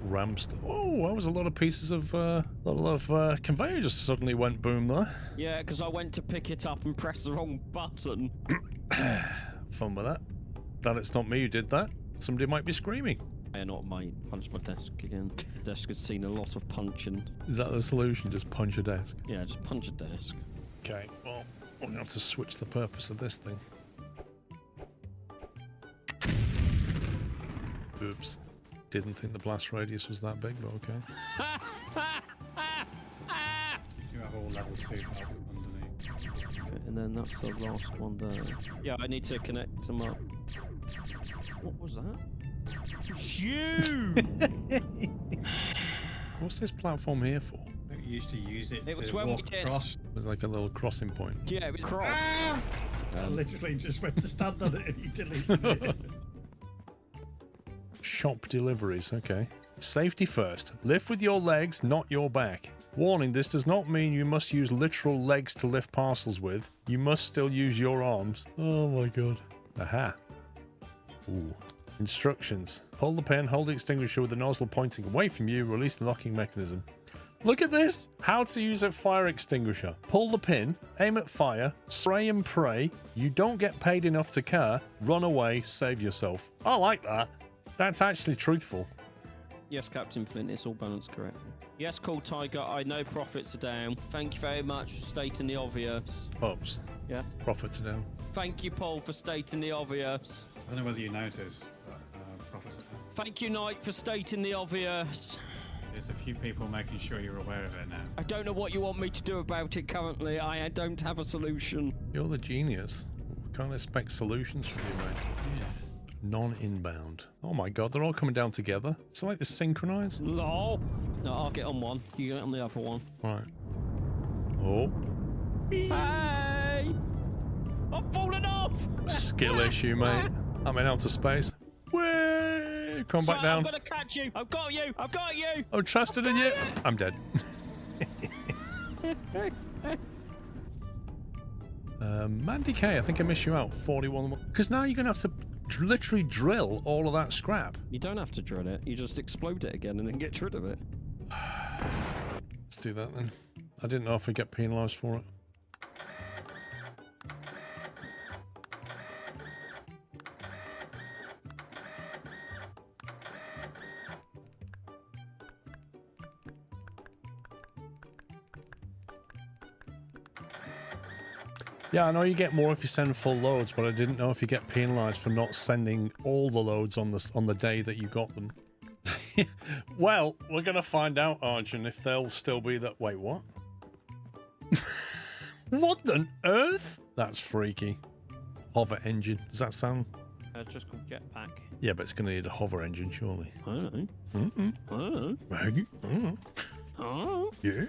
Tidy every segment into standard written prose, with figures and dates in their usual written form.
Ramps. Oh, that was a lot of pieces of conveyor just suddenly went boom there. Yeah, because I went to pick it up and press the wrong button. Fun with that. Glad it's not me who did that. Somebody might be screaming. Yeah, not mate. Punch my desk again. The desk has seen a lot of punching. Is that the solution? Just punch a desk? Yeah, just punch a desk. Okay, well, we're going to have to switch the purpose of this thing. Oops. Didn't think the blast radius was that big, but okay. You have all level 2 help underneath. Okay, and then that's the last one there. Yeah, I need to connect them up. What was that? You! What's this platform here for? You used to use it was to when we walk did. across. It was like a little crossing point. Yeah, it was cross. I literally just went to stand on it and he deleted it. Shop deliveries, okay. Safety first. Lift with your legs, not your back. Warning, this does not mean you must use literal legs to lift parcels with. You must still use your arms. Oh my god. Aha. Ooh. Instructions. Pull the pin, hold the extinguisher with the nozzle pointing away from you, release the locking mechanism. Look at this! How to use a fire extinguisher. Pull the pin, aim at fire, spray and pray. You don't get paid enough to care. Run away, save yourself. I like that. That's actually truthful. Yes, Captain Flint, it's all balanced correctly. Yes, Cool Tiger, I know profits are down. Thank you very much for stating the obvious. Oops. Yeah. Profits are down. Thank you, Paul, for stating the obvious. I don't know whether you noticed, but profits. Thank you, Knight, for stating the obvious. There's a few people making sure you're aware of it now. I don't know what you want me to do about it currently. I don't have a solution. You're the genius. We can't expect solutions from you, mate. Yeah. Non-inbound. Oh my god, they're all coming down together. It's like this synchronized. Lol. No, I'll get on one. You get on the other one. Right. Oh. Hey! I'm falling off! Skill issue, mate. I'm in outer space. Way! Come back down. I'm gonna catch you! I've got you! I've got you! I'm trusted in you. I'm dead. Mandy K, I think I missed you out. 41. Because now you're going to have to literally drill all of that scrap. You don't have to drill it. You just explode it again and then get rid of it. Let's do that then. I didn't know if I'd get penalised for it. Yeah, I know you get more if you send full loads, but I didn't know if you get penalised for not sending all the loads on the day that you got them. Well, we're gonna find out, Arjun, if they'll still be that. Wait, what? What on earth? That's freaky. Hover engine. Does that sound? It's just called jetpack. Yeah, but it's gonna need a hover engine, surely. I don't know. Mm-mm. I don't know. Maggie? Mm-mm. Oh. Yeah.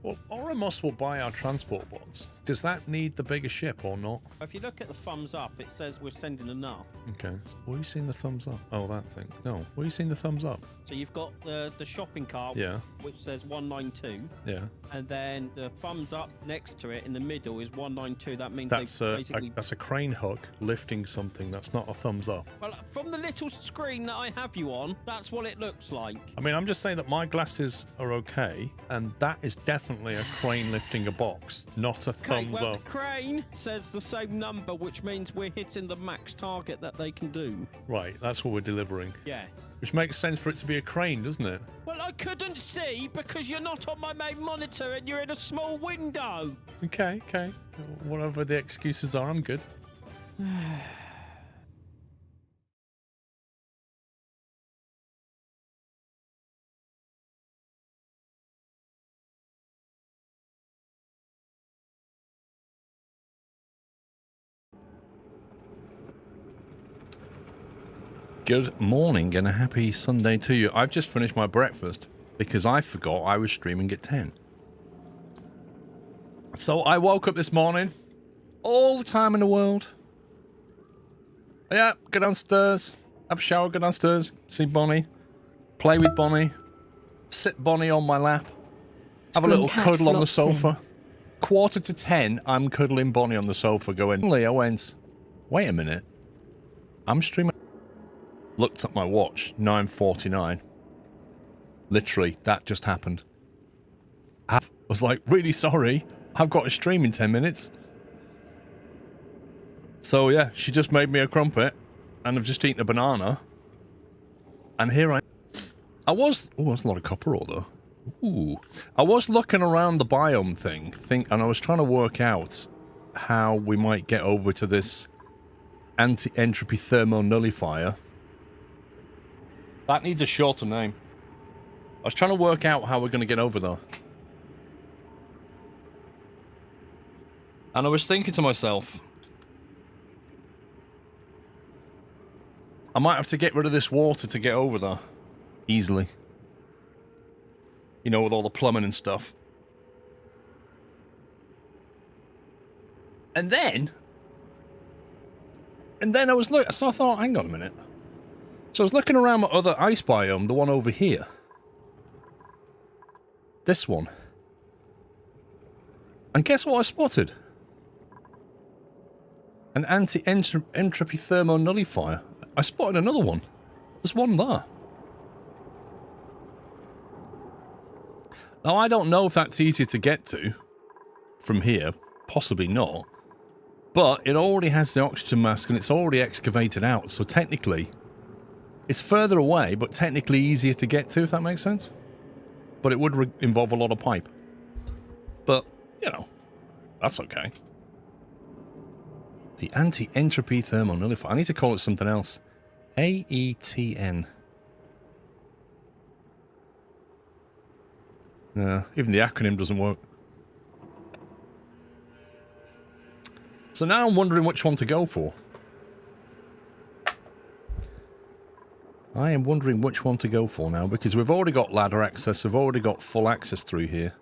Well, Oramos will buy our transport bots. Does that need the bigger ship or not? If you look at the thumbs up, it says we're sending enough. Okay. Where are you seeing the thumbs up? Oh, that thing. No. Where are you seeing the thumbs up? So you've got the shopping cart, Yeah. which says 192, Yeah. and then the thumbs up next to it in the middle is 192. That means That's they basically... that's a crane hook lifting something. That's not a thumbs up. Well, from the little screen that I have you on, that's what it looks like. I mean, I'm just saying that my glasses are okay, and that is definitely a crane lifting a box, not a Okay, thumbs well, up. the crane says the same number, which means we're hitting the max target that they can do. Right, that's what we're delivering. Yes. Which makes sense for it to be a crane, doesn't it? Well, I couldn't see because you're not on my main monitor and you're in a small window. Okay, okay. Whatever the excuses are, I'm good. Good morning and a happy Sunday to you. I've just finished my breakfast because I forgot I was streaming at 10. So I woke up this morning, all the time in the world. Yeah, go downstairs, have a shower, go downstairs, see Bonnie, play with Bonnie, sit Bonnie on my lap, have a little cuddle on the sofa. 9:45, I'm cuddling Bonnie on the sofa going, I went, wait a minute, I'm streaming. looked at my watch, 9:49. Literally, that just happened. I was like, really sorry. I've got a stream in 10 minutes. So yeah, she just made me a crumpet, and I've just eaten a banana. And here I was... Oh, that's a lot of copper ore, though. Ooh. I was looking around the biome thing, and I was trying to work out how we might get over to this anti-entropy thermo nullifier. That needs a shorter name. I was trying to work out how we're going to get over there. And I was thinking to myself, I might have to get rid of this water to get over there easily. You know, with all the plumbing and stuff. And then I was looking, so I thought, hang on a minute. So I was looking around my other ice biome, the one over here. This one. And guess what I spotted? An anti-entropy thermo nullifier. I spotted another one. There's one there. Now, I don't know if that's easier to get to from here. Possibly not. But it already has the oxygen mask and it's already excavated out. So technically, it's further away, but technically easier to get to, if that makes sense. But it would involve a lot of pipe. But, you know, that's okay. The anti-entropy thermo nullifier. I need to call it something else. AETN. Even the acronym doesn't work. So now I'm wondering which one to go for. I am wondering which one to go for now, because we've already got ladder access, we've already got full access through here.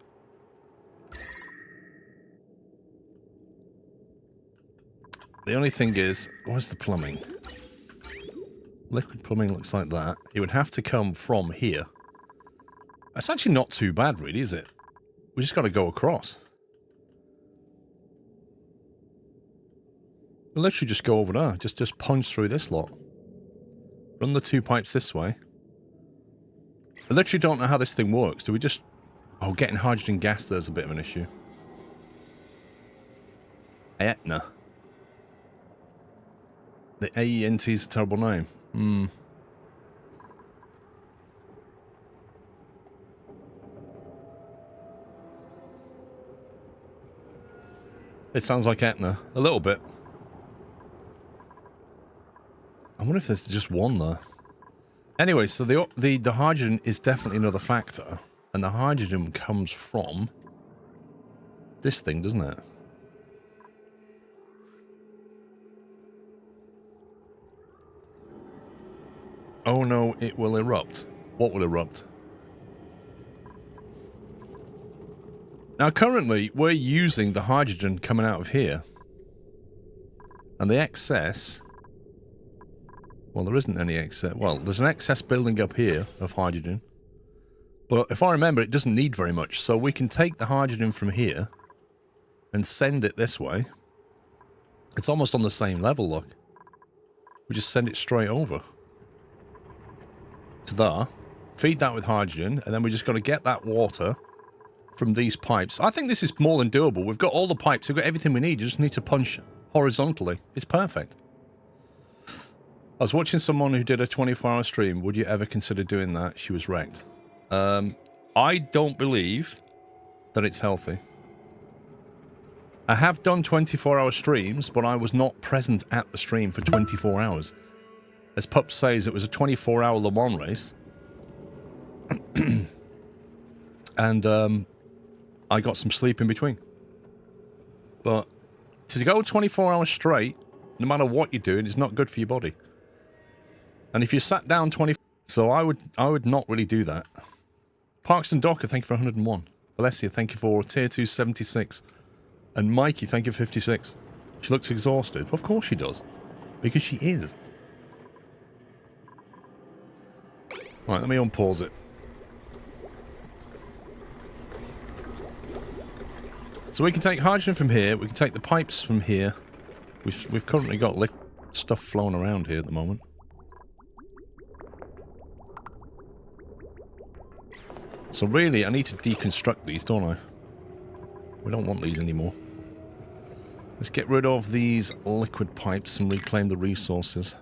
The only thing is, where's the plumbing? Liquid plumbing looks like that. It would have to come from here. That's actually not too bad, really, is it? We just got to go across. We'll literally just go over there. Just punch through this lot. Run the 2 pipes this way. I literally don't know how this thing works. Do we just... Oh, getting hydrogen gas there's a bit of an issue. Aetna. The AENT is a terrible name. Hmm. It sounds like Etna. A little bit. I wonder if there's just one there. Anyway, so the hydrogen is definitely another factor. And the hydrogen comes from this thing, doesn't it? Oh no, it will erupt. What will erupt? Now currently, we're using the hydrogen coming out of here. And the excess... Well, there isn't any excess. Well, there's an excess building up here of hydrogen. But if I remember, it doesn't need very much. So we can take the hydrogen from here and send it this way. It's almost on the same level, look. We just send it straight over to there. Feed that with hydrogen. And then we just got to get that water from these pipes. I think this is more than doable. We've got all the pipes. We've got everything we need. You just need to punch horizontally. It's perfect. I was watching someone who did a 24-hour stream. Would you ever consider doing that? She was wrecked. I don't believe that it's healthy. I have done 24-hour streams, but I was not present at the stream for 24 hours. As Pup says, it was a 24-hour Le Mans race. And I got some sleep in between. But to go 24 hours straight, no matter what you're doing, is not good for your body. And if you sat down 20... So I would not really do that. Parkston Docker, thank you for 101. Alessia, thank you for tier 2 76. And Mikey, thank you for 56. She looks exhausted. Of course she does. Because she is. Right, let me unpause it. So we can take hydrogen from here. We can take the pipes from here. We've currently got stuff flowing around here at the moment. So really, I need to deconstruct these, don't I? We don't want these anymore. Let's get rid of these liquid pipes and reclaim the resources.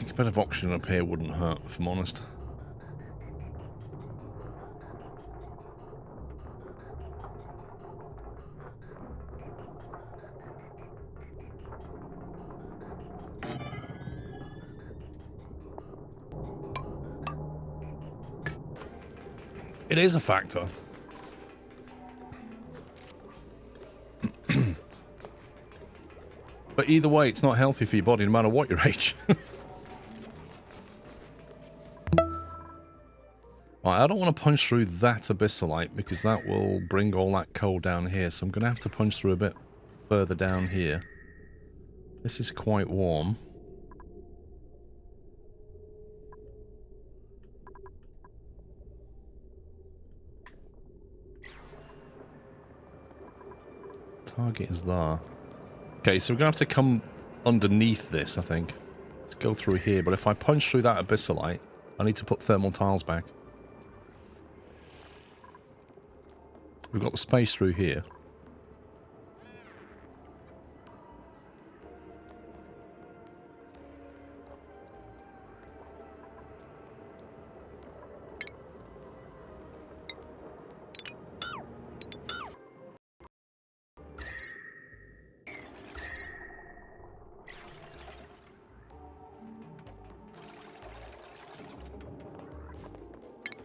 A bit of oxygen up here wouldn't hurt, if I'm honest. It is a factor. But either way, it's not healthy for your body no matter what your age. I don't want to punch through that abyssalite because that will bring all that coal down here. So I'm going to have to punch through a bit further down here. This is quite warm. Target is there. Okay, so we're going to have to come underneath this, I think. Let's go through here. But if I punch through that abyssalite, I need to put thermal tiles back. We've got the space through here.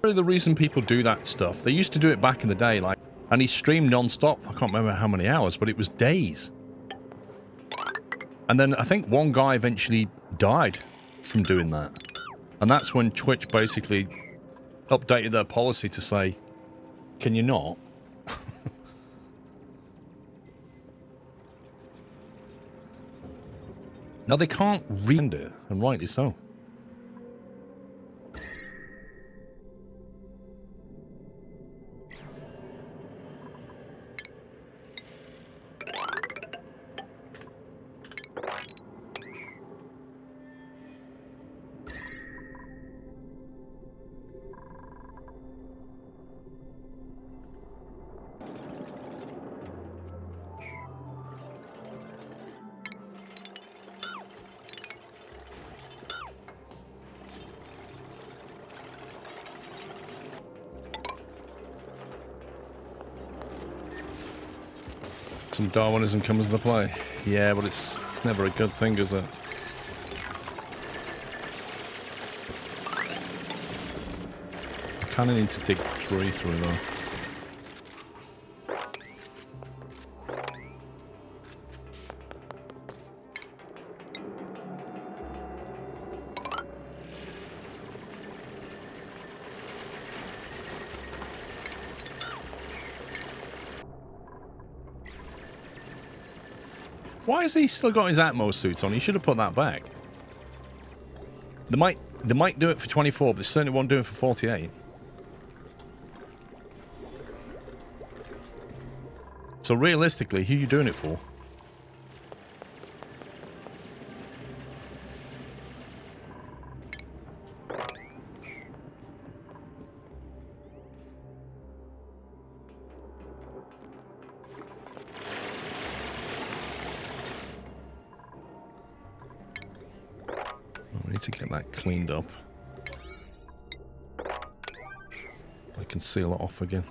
Probably the reason people do that stuff, they used to do it back in the day, like, and he streamed non-stop. I can't remember how many hours, but it was days. And then I think one guy eventually died from doing that. And that's when Twitch basically updated their policy to say, can you not? Now they can't read it, and rightly so. Some Darwinism comes into play. Yeah, but it's never a good thing, is it? I kind of need to dig 3 through though. Why has he still got his Atmos suits on? He should have put that back. They might do it for 24, but they certainly won't do it for 48. So realistically, who are you doing it for? To get that cleaned up. I can seal it off again.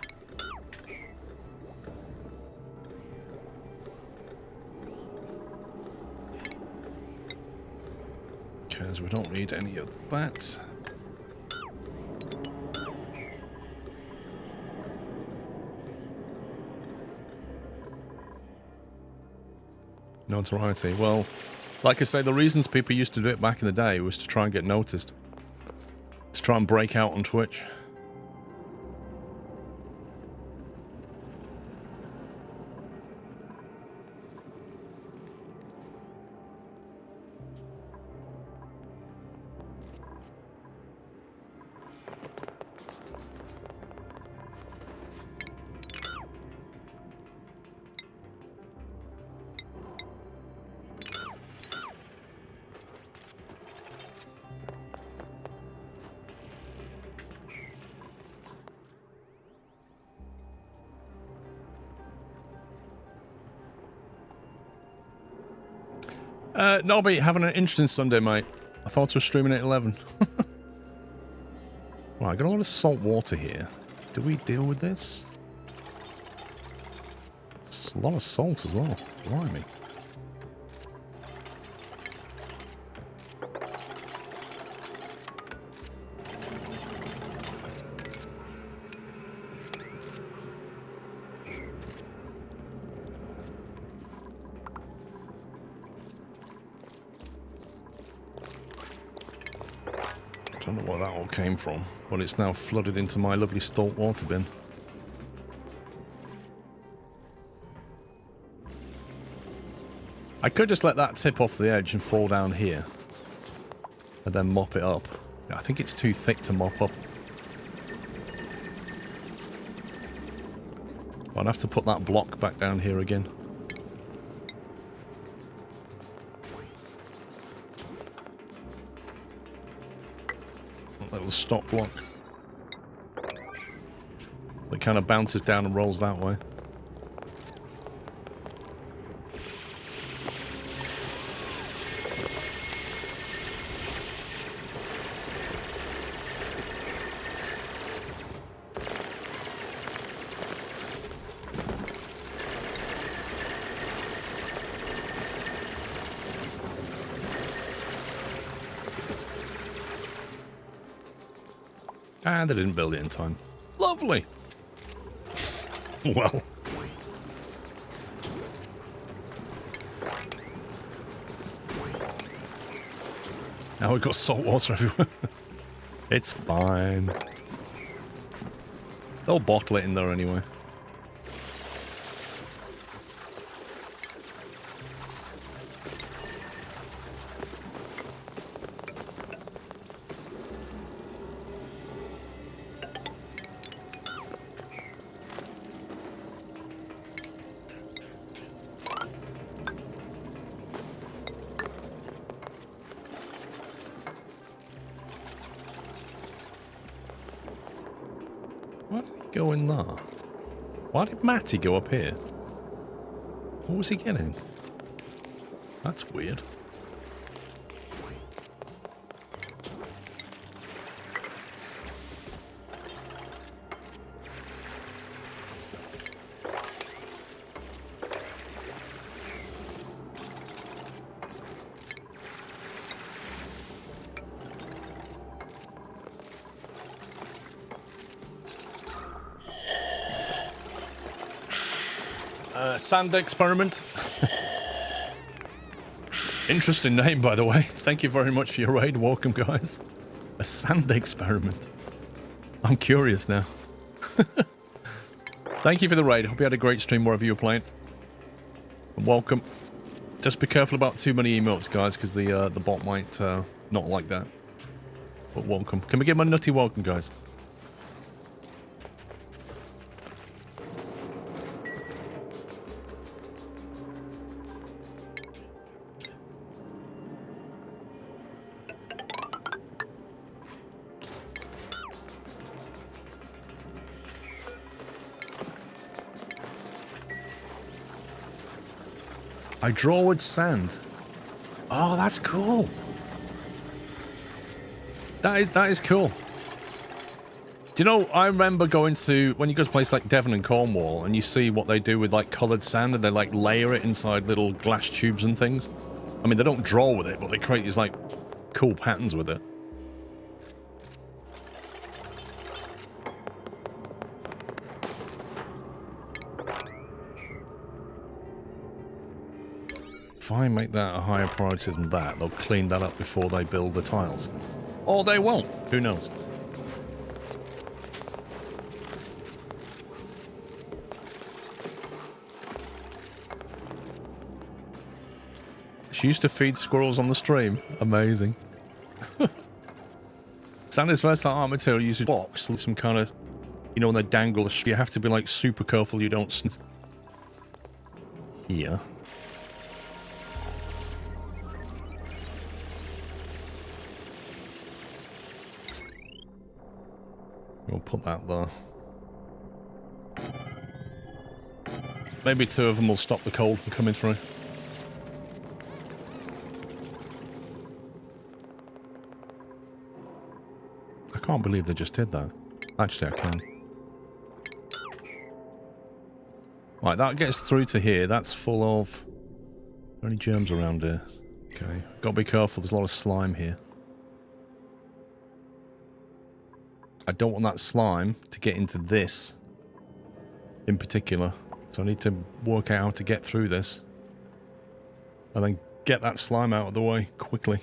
Because we don't need any of that. Notoriety. Well, Like I say, the reasons people used to do it back in the day was to try and get noticed. To try and break out on Twitch. Nobby, having an interesting Sunday, mate. I thought I was streaming at 11. Right, I got a lot of salt water here. Do we deal with this? It's a lot of salt as well. Blimey. I don't know where that all came from, but it's now flooded into my lovely salt water bin. I could just let that tip off the edge and fall down here. And then mop it up. I think it's too thick to mop up. I'd have to put that block back down here again. Little stop block. It kind of bounces down and rolls that way. And they didn't build it in time. Lovely. Well. Now we've got salt water everywhere. It's fine. They'll bottle it in there anyway. Go in there. Why did Matty go up here? What was he getting? That's weird. Sand experiment. Interesting name, by the way. Thank you very much for your raid. Welcome, guys. A sand experiment. I'm curious now. Thank you for the raid. Hope you had a great stream wherever you were playing. And welcome. Just be careful about too many emotes, guys, because the bot might not like that. But welcome. Can we give him a nutty welcome, guys? I draw with sand. Oh, that's cool. That is cool. Do you know, I remember going to, when you go to a place like Devon and Cornwall, and you see what they do with, like, coloured sand, and they, like, layer it inside little glass tubes and things. I mean, they don't draw with it, but they create these, like, cool patterns with it. if I make that a higher priority than that, they'll clean that up before they build the tiles. Or they won't. Who knows? She used to feed squirrels on the stream. Amazing. Sand is versatile art material uses box, some kind of, you know, when they dangle a you have to be like super careful you don't sneeze. Here. We'll put that there. Maybe 2 of them will stop the cold from coming through. I can't believe they just did that. Actually, I can. Right, that gets through to here. That's full of... Are there any germs around here? Okay. Gotta be careful, there's a lot of slime here. I don't want that slime to get into this in particular. So I need to work out how to get through this. And then get that slime out of the way quickly.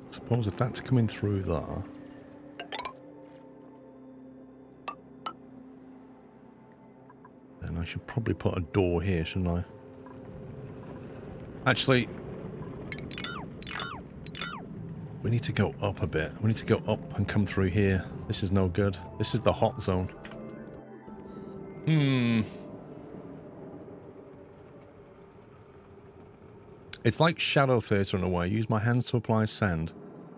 I suppose if that's coming through there... Then I should probably put a door here, shouldn't I? Actually... We need to go up a bit. We need to go up and come through here. This is no good. This is the hot zone. It's like shadow theatre in a way. Use my hands to apply sand.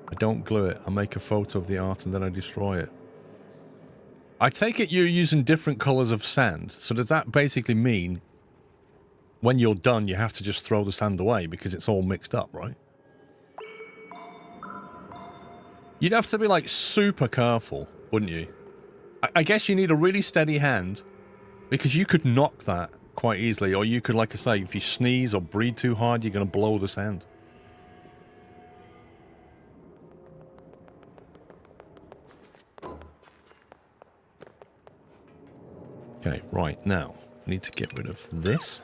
I don't glue it. I make a photo of the art and then I destroy it. I take it you're using different colours of sand. So does that basically mean when you're done you have to just throw the sand away because it's all mixed up, right? You'd have to be like super careful, wouldn't you? I guess you need a really steady hand because you could knock that quite easily, or you could, like I say, if you sneeze or breathe too hard, you're going to blow the sand. Okay, right, now, I need to get rid of this.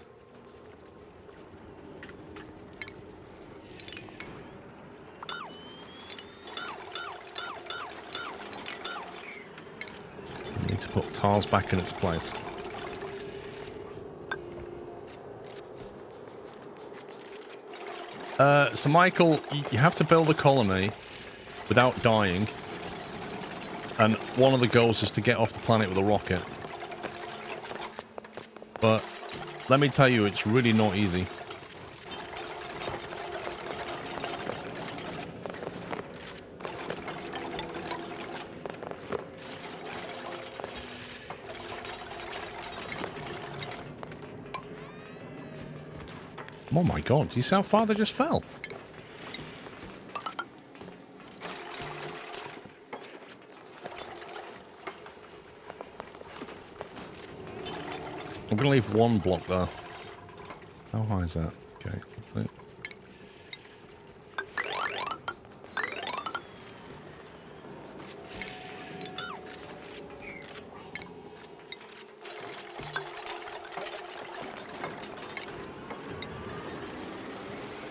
I need to put tiles back in its place. So Michael, you have to build a colony without dying. And one of the goals is to get off the planet with a rocket. But let me tell you, it's really not easy. Oh my god, do you see how far they just fell? I'm going to leave one block there. How high is that? Okay.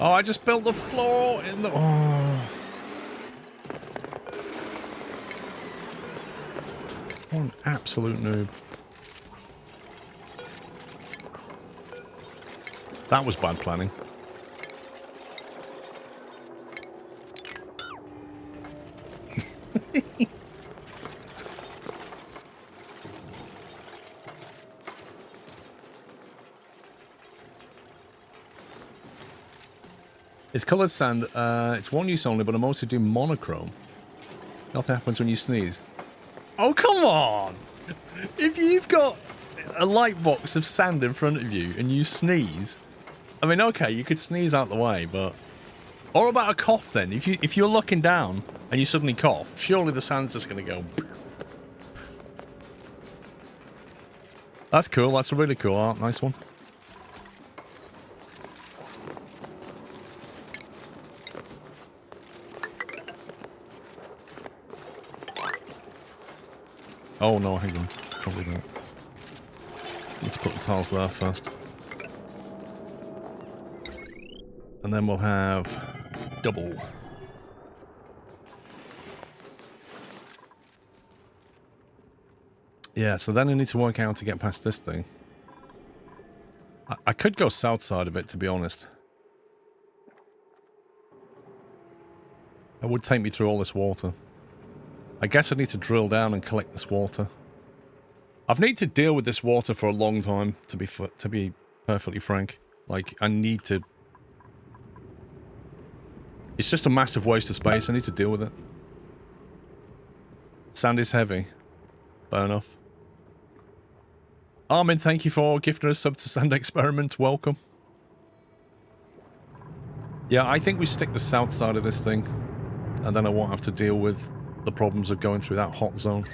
Oh, I just built the floor in the... Oh. What an absolute noob. That was bad planning. It's coloured sand. It's one use only, but I'm also doing monochrome. Nothing happens when you sneeze. Oh, come on! If you've got a light box of sand in front of you and you sneeze... I mean, okay, you could sneeze out the way, but... Or about a cough, then? If you're looking down and you suddenly cough, surely the sand's just going to go... That's cool. That's a really cool art. Nice one. Oh, no, hang on. probably not. Need to put the tiles there first. And then we'll have double. Yeah, so then I need to work out how to get past this thing. I could go south side of it, to be honest. That would take me through all this water. I guess I need to drill down and collect this water. I've needed to deal with this water for a long time, to be perfectly frank. Like, I need to... It's just a massive waste of space. I need to deal with it. Sand is heavy. Fair enough. Armin, thank you for gifting us sub to Sand Experiment. Welcome. Yeah, I think we stick the south side of this thing. And then I won't have to deal with the problems of going through that hot zone.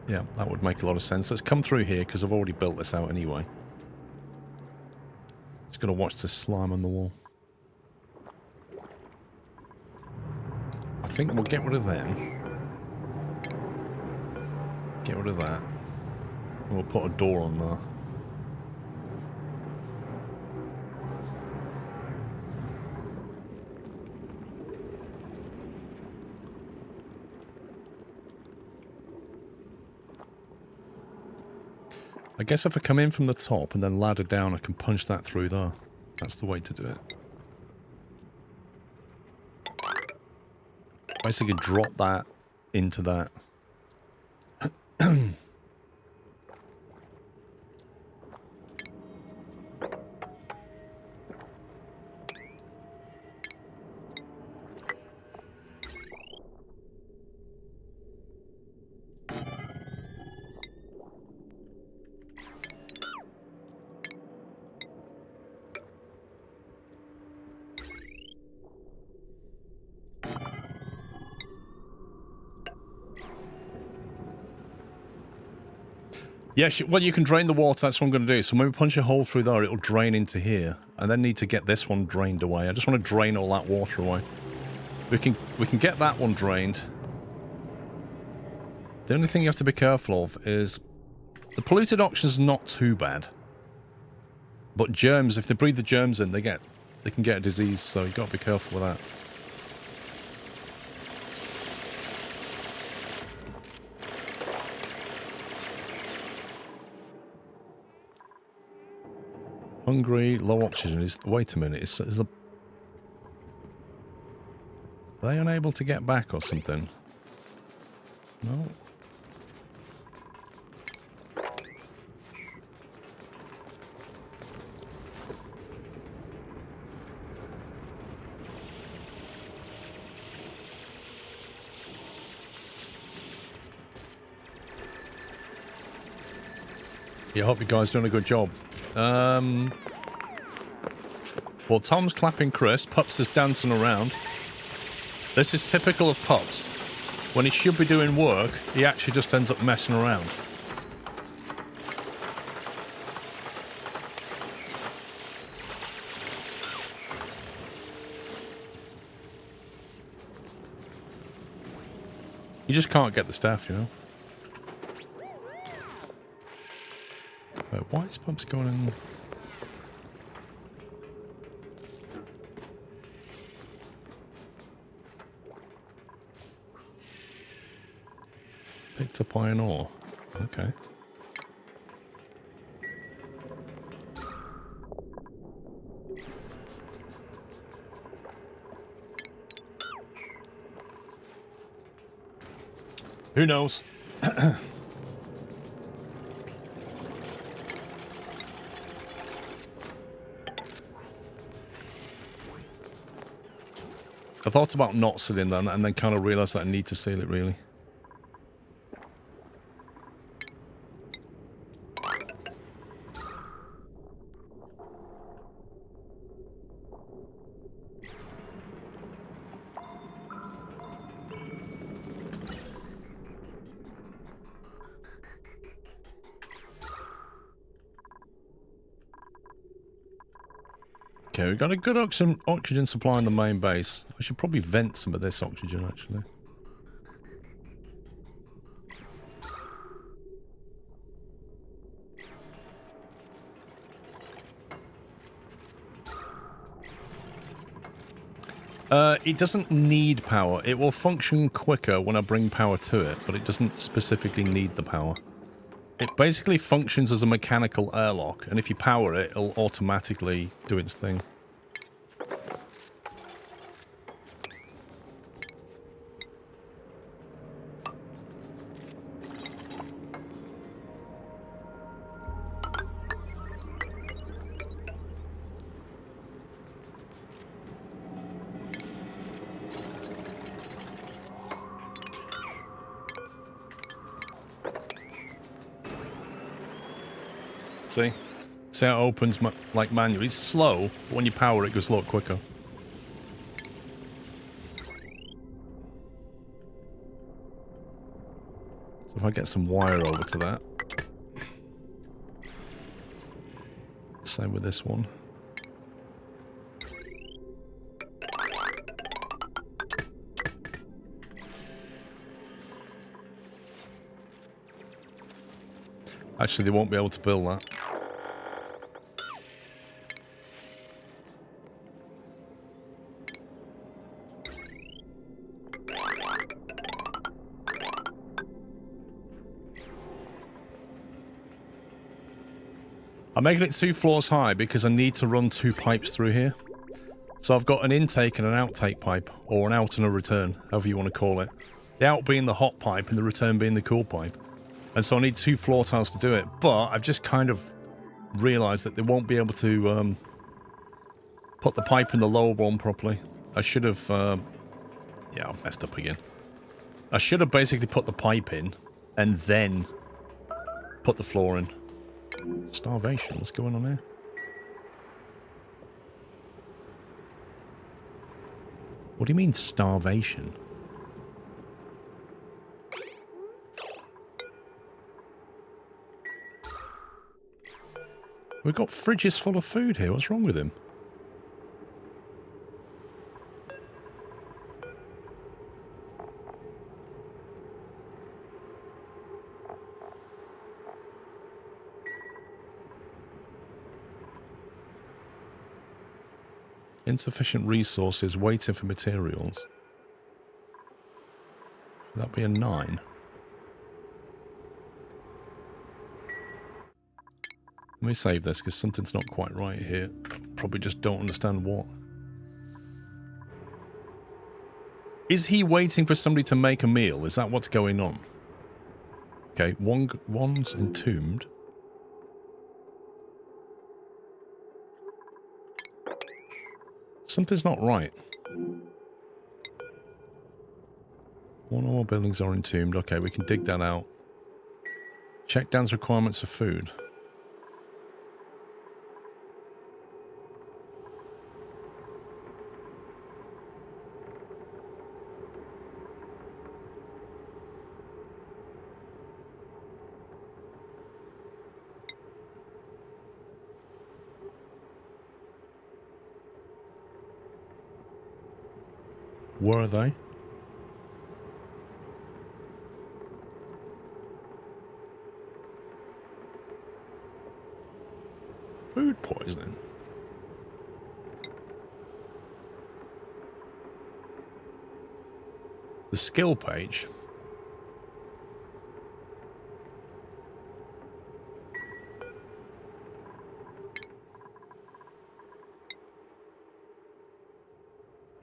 Yeah, that would make a lot of sense. Let's come through here, because I've already built this out anyway. Just gotta watch this slime on the wall. I think we'll get rid of them. Get rid of that. And we'll put a door on there. I guess if I come in from the top and then ladder down, I can punch that through there. That's the way to do it. Basically drop that into that. Yeah, well, you can drain the water. That's what I'm going to do. So when we punch a hole through there, it'll drain into here. I then need to get this one drained away. I just want to drain all that water away. We can get that one drained. The only thing you have to be careful of is the polluted oxygen's not too bad. But germs, if they breathe the germs in, they can get a disease. So you've got to be careful with that. Hungry, low oxygen is... Wait a minute, is a... Are they unable to get back or something? No? Yeah, I hope you guys are doing a good job. Well, Tom's clapping Chris. Pups is dancing around. This is typical of Pups. When he should be doing work, he actually just ends up messing around. You just can't get the staff, you know? Wait, why is Pups going in? Picked up iron ore. Okay. Who knows? I thought about not sealing that and then kind of realised that I need to seal it, really. Okay, we've got a good oxygen supply in the main base. I should probably vent some of this oxygen, actually. It doesn't need power. It will function quicker when I bring power to it, but it doesn't specifically need the power. It basically functions as a mechanical airlock, and if you power it, it'll automatically do its thing. See? See how it opens like manually. It's slow, but when you power it, it goes a lot quicker. So if I get some wire over to that. Same with this one. Actually, they won't be able to build that. I'm making it 2 floors high because I need to run 2 pipes through here. So I've got an intake and an outtake pipe, or an out and a return, however you want to call it. The out being the hot pipe and the return being the cool pipe. And so I need 2 floor tiles to do it, but I've just kind of realised that they won't be able to put the pipe in the lower one properly. I should have... yeah, I messed up again. I should have basically put the pipe in, and then put the floor in. Starvation, what's going on here? What do you mean, starvation? We've got fridges full of food here, what's wrong with him? Insufficient resources, waiting for materials. Should that be a 9? Let me save this, because something's not quite right here. Probably just don't understand what. Is he waiting for somebody to make a meal? Is that what's going on? Okay, one's entombed. Something's not right. 1 or more buildings are entombed. Okay, we can dig that out. Check Dan's requirements for food. Where are they? Food poisoning. The skill page.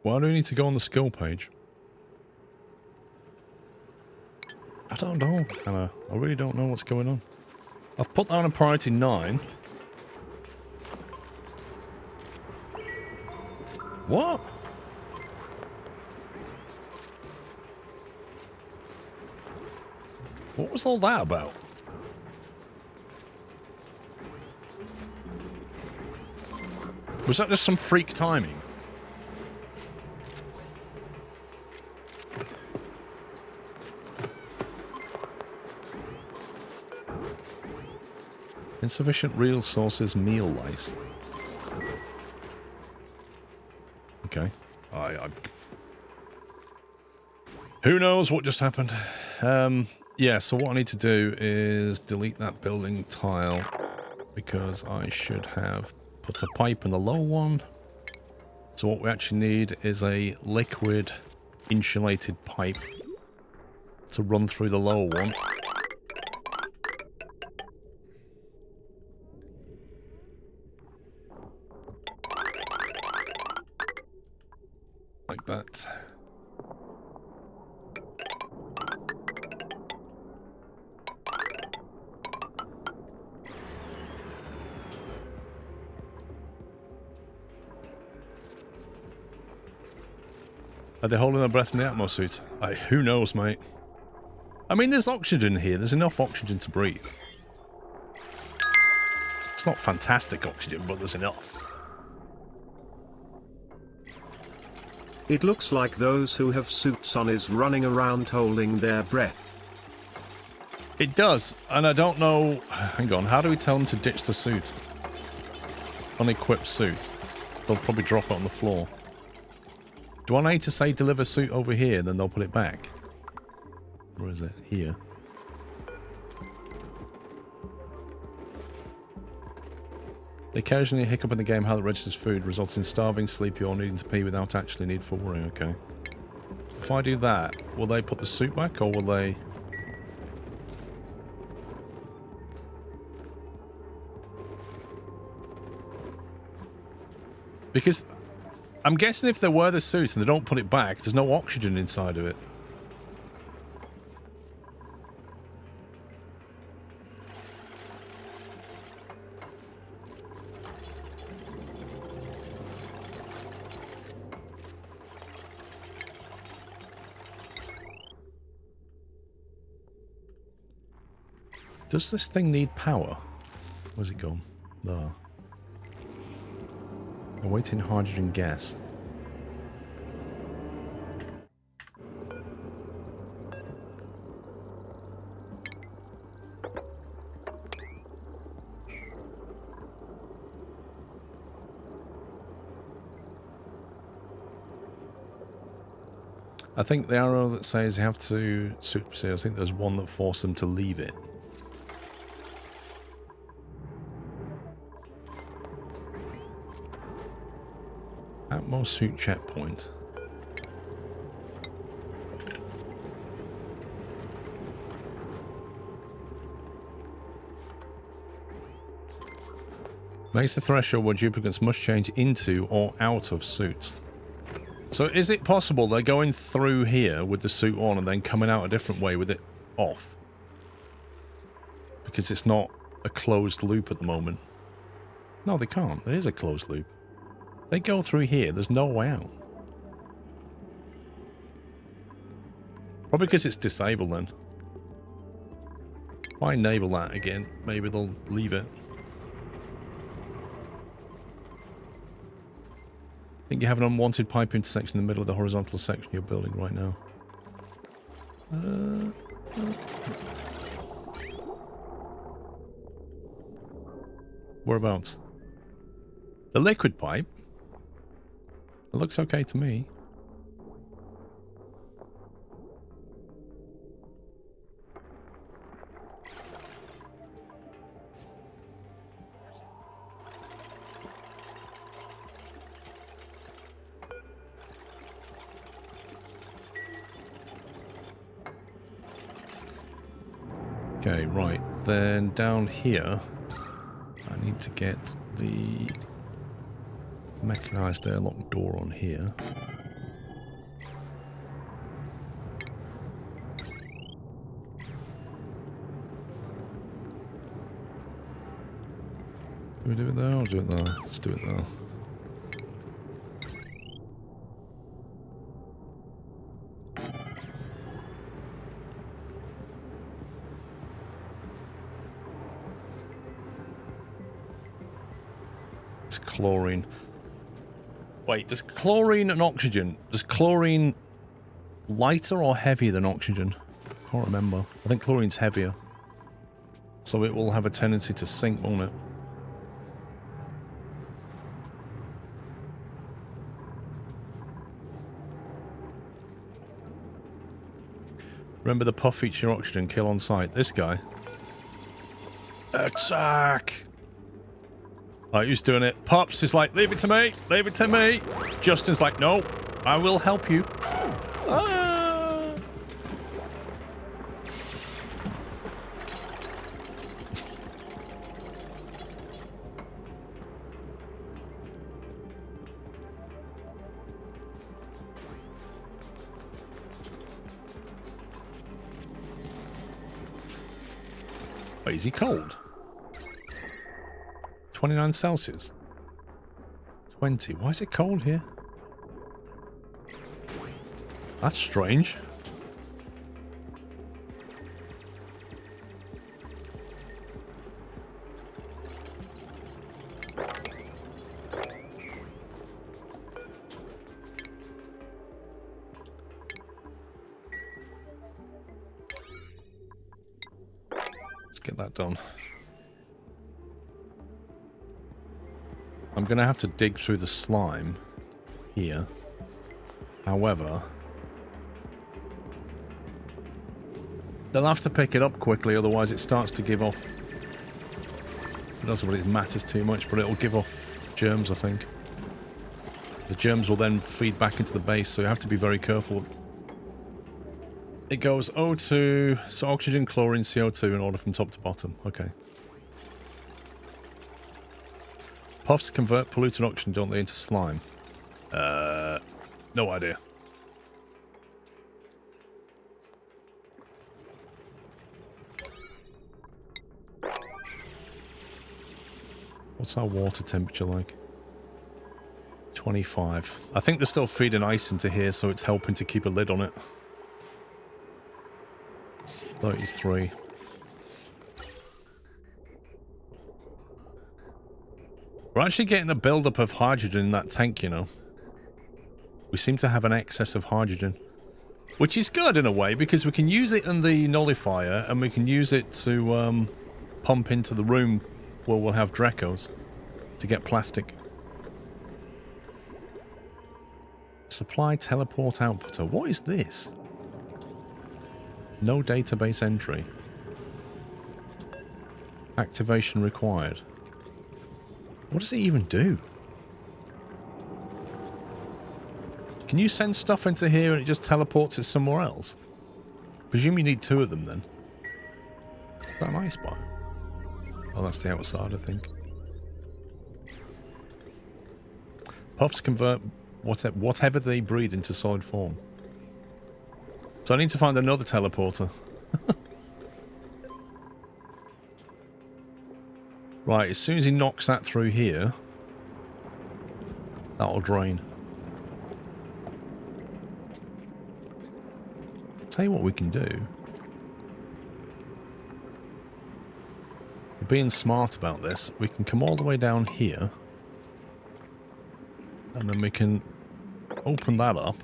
Why do we need to go on the skill page? I don't know, Hannah. I really don't know what's going on. I've put that on a priority 9. What? What was all that about? Was that just some freak timing? Insufficient real sources, meal lice. okay. Who knows what just happened? Yeah, so what I need to do is delete that building tile because I should have put a pipe in the low one. So what we actually need is a liquid insulated pipe to run through the lower one. Like that. Are they holding their breath in the Atmos suit? Who knows, mate? I mean, there's oxygen here. There's enough oxygen to breathe. It's not fantastic oxygen, but there's enough. It looks like those who have suits on is running around holding their breath. It does, and I don't know... Hang on, how do we tell them to ditch the suit? Unequipped suit. They'll probably drop it on the floor. Do I need to say deliver suit over here, then they'll put it back? Where is it? Here. They occasionally hiccup in the game how it registers food, results in starving, sleepy, or needing to pee without actually need for worrying. Okay. If I do that, will they put the suit back, or will they... Because I'm guessing if they wear the suit and they don't put it back, there's no oxygen inside of it. Does this thing need power? Where's it gone? There. Awaiting hydrogen gas. I think the arrow that says you have to supersede, I think there's one that forced them to leave it. Atmos suit checkpoint. Makes the threshold where duplicates must change into or out of suit. So is it possible they're going through here with the suit on and then coming out a different way with it off? Because it's not a closed loop at the moment. No, they can't. It is a closed loop. They go through here. There's no way out. Probably because it's disabled then. If I enable that again, maybe they'll leave it. I think you have an unwanted pipe intersection in the middle of the horizontal section you're building right now. Whereabouts? The liquid pipe? It looks okay to me. Okay, right. Then down here, I need to get the mechanized airlock door on here. Do we do it there or do it there? Let's do it there. It's chlorine. Wait, does chlorine and oxygen... Does chlorine lighter or heavier than oxygen? I can't remember. I think chlorine's heavier. So it will have a tendency to sink, won't it? Remember the puff eats your oxygen, kill on sight. This guy. Attack! Alright, who's doing it? Pops is like, leave it to me! Leave it to me! Justin's like, no, I will help you. Ah! Wait, is he cold? 29 Celsius. 20. Why is it cold here? That's strange. Let's get that done. I'm going to have to dig through the slime here. However, they'll have to pick it up quickly, otherwise it starts to give off... It doesn't really matter too much, but it'll give off germs, I think. The germs will then feed back into the base, so you have to be very careful. It goes O2, so oxygen, chlorine, CO2 in order from top to bottom. Okay. Puffs convert polluted oxygen, don't they, into slime? No idea. What's our water temperature like? 25. I think they're still feeding ice into here, so it's helping to keep a lid on it. 33. We're actually getting a buildup of hydrogen in that tank, you know. We seem to have an excess of hydrogen. Which is good in a way, because we can use it in the nullifier, and we can use it to pump into the room where we'll have Drecos to get plastic. Supply teleport outputter. What is this? No database entry. Activation required. What does it even do? Can you send stuff into here and it just teleports it somewhere else? Presume you need 2 of them then. Is that an ice biome? Oh, that's the outside, I think. Puffs convert whatever they breathe into solid form. So I need to find another teleporter. Right, as soon as he knocks that through here, that'll drain. I'll tell you what we can do. We're being smart about this. We can come all the way down here. And then we can open that up.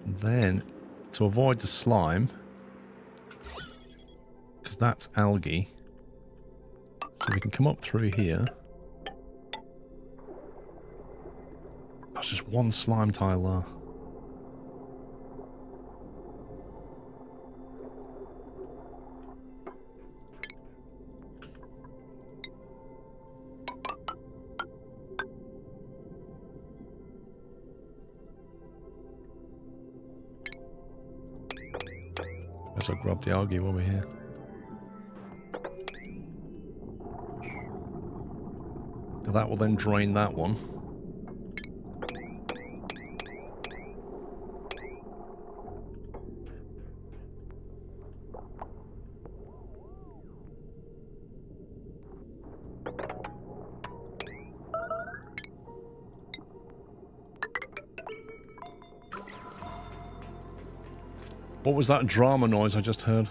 And then, to avoid the slime, because that's algae, so we can come up through here. That's just one slime tile there. Guess I'll grab the algae while we're here. That will then drain that one. What was that drama noise I just heard?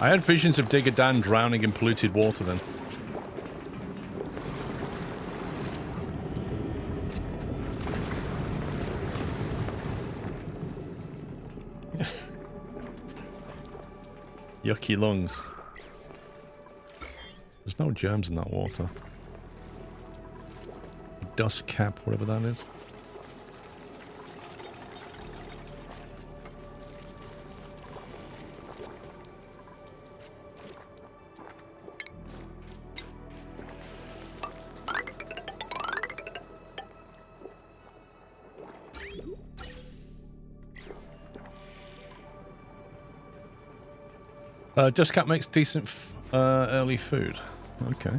I had visions of Digger Dan drowning in polluted water then. Yucky lungs. There's no germs in that water. Dust cap, whatever that is. Dust cap makes decent early food. Okay.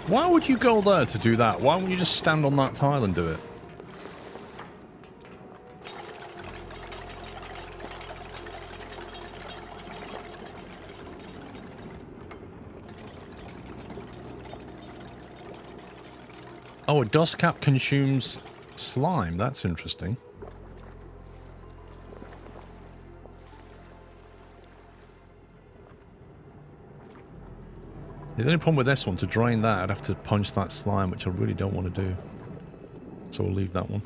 Why would you go there to do that? Why wouldn't you just stand on that tile and do it? Oh, a dust cap consumes slime. That's interesting. The only problem with this one, to drain that, I'd have to punch that slime, which I really don't want to do. So we'll leave that one.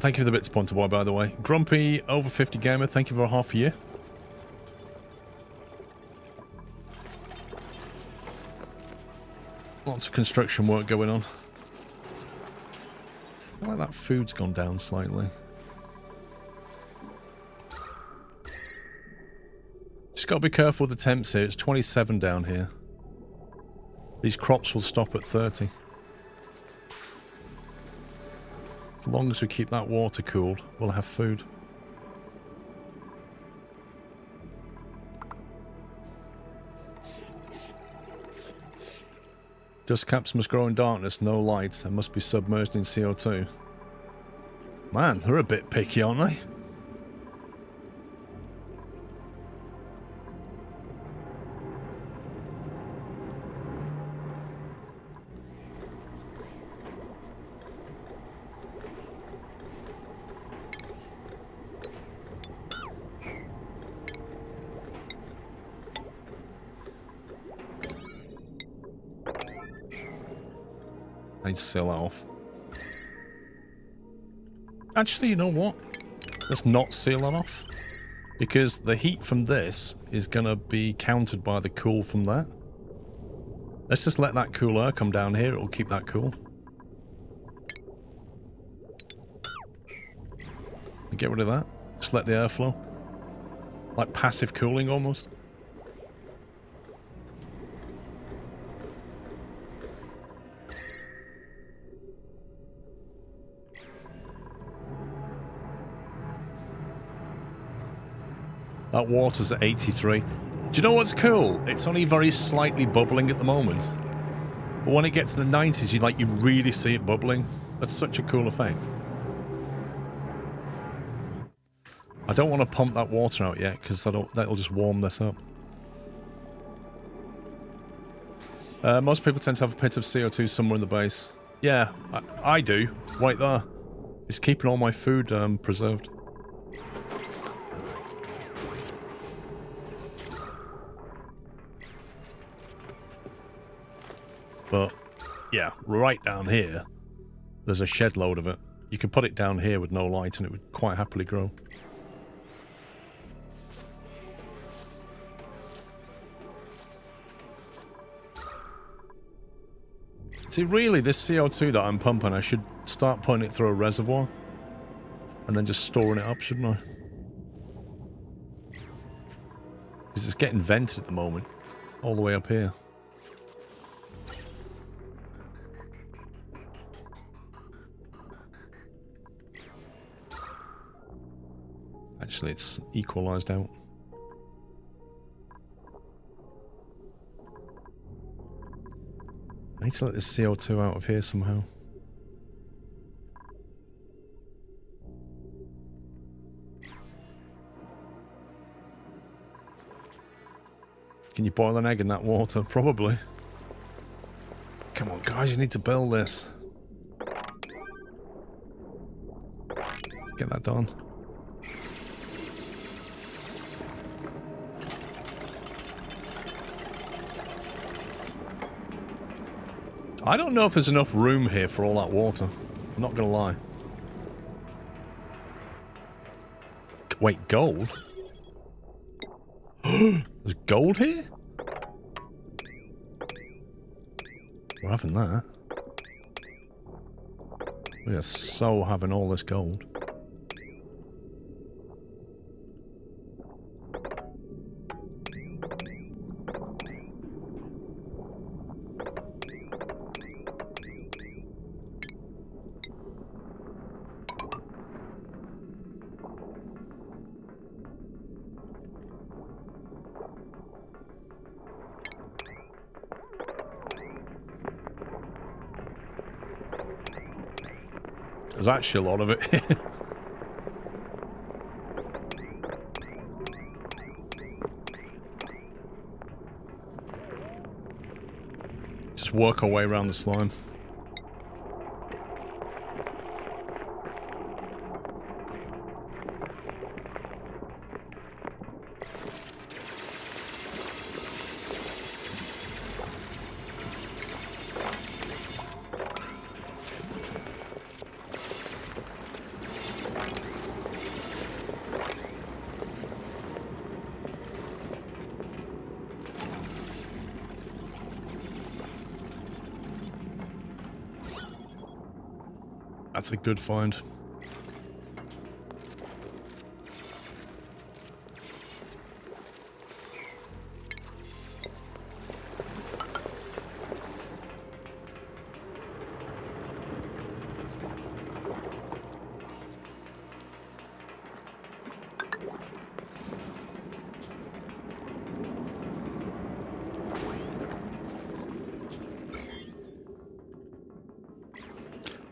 Thank you for the bits, Ponter Boy, by the way. Grumpy, over 50 gamer, thank you for a half a year. Lots of construction work going on. I feel like that food's gone down slightly. Just got to be careful with the temps here. It's 27 down here. These crops will stop at 30. As long as we keep that water cooled, we'll have food. Dust caps must grow in darkness, no light, and must be submerged in CO2. Man, they're a bit picky, aren't they? I need to seal that off. Actually, you know what? Let's not seal that off. Because the heat from this is going to be countered by the cool from that. Let's just let that cool air come down here. It'll keep that cool. Get rid of that. Just let the air flow. Like passive cooling almost. That water's at 83. Do you know what's cool? It's only very slightly bubbling at the moment. But when it gets to the 90s, you really see it bubbling. That's such a cool effect. I don't want to pump that water out yet, because that'll just warm this up. Most people tend to have a pit of CO2 somewhere in the base. Yeah, I do. Right there. It's keeping all my food preserved. But, yeah, right down here, there's a shed load of it. You could put it down here with no light and it would quite happily grow. See, really, this CO2 that I'm pumping, I should start putting it through a reservoir and then just storing it up, shouldn't I? Because it's getting vented at the moment, all the way up here. Actually, it's equalized out. I need to let this CO2 out of here somehow. Can you boil an egg in that water? Probably. Come on, guys, you need to build this. Get that done. I don't know if there's enough room here for all that water. I'm not gonna lie. Wait, gold? There's gold here? We're having that. We are so having all this gold. There's actually a lot of it. Just work our way around the slime. That's a good find.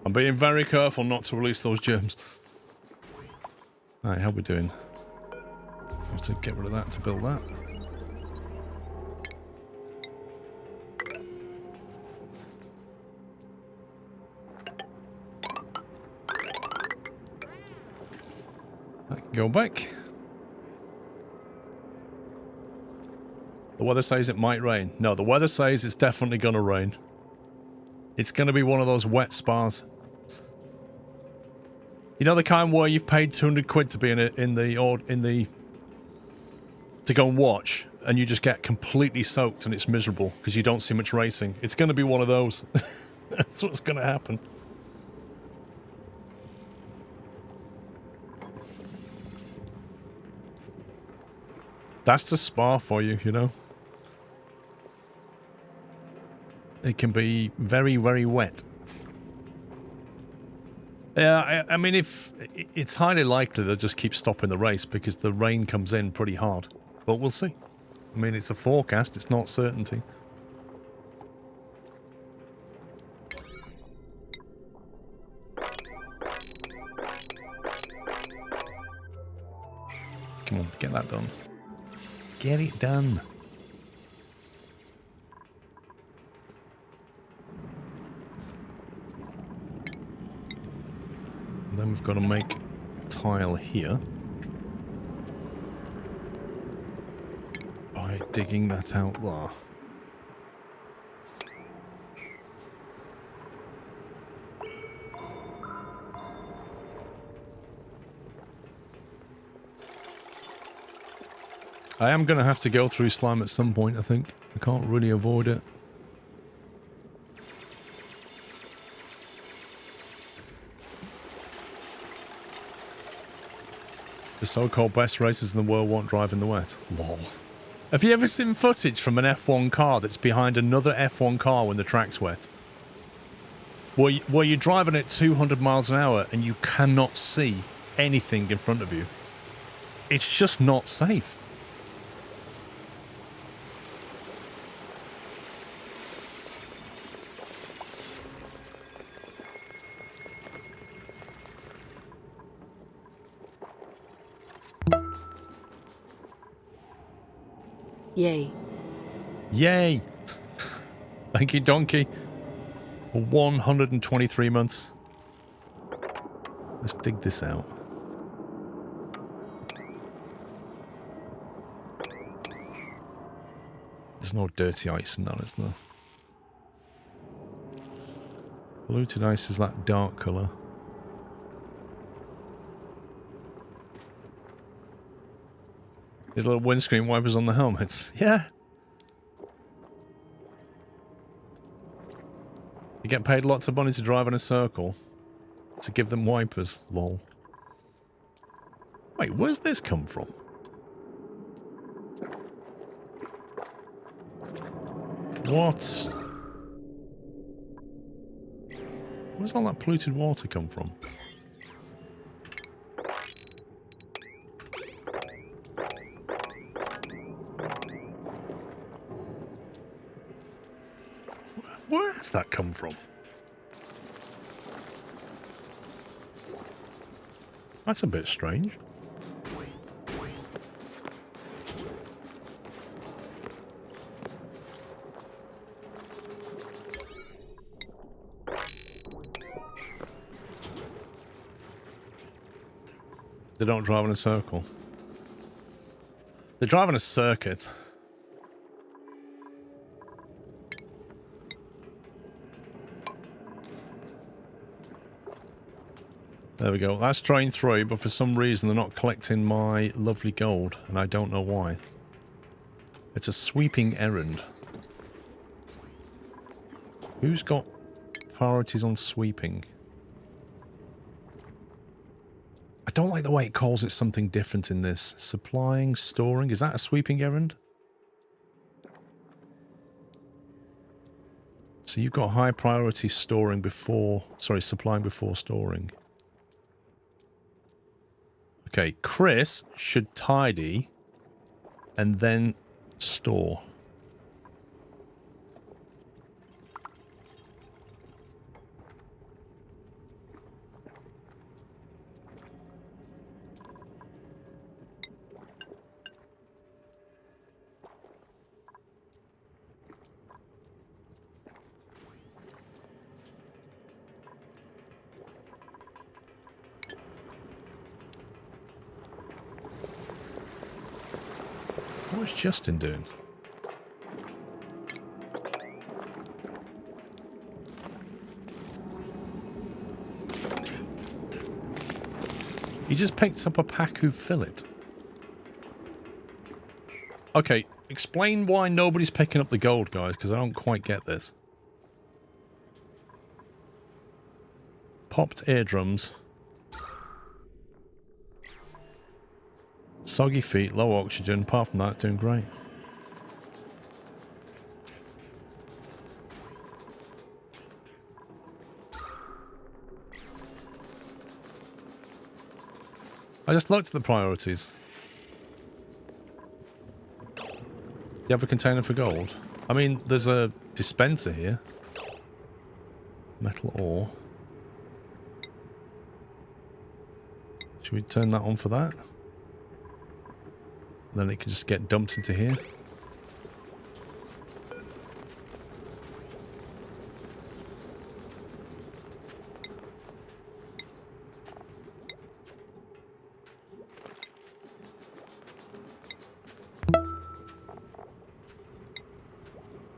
I'm being very careful not to release those germs. Alright, how are we doing? I have to get rid of that to build that. That can go back. The weather says it might rain. No, the weather says it's definitely gonna rain. It's gonna be one of those wet spas. You know the kind where you've paid 200 quid to be to go and watch, and you just get completely soaked and it's miserable because you don't see much racing. It's going to be one of those. That's what's going to happen. That's the spa for you, you know. It can be very, very wet. Yeah, I mean, if it's highly likely they'll just keep stopping the race because the rain comes in pretty hard. But we'll see. I mean, it's a forecast, it's not certainty. Come on, get that done. Get it done. Then we've got to make a tile here by digging that out there. I am going to have to go through slime at some point, I think. I can't really avoid it. The so-called best racers in the world won't drive in the wet. Lol. Have you ever seen footage from an F1 car that's behind another F1 car when the track's wet? Where you're driving at 200 miles an hour and you cannot see anything in front of you. It's just not safe. Yay. Yay! Thank you, Donkey. For 123 months. Let's dig this out. There's no dirty ice in that, is there? Polluted ice is that dark colour. These little windscreen wipers on the helmets. Yeah. You get paid lots of money to drive in a circle. To give them wipers. Lol. Wait, where's this come from? What? Where's all that polluted water come from? Where has that come from? That's a bit strange. They don't drive in a circle. They drive in a circuit. There we go. That's drained through, but for some reason they're not collecting my lovely gold, and I don't know why. It's a sweeping errand. Who's got priorities on sweeping? I don't like the way it calls it something different in this. Supplying, storing. Is that a sweeping errand? So you've got high priority storing before... Sorry, supplying before storing. Okay, Chris should tidy and then store. What's Justin doing? He just picked up a Pacu fillet. Okay, explain why nobody's picking up the gold, guys, because I don't quite get this. Popped eardrums. Soggy feet, low oxygen. Apart from that, doing great. I just looked at the priorities. Do you have a container for gold? I mean, there's a dispenser here. Metal ore. Should we turn that on for that? Then it can just get dumped into here.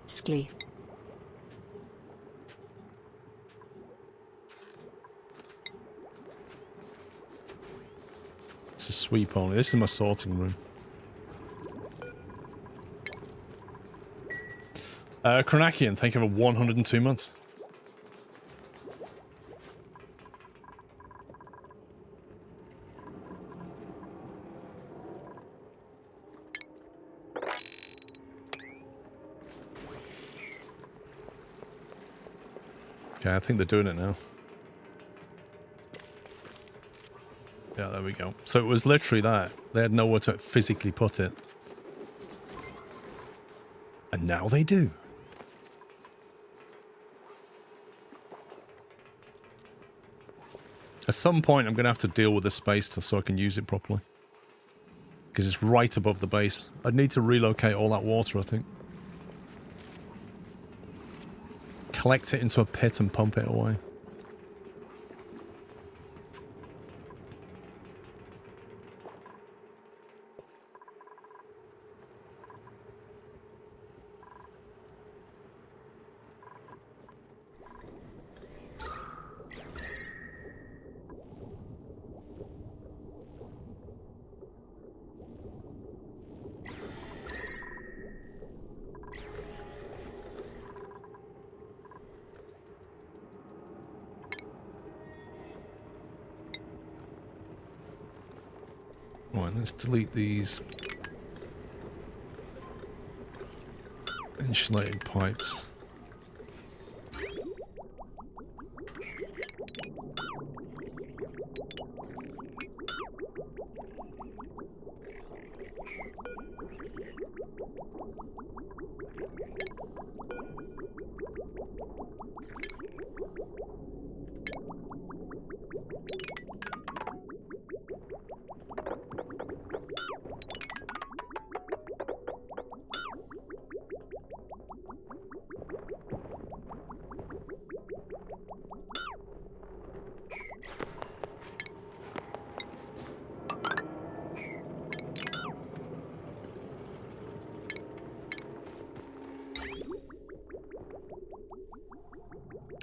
Skly. It's a sweep only. This is my sorting room. Kronakian, thank you for 102 months. Okay, I think they're doing it now. Yeah, there we go. So it was literally that. They had nowhere to physically put it. And now they do. At some point, I'm going to have to deal with this space so I can use it properly. Because it's right above the base. I'd need to relocate all that water, I think. Collect it into a pit and pump it away. Right, let's delete these insulated pipes.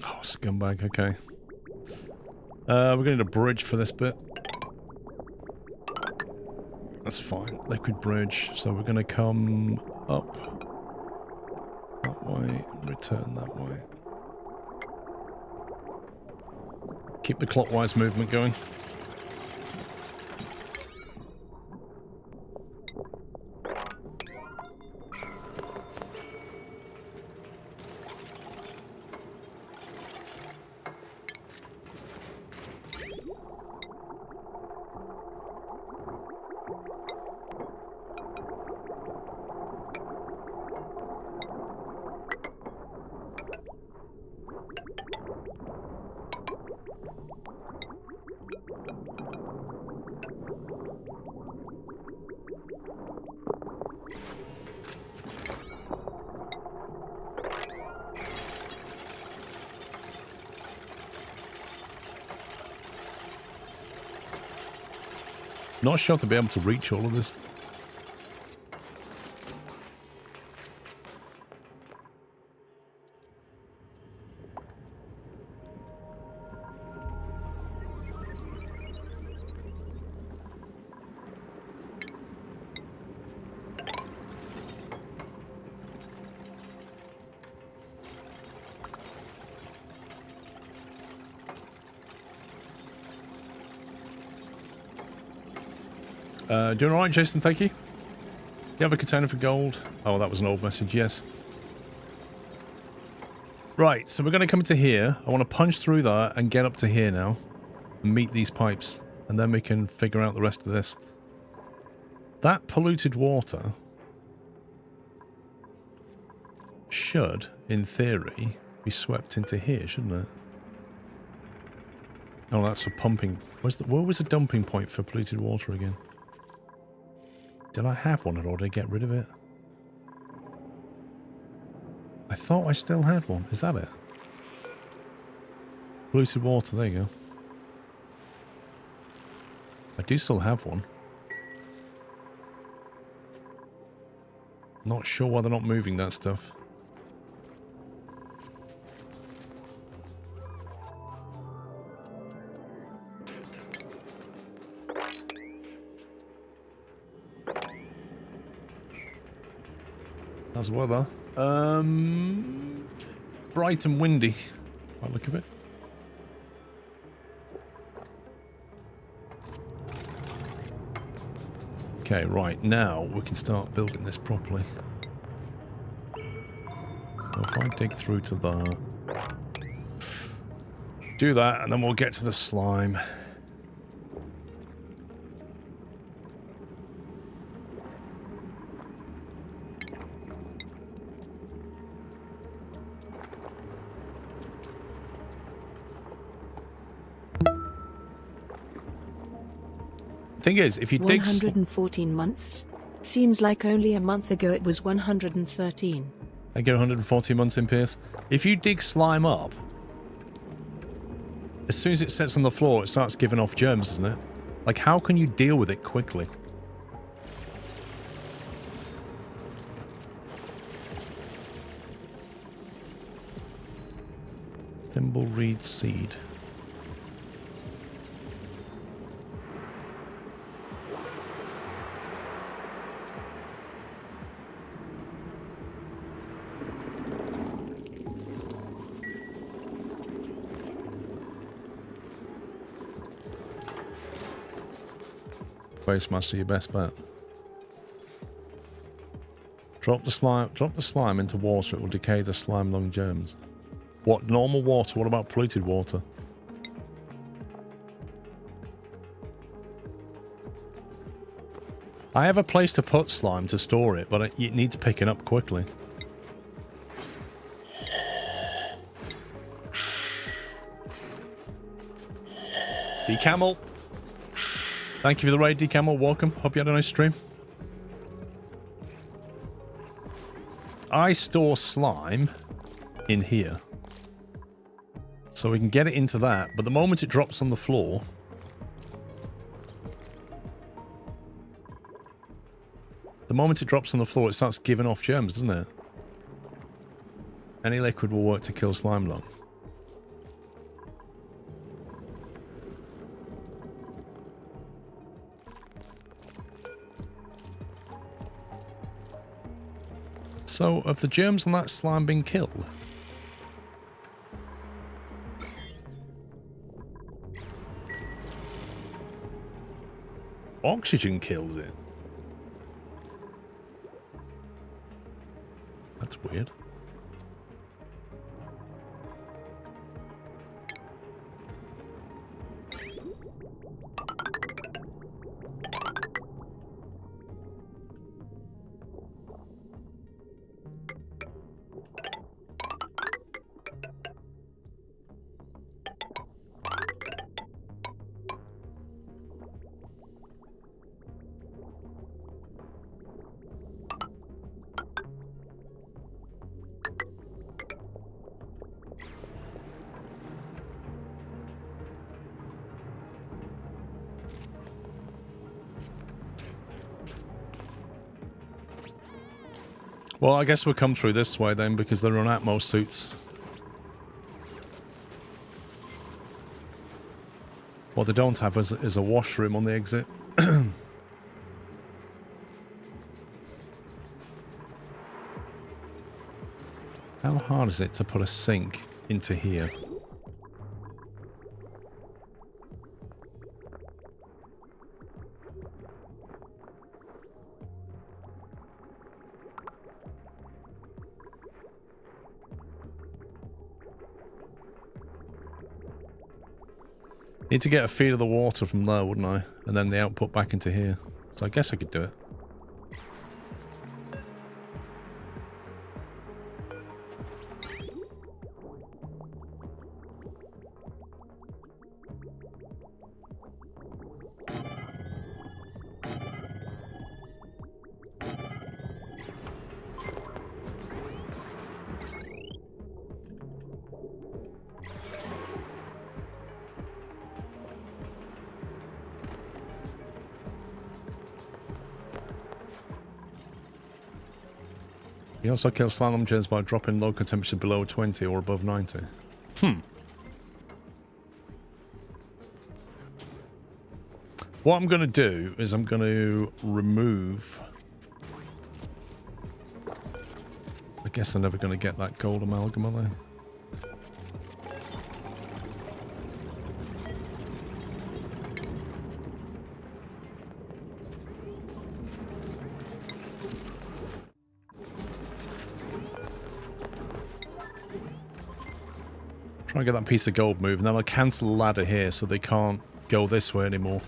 Oh, scumbag, okay. We're going to need a bridge for this bit. That's fine. Liquid bridge. So we're going to come up that way, return that way. Keep the clockwise movement going. Not sure if they'll be able to reach all of this. Doing alright, Jason, thank you. You have a container for gold? Oh, that was an old message, yes. Right, so we're going to come to here. I want to punch through that and get up to here now. And meet these pipes. And then we can figure out the rest of this. That polluted water should, in theory, be swept into here, shouldn't it? Oh, that's for pumping. Where was the dumping point for polluted water again? Did I have one or did I get rid of it? I thought I still had one. Is that it? Polluted water, there you go. I do still have one. Not sure why they're not moving that stuff. How's the weather? Bright and windy, by the look of it. Okay, right, now we can start building this properly. So if I dig through to that, do that, and then we'll get to the slime. Thing is, if you dig... 114 months? Seems like only a month ago it was 113. I get 140 months in Pierce. If you dig slime up, as soon as it sits on the floor, it starts giving off germs, doesn't it? Like, how can you deal with it quickly? Thimbleweed seed. Wastemaster, your best bet. Drop the slime into water, it will decay the slime lung germs. What, normal water? What about polluted water? I have a place to put slime to store it, but it needs picking up quickly. D-Camel. Thank you for the raid, D-Camel. Welcome. Hope you had a nice stream. I store slime in here. So we can get it into that. But the moment it drops on the floor... The moment it drops on the floor, it starts giving off germs, doesn't it? Any liquid will work to kill slime lung. So, have the germs on that slime been killed? Oxygen kills it. That's weird. Well, I guess we'll come through this way then, because they're on Atmos suits. What they don't have is a washroom on the exit. How hard is it to put a sink into here? Need to get a feed of the water from there, wouldn't I? And then the output back into here. So I guess I could do it. You also kill slalom germs by dropping local temperature below 20 or above 90. What I'm going to do is I'm going to remove... I guess they're never going to get that gold amalgam, are they? Try and get that piece of gold moved, and then I'll cancel the ladder here so they can't go this way anymore.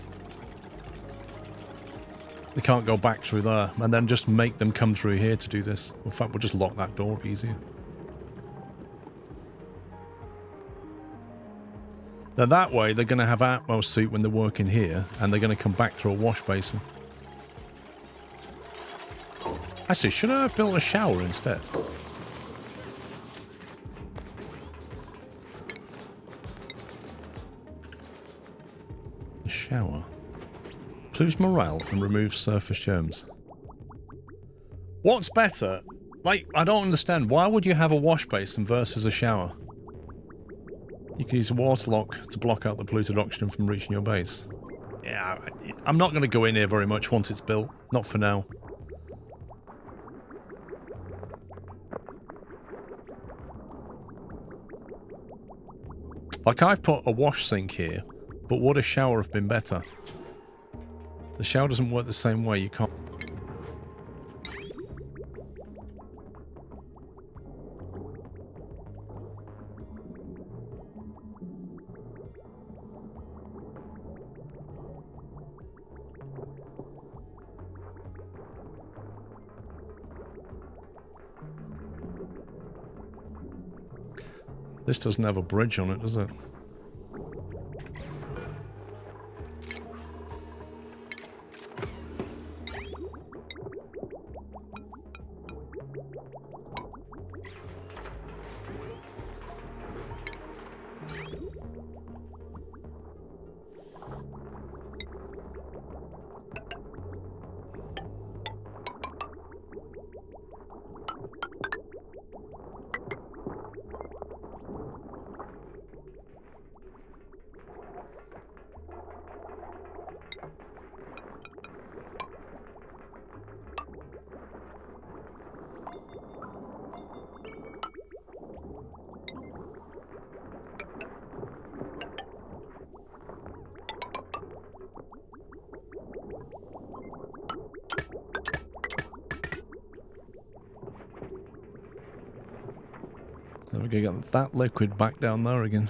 They can't go back through there, and then just make them come through here to do this. In fact, we'll just lock that door, it'll be easier. Now that way, they're going to have Atmos suit when they're working here, and they're going to come back through a wash basin. Actually, should I have built a shower instead? A shower. Improves morale and removes surface germs. What's better? Like, I don't understand. Why would you have a wash basin versus a shower? You can use a water lock to block out the polluted oxygen from reaching your base. Yeah, I'm not going to go in here very much once it's built. Not for now. Like, I've put a wash sink here, but would a shower have been better? The shower doesn't work the same way. You can't... This doesn't have a bridge on it, does it? There we go, get that liquid back down there again.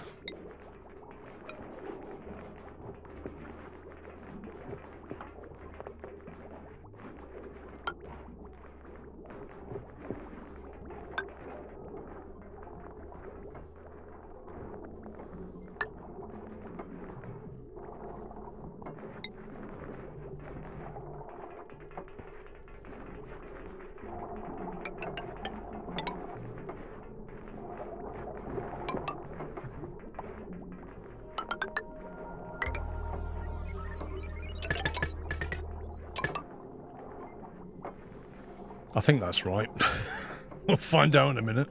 I think that's right. We'll find out in a minute.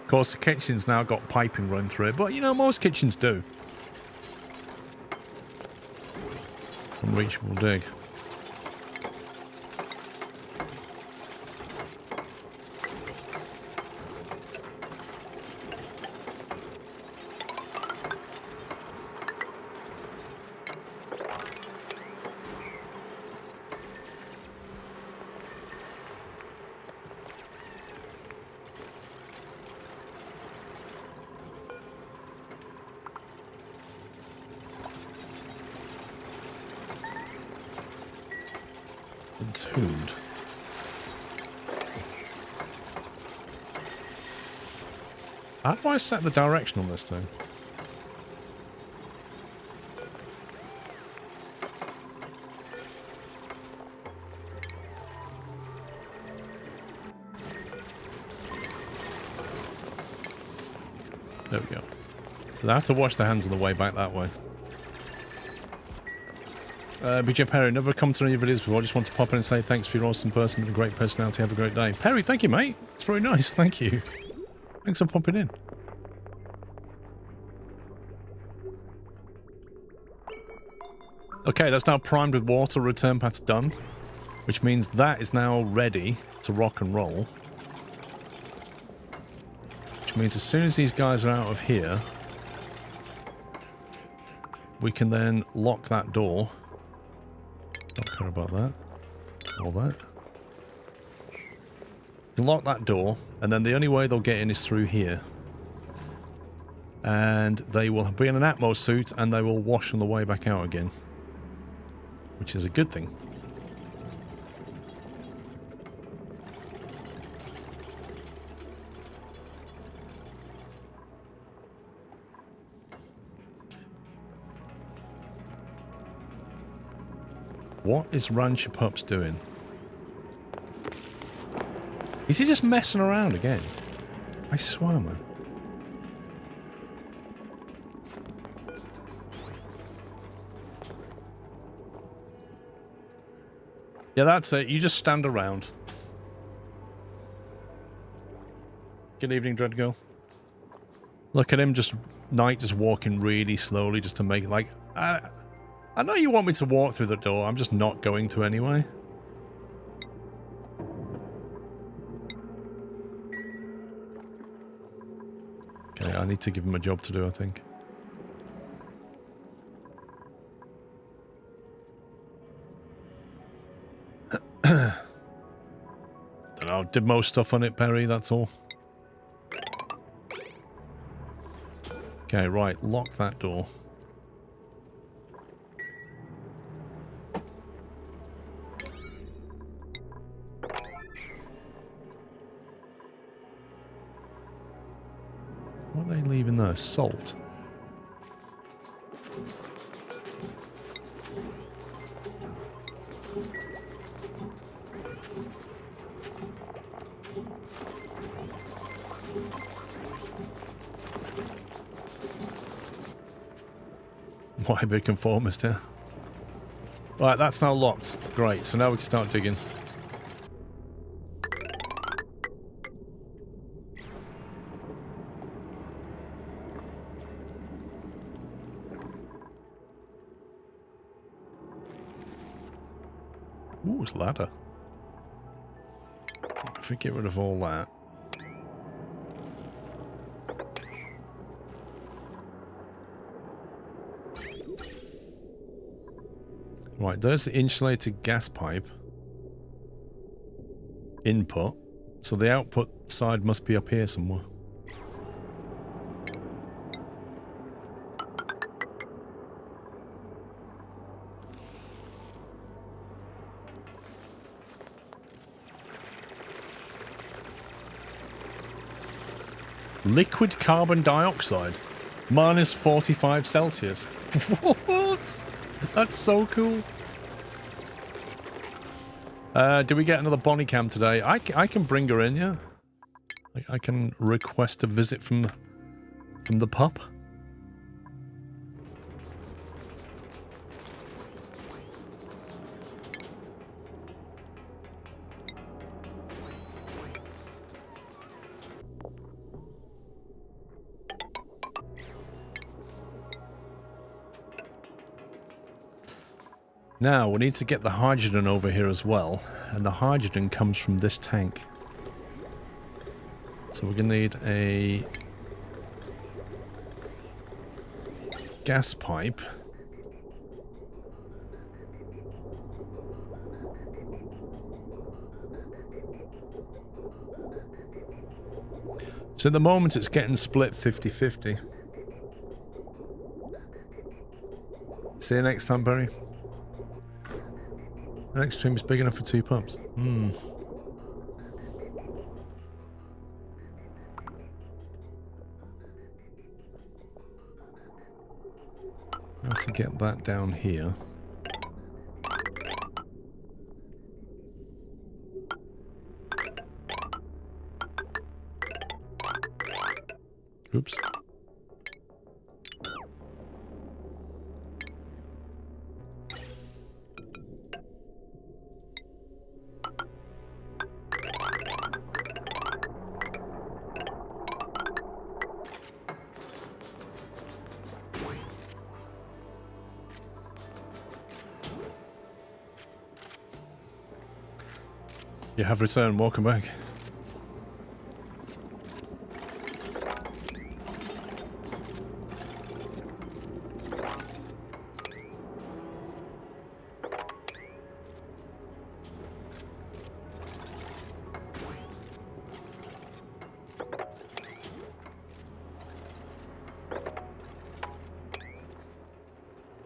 Of course, the kitchen's now got piping run through it, but you know, most kitchens do. Unreachable dig. Entombed. How do I set the direction on this thing? There we go. So I have to wash their hands on the way back that way. BJ Perry, never come to any of your videos before. I just want to pop in and say thanks for your awesome person and a great personality. Have a great day. Perry, thank you, mate. It's very nice. Thank you. Thanks for popping in. Okay, that's now primed with water. Return path's done. Which means that is now ready to rock and roll. Which means as soon as these guys are out of here, we can then lock that door. Don't care about that. All that. You lock that door, and then the only way they'll get in is through here. And they will be in an Atmos suit, and they will wash on the way back out again. Which is a good thing. What is Rancher Pups doing? Is he just messing around again? I swear, man. Yeah, that's it. You just stand around. Good evening, Dread Girl. Look at him just walking really slowly just to make it like... I know you want me to walk through the door. I'm just not going to anyway. Okay, I need to give him a job to do, I think. Don't know. Did most stuff on it, Perry, that's all. Okay, right. Lock that door. What are they leaving there? Salt. Why big conformist here? Right, that's now locked. Great, so now we can start digging. Ooh, it's a ladder. If we get rid of all that. Right, there's the insulated gas pipe input, so the output side must be up here somewhere. Liquid carbon dioxide, minus 45 Celsius. What? That's so cool. Do we get another Bonnie Cam today? I can bring her in, yeah. I can request a visit from the pup. Now, we need to get the hydrogen over here as well, and the hydrogen comes from this tank. So we're going to need a gas pipe. So at the moment it's getting split 50-50. See you next time, Barry. The next stream is big enough for 2 pups. Hmm. I have to get that down here. Oops. You have returned. Welcome back.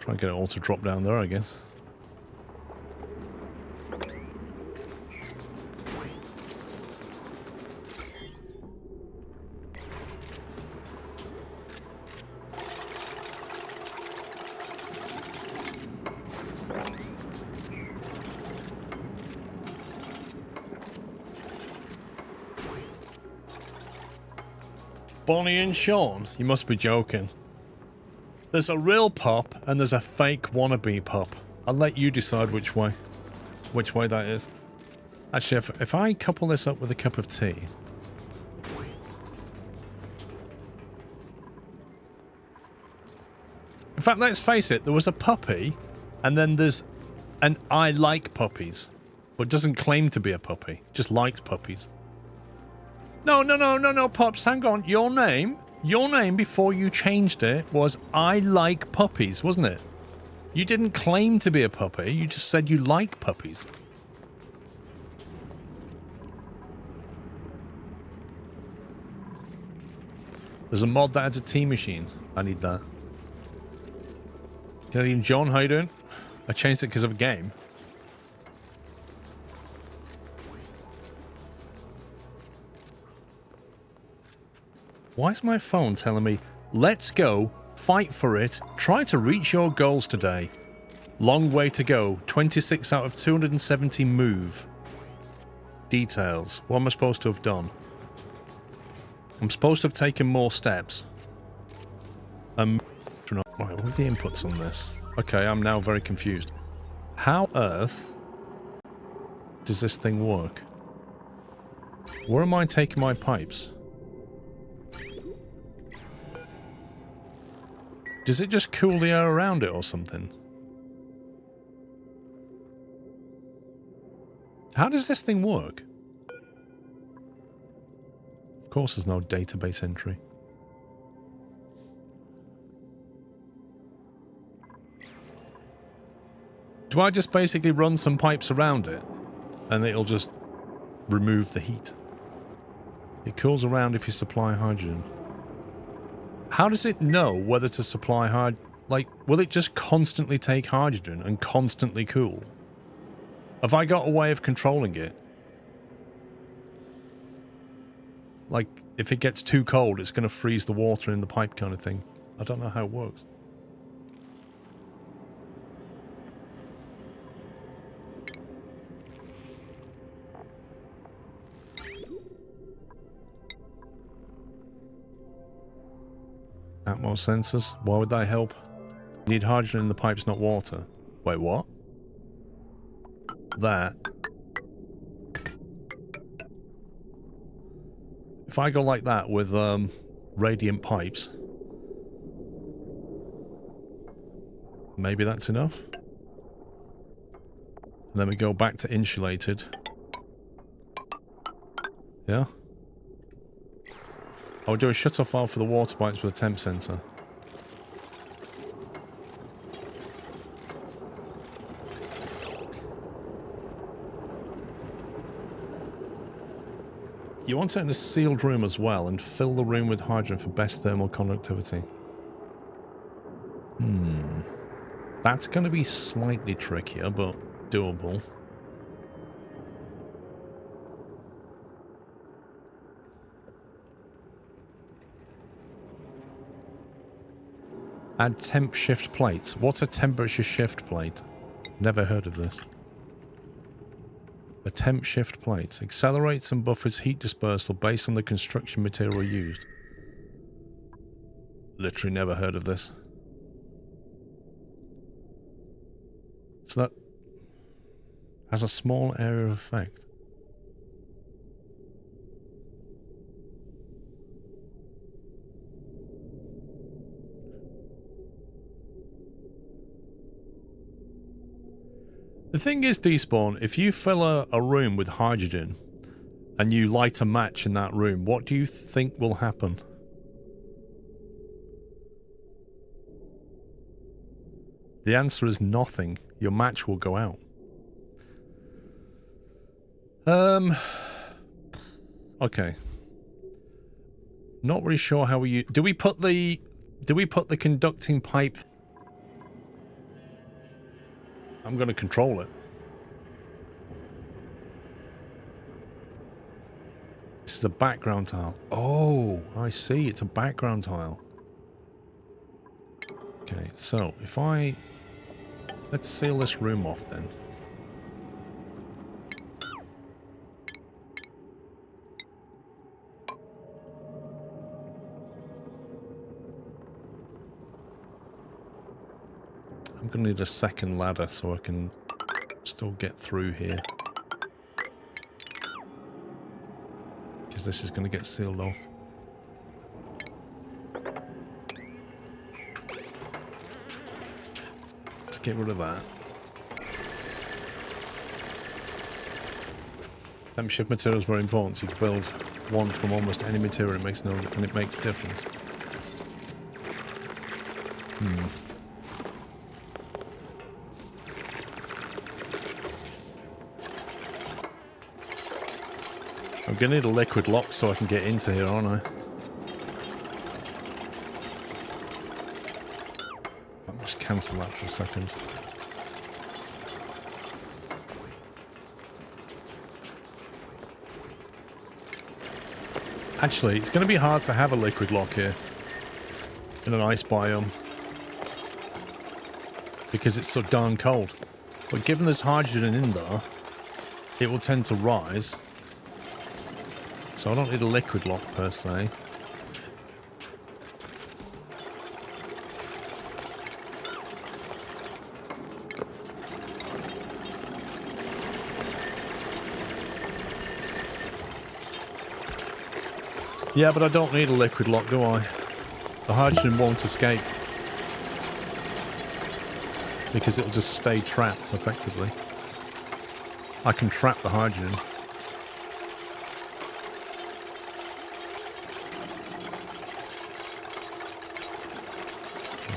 Try and get it all to drop down there, I guess. Bonnie and Sean? You must be joking. There's a real pup and there's a fake wannabe pup. I'll let you decide which way that is. Actually, if I couple this up with a cup of tea... In fact, let's face it, there was a puppy, and then there's an I like puppies, but doesn't claim to be a puppy, just likes puppies. No, Pops, hang on. Your name before you changed it was I like puppies, wasn't it? You didn't claim to be a puppy, you just said you like puppies. There's a mod that adds a tea machine. I need that. Canadian John, how you doing? I changed it because of a game. Why is my phone telling me, let's go, fight for it, try to reach your goals today. Long way to go, 26 out of 270 move. Details, what am I supposed to have done? I'm supposed to have taken more steps. Right, what are the inputs on this? Okay, I'm now very confused. How on earth does this thing work? Where am I taking my pipes? Does it just cool the air around it or something? How does this thing work? Of course there's no database entry. Do I just basically run some pipes around it and it'll just remove the heat? It cools around if you supply hydrogen. How does it know whether to supply hydrogen? Like, will it just constantly take hydrogen and constantly cool? Have I got a way of controlling it? Like, if it gets too cold, it's going to freeze the water in the pipe kind of thing. I don't know how it works. Atmos sensors. Why would that help? You need hydrogen in the pipes, not water. Wait, what? That. If I go like that with radiant pipes, maybe that's enough. And then we go back to insulated. Yeah. I'll do a shutoff valve for the water pipes with a temp sensor. You want it in a sealed room as well, and fill the room with hydrogen for best thermal conductivity. That's going to be slightly trickier, but doable. Add temp shift plates. What's a temperature shift plate? Never heard of this. A temp shift plate. Accelerates and buffers heat dispersal based on the construction material used. Literally never heard of this. So that has a small area of effect. The thing is, Despawn, if you fill a room with hydrogen and you light a match in that room, what do you think will happen? The answer is nothing. Your match will go out. Okay. Not really sure how we do we put the conducting pipe? I'm going to control it. This is a background tile. Oh, I see. It's a background tile. Okay, so if I... Let's seal this room off then. I'm going to need a second ladder so I can still get through here. Because this is going to get sealed off. Let's get rid of that. Temperature of material is very important, so you can build one from almost any material. It makes a difference. I'm gonna need a liquid lock so I can get into here, aren't I? I'll just cancel that for a second. Actually, it's going to be hard to have a liquid lock here in an ice biome because it's so darn cold. But given there's hydrogen in there, it will tend to rise. So I don't need a liquid lock per se. Yeah, but I don't need a liquid lock, do I? The hydrogen won't escape. Because it'll just stay trapped, effectively. I can trap the hydrogen.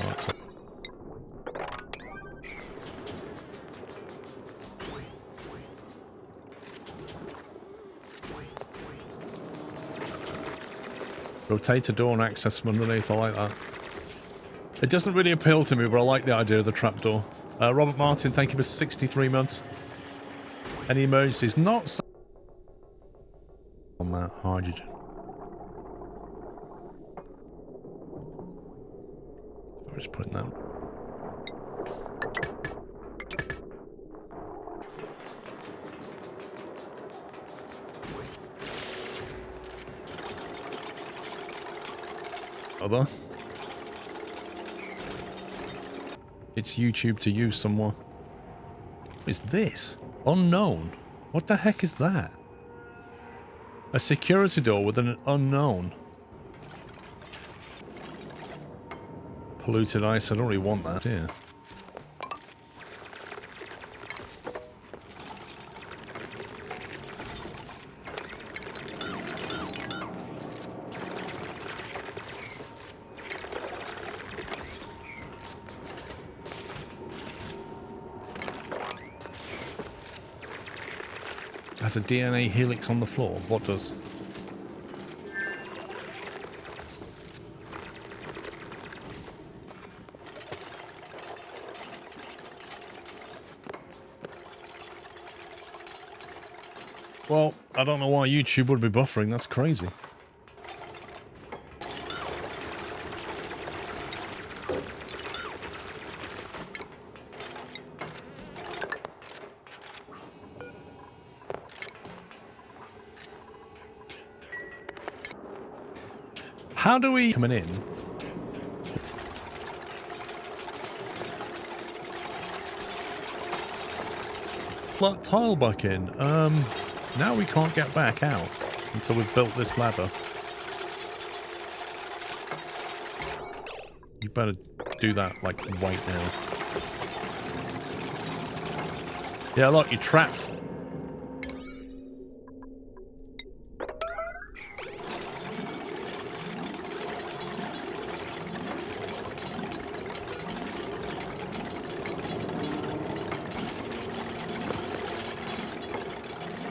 Right. Rotate a door and access from underneath. I like that. It doesn't really appeal to me, but I like the idea of the trapdoor. Robert Martin, thank you for 63 months. Any emergencies? Not so on that hydrogen. I'm just putting that. Other. It's YouTube to use somewhere. What is this? Unknown. What the heck is that? A security door with an unknown. Polluted ice. I don't really want that here. Has a DNA helix on the floor. What does? Well, I don't know why YouTube would be buffering. That's crazy. How do we coming in? Flat tile back in. Now we can't get back out until we've built this ladder. You better do that like right now. Yeah, look, you're trapped.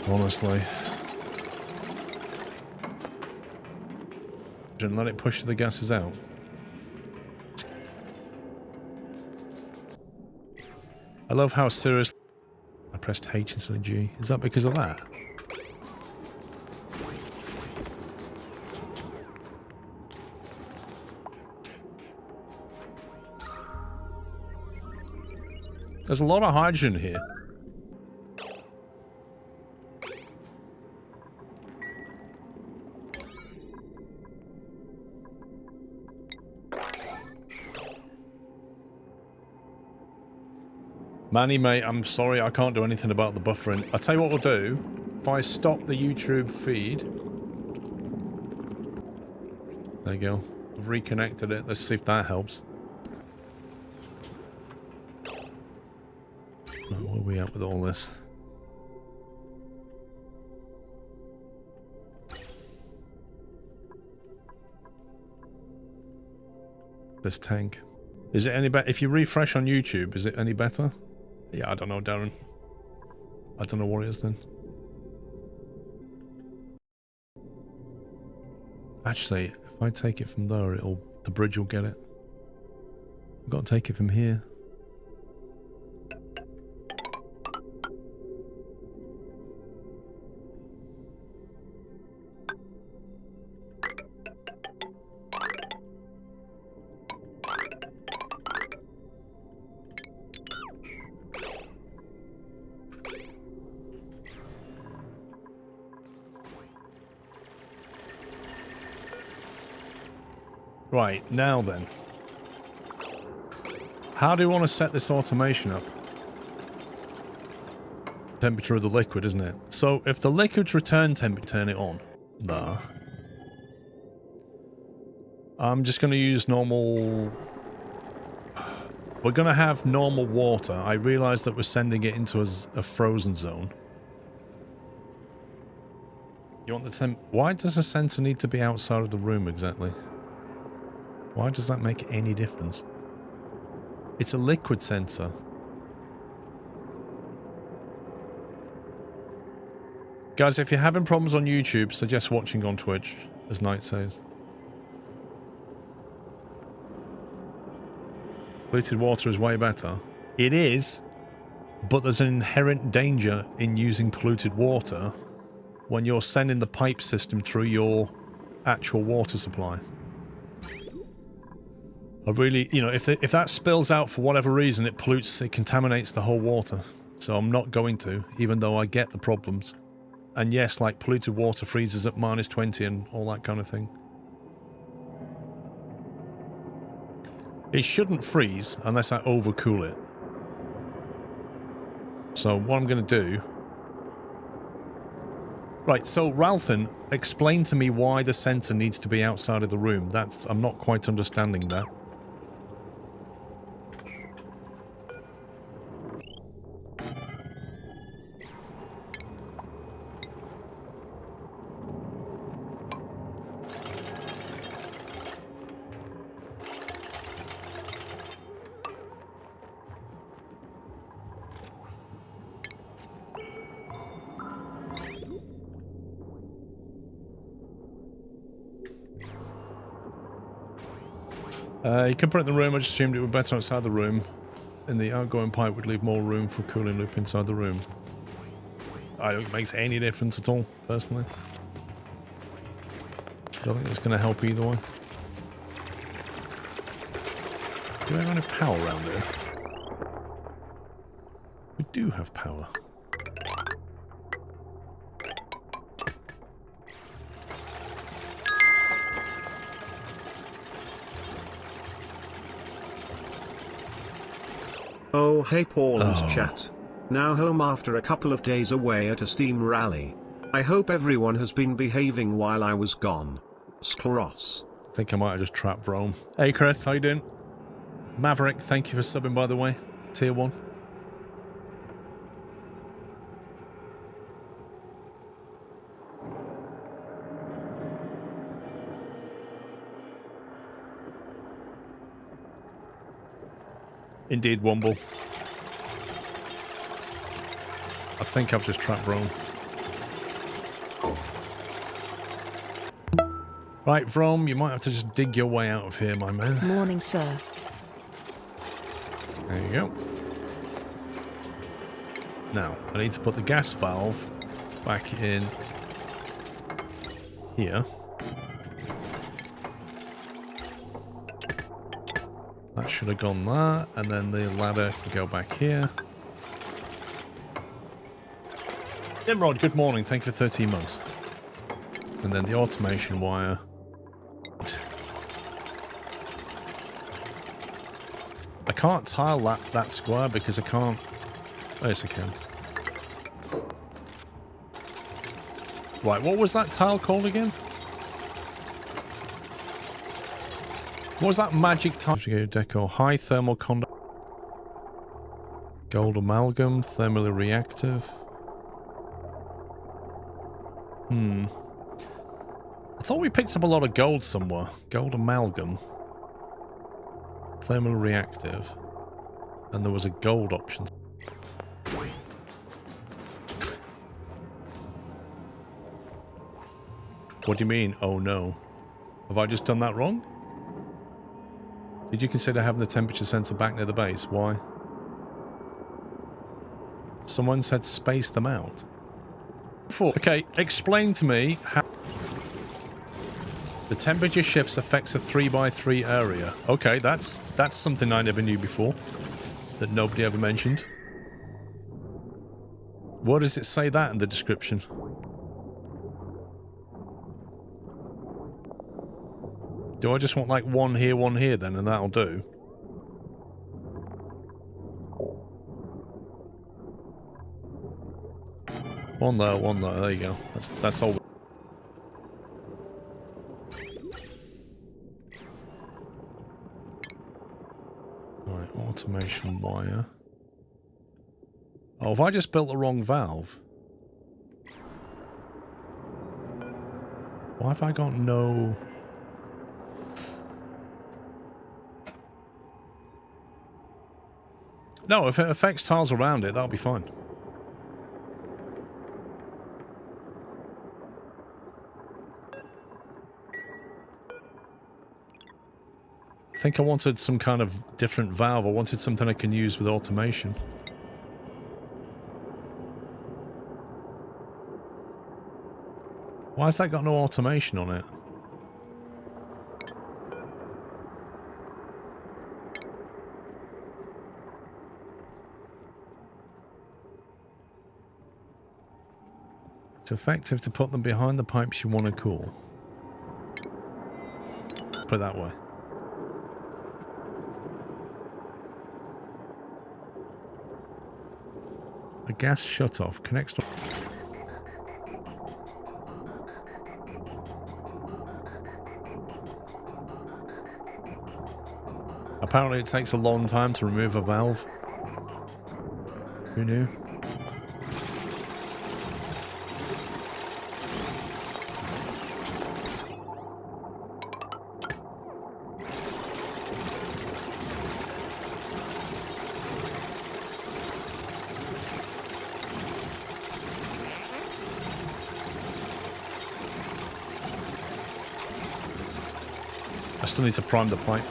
Honestly. And let it push the gases out. I love how serious I pressed H instead of G. Is that because of that? There's a lot of hydrogen here. Manny, mate, I'm sorry, I can't do anything about the buffering. I'll tell you what we'll do. If I stop the YouTube feed... There you go. I've reconnected it. Let's see if that helps. Right, where are we at with all this? This tank. Is it any better? If you refresh on YouTube, is it any better? Yeah, I don't know, Darren. I don't know what it is then. Actually, if I take it from there, the bridge will get it. I've got to take it from here. Right, now then. How do you want to set this automation up? Temperature of the liquid, isn't it? So, if the liquid's return temperature, turn it on. There. I'm just going to use normal... We're going to have normal water. I realise that we're sending it into a frozen zone. You want the temp... Why does the sensor need to be outside of the room exactly? Why does that make any difference? It's a liquid sensor. Guys, if you're having problems on YouTube, suggest watching on Twitch, as Knight says. Polluted water is way better. It is, but there's an inherent danger in using polluted water when you're sending the pipe system through your actual water supply. I really, you know, if that spills out for whatever reason, it pollutes, it contaminates the whole water. So I'm not going to, even though I get the problems. And yes, like polluted water freezes at -20 and all that kind of thing. It shouldn't freeze unless I overcool it. So what I'm going to do... Right, so Ralphin, explain to me why the sensor needs to be outside of the room. I'm not quite understanding that. You can put it in the room. I just assumed it would be better outside the room. And the outgoing pipe would leave more room for a cooling loop inside the room. I don't think it makes any difference at all, personally. I don't think it's going to help either way. Do we have any power around here? We do have power. Oh hey Paul and chat. Now home after a couple of days away at a Steam rally. I hope everyone has been behaving while I was gone. Skros. I think I might have just trapped Rome. Hey Chris, how you doing? Maverick, thank you for subbing by the way. Tier 1. Indeed, Womble. I think I've just trapped Vrome. Right, Vrome, you might have to just dig your way out of here, my man. Morning, sir. There you go. Now, I need to put the gas valve back in here. That should have gone there, and then the ladder can go back here. Nimrod, good morning. Thank you for 13 months. And then the automation wire. I can't tile that square because I can't Oh, yes, I can. Right, what was that tile called again? What was that magic tile? Decor. High thermal conduct. Gold amalgam. Thermally reactive. I thought we picked up a lot of gold somewhere. Gold amalgam. Thermally reactive. And there was a gold option. What do you mean, oh no? Have I just done that wrong? Did you consider having the temperature sensor back near the base? Why? Someone said space them out. Okay, explain to me how the temperature shifts affects a 3x3 area. Okay, that's something I never knew before. That nobody ever mentioned. What does it say that in the description? Do I just want like one here then, and that'll do? One there, there you go. That's all. Right, automation wire. Oh, have I just built the wrong valve? Why have I got no... No, if it affects tiles around it, that'll be fine. I think I wanted some kind of different valve. I wanted something I can use with automation. Why has that got no automation on it? It's effective to put them behind the pipes you want to cool. Put it that way. A gas shutoff connects to... Apparently it takes a long time to remove a valve. Who knew? I still need to prime the pipe.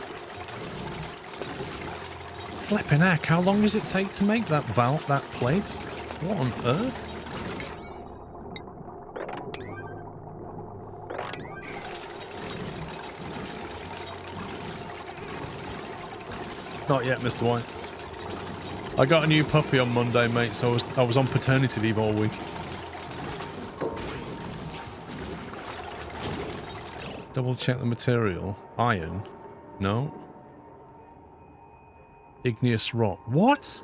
Flipping heck, how long does it take to make that valve, that plate? What on earth? Not yet, Mr. White. I got a new puppy on Monday, mate, so I was on paternity leave all week. Double check the material. Iron? No. Igneous rock. What?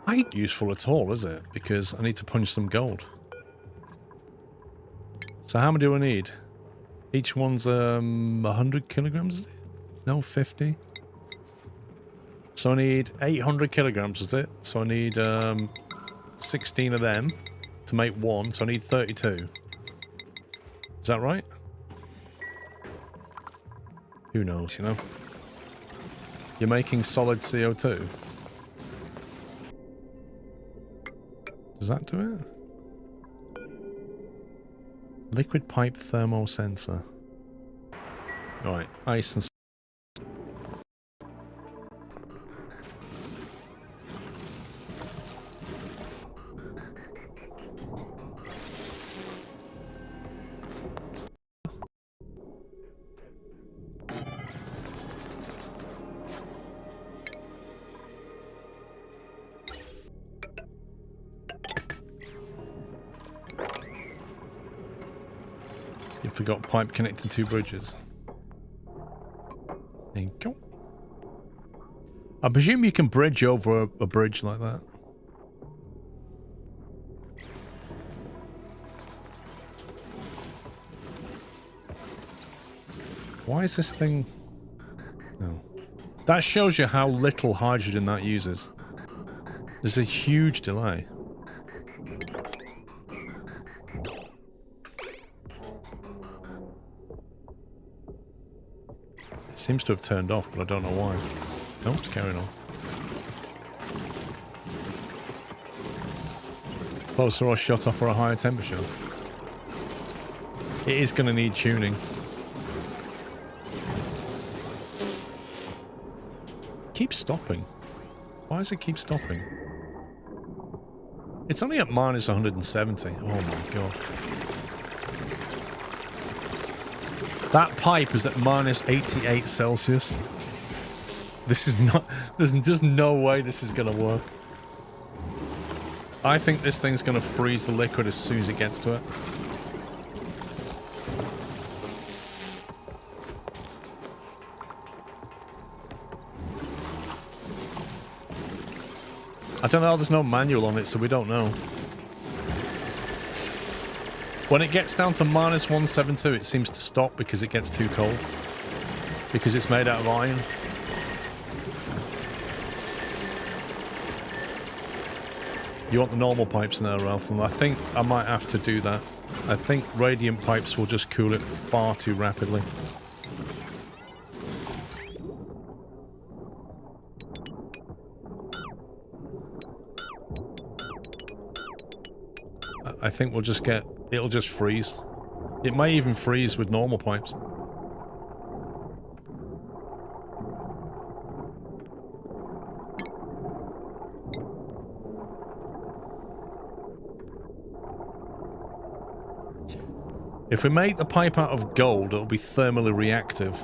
Ain't useful at all, is it? Because I need to punch some gold. So how many do I need? Each one's 100 kilograms, is it? No, 50. So I need 800 kilograms, is it? So I need 16 of them to make one, so I need 32. Is that right? Who knows, you know? You're making solid CO2. Does that do it? Liquid pipe thermal sensor. Alright, ice and... You forgot pipe connecting two bridges. There you go. I presume you can bridge over a bridge like that. Why is this thing... No. That shows you how little hydrogen that uses. There's a huge delay. It seems to have turned off, but I don't know why. No, it's carrying on. Closer or shut off for a higher temperature. It is going to need tuning. Keep stopping. Why does it keep stopping? It's only at minus 170. Oh my god. That pipe is at minus 88 Celsius. This is not... There's just no way this is going to work. I think this thing's going to freeze the liquid as soon as it gets to it. I don't know, there's no manual on it, so we don't know. When it gets down to minus 172, it seems to stop because it gets too cold. Because it's made out of iron. You want the normal pipes now, Ralph, and I think I might have to do that. I think radiant pipes will just cool it far too rapidly. I think we'll just get... It'll just freeze. It may even freeze with normal pipes. If we make the pipe out of gold, it'll be thermally reactive.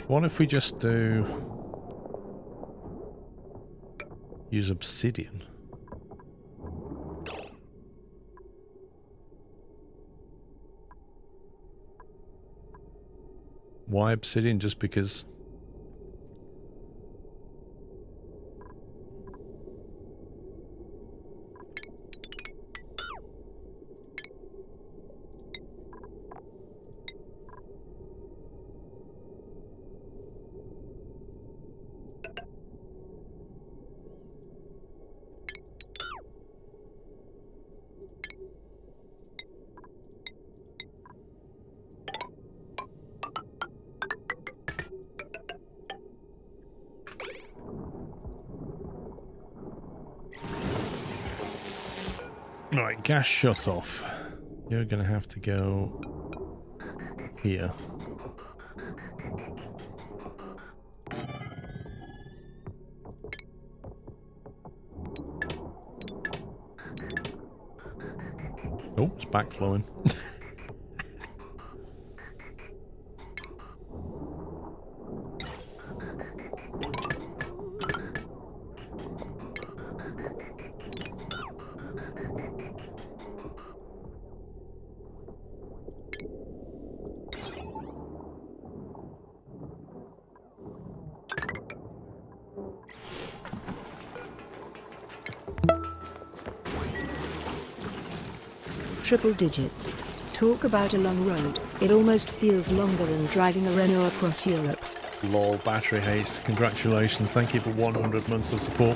What if we just do... use obsidian? Why obsidian? Just because... Right, gas shut off. You're gonna have to go here. Oh, it's backflowing. Triple digits. Talk about a long road. It almost feels longer than driving a Renault across Europe. Lol, battery haste. Congratulations. Thank you for 100 months of support.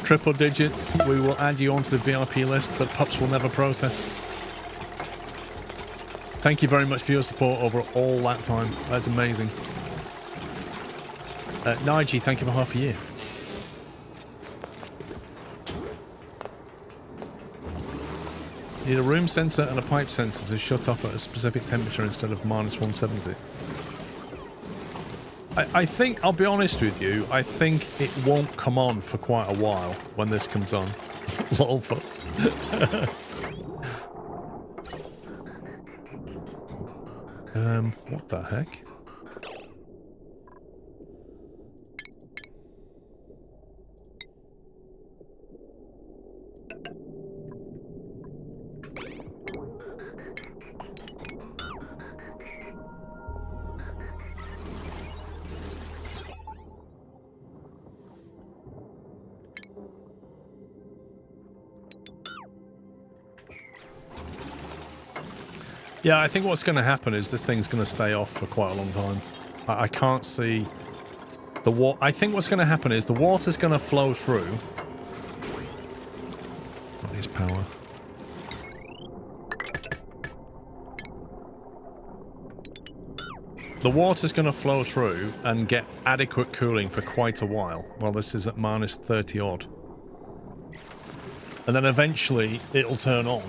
Triple digits. We will add you onto the VIP list that pups will never process. Thank you very much for your support over all that time. That's amazing. Nige, thank you for half a year. Need a room sensor and a pipe sensor to shut off at a specific temperature instead of minus 170. I think, I'll be honest with you, I think it won't come on for quite a while when this comes on. Lol, folks. What the heck? Yeah, I think what's going to happen is this thing's going to stay off for quite a long time. I can't see the water. I think what's going to happen is the water's going to flow through. What is power? The water's going to flow through and get adequate cooling for quite a while. Well, this is at minus 30 odd. And then eventually it'll turn on.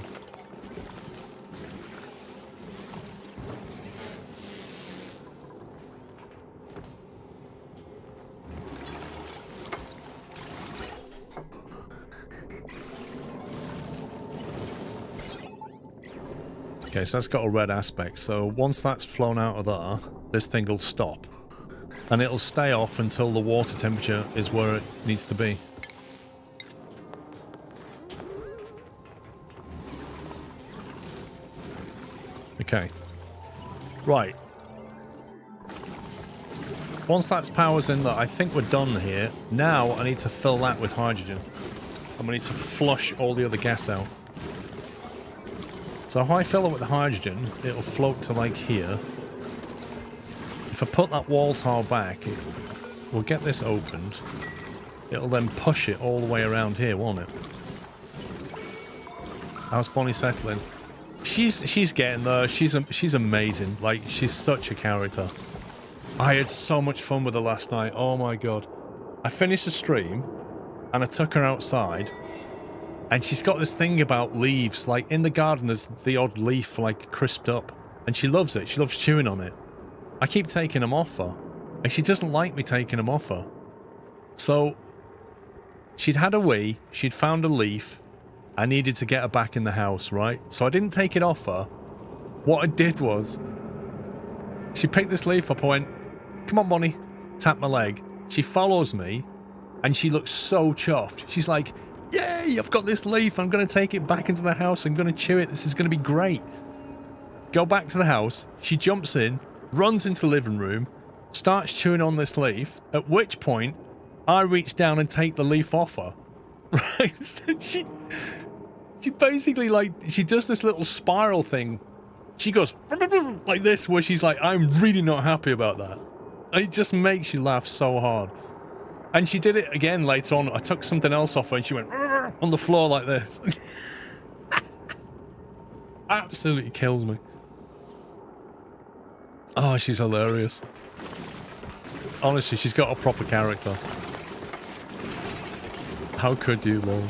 Okay, so that's got a red aspect. So once that's flown out of there, this thing will stop. And it'll stay off until the water temperature is where it needs to be. Okay. Right. Once that's power's in there, I think we're done here. Now I need to fill that with hydrogen. And we need to flush all the other gas out. So if I fill it with the hydrogen, it'll float to like here. If I put that wall tile back, we'll get this opened. It'll then push it all the way around here, won't it? How's Bonnie settling? She's getting there. She's amazing. Like, she's such a character. I had so much fun with her last night. Oh my god. I finished the stream and I took her outside. And she's got this thing about leaves, like in the garden there's the odd leaf like crisped up. And she loves it, she loves chewing on it. I keep taking them off her. And she doesn't like me taking them off her. So, she'd had a wee, she'd found a leaf. I needed to get her back in the house, right? So I didn't take it off her. What I did was, she picked this leaf up, I went, come on Bonnie, tap my leg. She follows me, and she looks so chuffed. She's like, yay, I've got this leaf. I'm going to take it back into the house. I'm going to chew it. This is going to be great. Go back to the house. She jumps in, runs into the living room, starts chewing on this leaf, at which point I reach down and take the leaf off her. Right? So she basically, like, she does this little spiral thing. She goes like this, where she's like, I'm really not happy about that. It just makes you laugh so hard. And she did it again later on. I took something else off her and she went on the floor like this. Absolutely kills me. Oh, she's hilarious. Honestly, she's got a proper character. How could you, Lord?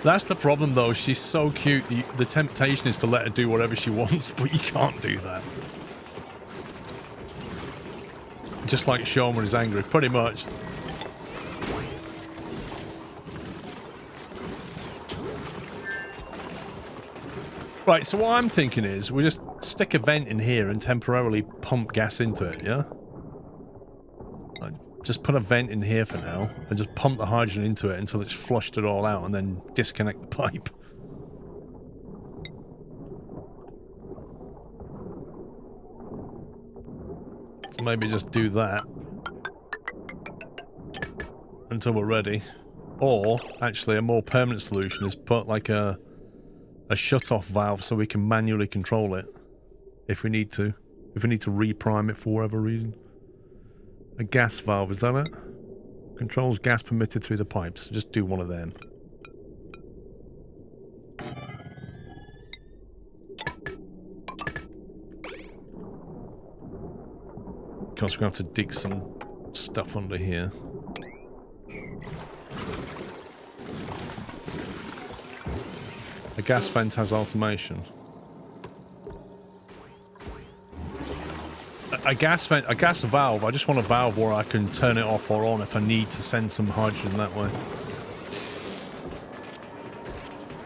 That's the problem, though. She's so cute. The temptation is to let her do whatever she wants, but you can't do that. Just like Shoma is angry, pretty much. Right, so what I'm thinking is we just stick a vent in here and temporarily pump gas into it, yeah? Like, just put a vent in here for now and just pump the hydrogen into it until it's flushed it all out and then disconnect the pipe. So maybe just do that until we're ready. Or, actually, a more permanent solution is put like a shut-off valve so we can manually control it if we need to. If we need to reprime it for whatever reason. A gas valve, is that it? Controls gas permitted through the pipes. Just do one of them. Of course, we're going to have to dig some stuff under here. A gas vent has automation. A gas valve, I just want a valve where I can turn it off or on if I need to send some hydrogen that way.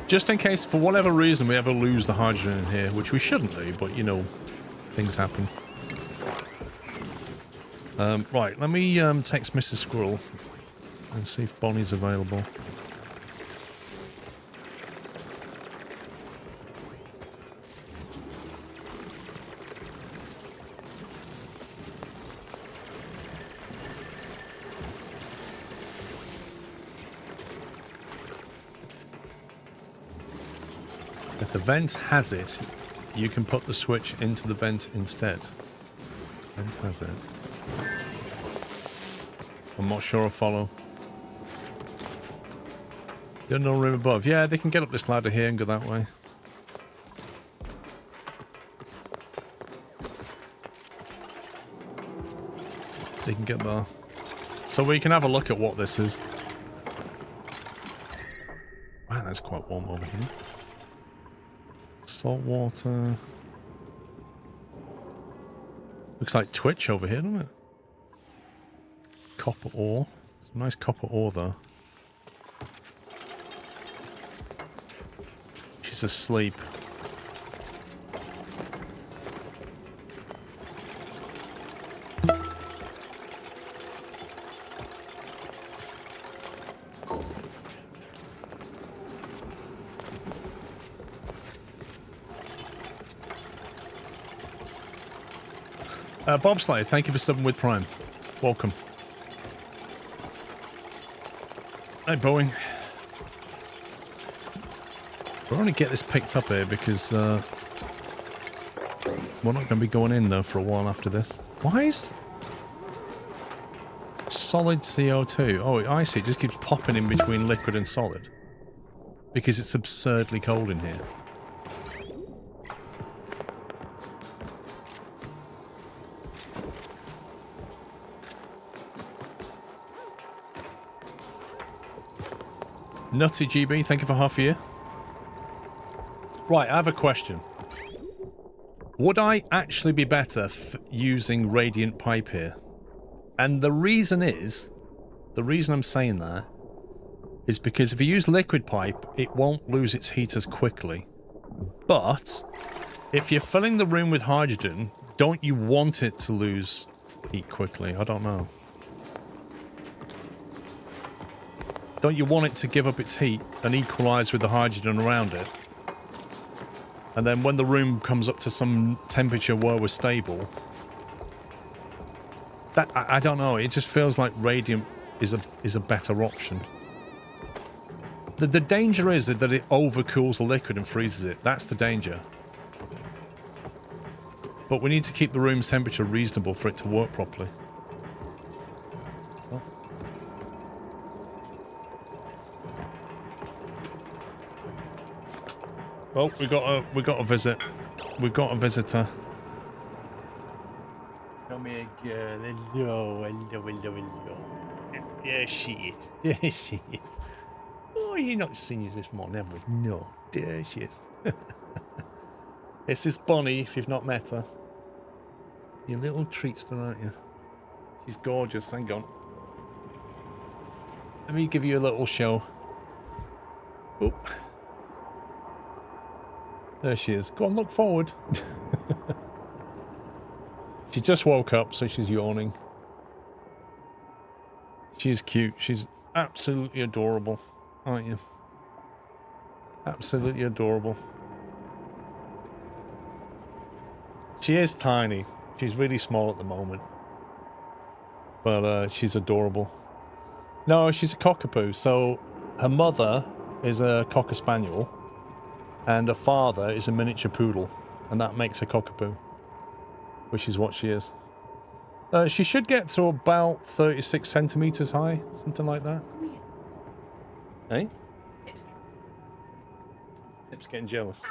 Just in case, for whatever reason, we ever lose the hydrogen in here, which we shouldn't do, but, you know, things happen. Right, let me text Mrs. Squirrel and see if Bonnie's available. If the vent has it, you can put the switch into the vent instead. Vent has it. I'm not sure I follow. The unknown room above. Yeah, they can get up this ladder here and go that way. They can get there. So we can have a look at what this is. Wow, that's quite warm over here. Salt water. Looks like Twitch over here, doesn't it? Copper ore. Some nice copper ore there. She's asleep. Bobsleigh, thank you for subbing with Prime. Welcome. Hey, Boeing. We're going to get this picked up here because we're not going to be going in though for a while after this. Why is solid CO2? Oh, I see. It just keeps popping in between liquid and solid because it's absurdly cold in here. Nutty GB, thank you for half a year. Right, I have a question. Would I actually be better using radiant pipe here? And the reason I'm saying that is because if you use liquid pipe, it won't lose its heat as quickly. But if you're filling the room with hydrogen, don't you want it to lose heat quickly? I don't know. Don't you want it to give up its heat and equalize with the hydrogen around it? And then when the room comes up to some temperature where we're stable, that I don't know, it just feels like radiant is a better option. The danger is that it overcools the liquid and freezes it. That's the danger. But we need to keep the room's temperature reasonable for it to work properly. Oh, we got a visit. We've got a visitor. Come here, girl. Hello. There she is. There she is. Oh, you've not seen you this morning, have we? No. There she is. This is Bonnie, if you've not met her. You little treatster, aren't you? She's gorgeous. Hang on. Let me give you a little show. Oop. There she is. Go on, look forward. She just woke up, so she's yawning. She's cute. She's absolutely adorable, aren't you? Absolutely adorable. She is tiny. She's really small at the moment. But she's adorable. No, she's a cockapoo. So her mother is a cocker spaniel. And her father is a miniature poodle, and that makes a cockapoo, which is what she is. She should get to about 36 centimeters high, something like that. Hey? Pip's getting jealous.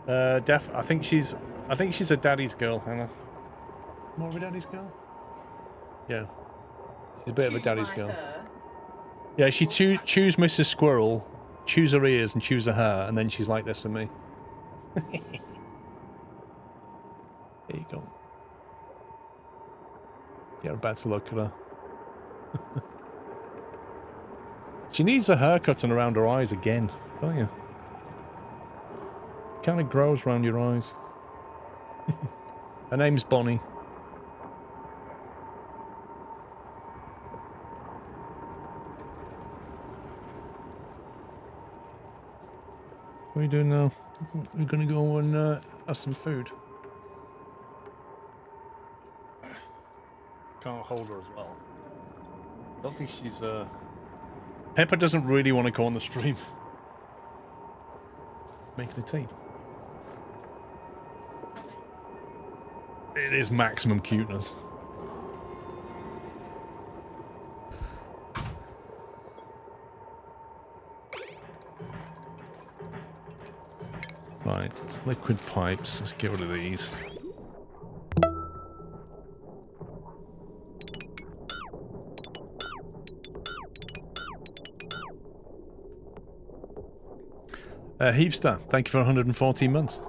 I think she's a daddy's girl, Hannah. More of a daddy's girl? Yeah. She's a bit of a daddy's girl. Yeah, she chews Mrs. Squirrel, chews her ears and chews her hair, and then she's like this to me. There you go. Get a better look at her. She needs a haircut and around her eyes again, don't you? Kind of grows around your eyes. Her name's Bonnie. What are you doing now? We're gonna go and have some food. Can't hold her as well. Don't think she's Pepper doesn't really want to go on the stream. Making a tea. It is maximum cuteness. Right, liquid pipes. Let's get rid of these. Heapster, thank you for 114 months.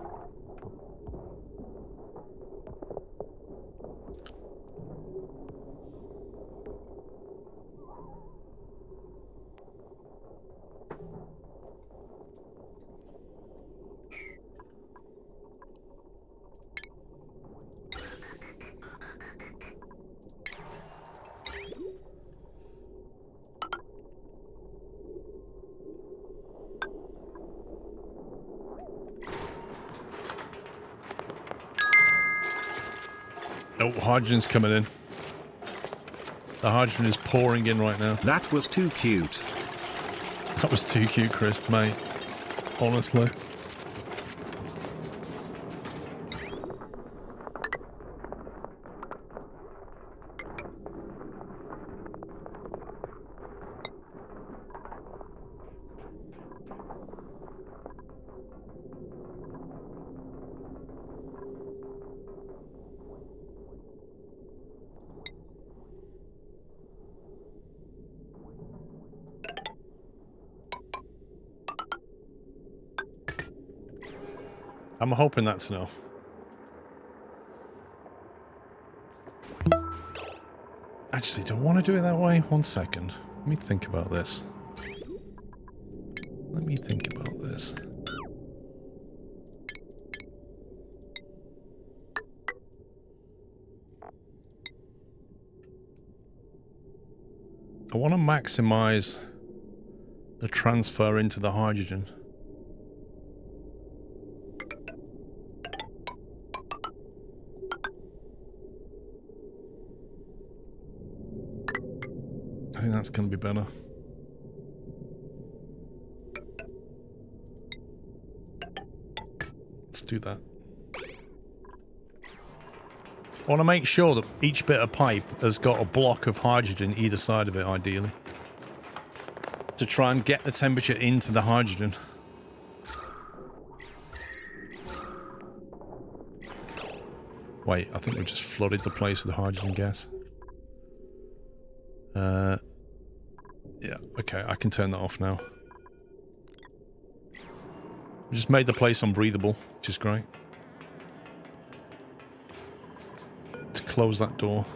Oh, hydrogen's coming in. The hydrogen is pouring in right now. That was too cute. That was too cute, Chris, mate. Honestly. I'm hoping that's enough. Actually, do I want to do it that way? 1 second. Let me think about this. Let me think about this. I want to maximize the transfer into the hydrogen. I think that's going to be better. Let's do that. I want to make sure that each bit of pipe has got a block of hydrogen either side of it, ideally. To try and get the temperature into the hydrogen. Wait, I think we just flooded the place with hydrogen gas. Yeah, okay, I can turn that off now. We just made the place unbreathable, which is great. Let's close that door.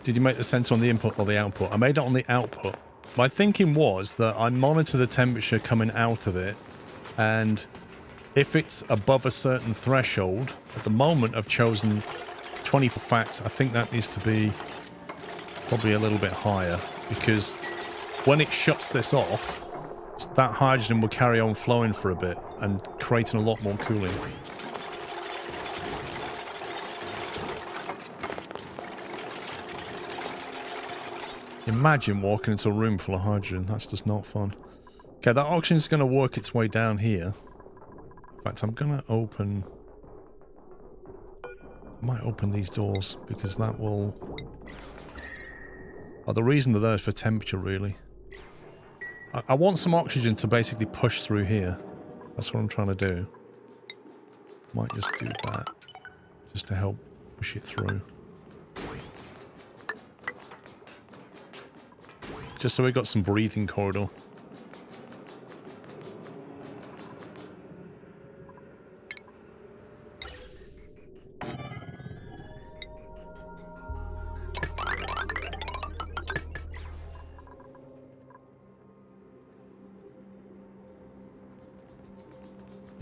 Did you make the sensor on the input or the output? I made it on the output. My thinking was that I monitor the temperature coming out of it, and if it's above a certain threshold, at the moment I've chosen 24 fats. I think that needs to be probably a little bit higher, because when it shuts this off, that hydrogen will carry on flowing for a bit and creating a lot more cooling. Imagine walking into a room full of hydrogen. That's just not fun. Okay, that oxygen's going to work its way down here. In fact, I'm going to open... I might open these doors, because that will... Oh, the reason they're there is for temperature, really. I want some oxygen to basically push through here. That's what I'm trying to do. Might just do that, just to help push it through. Just so we've got some breathing corridor.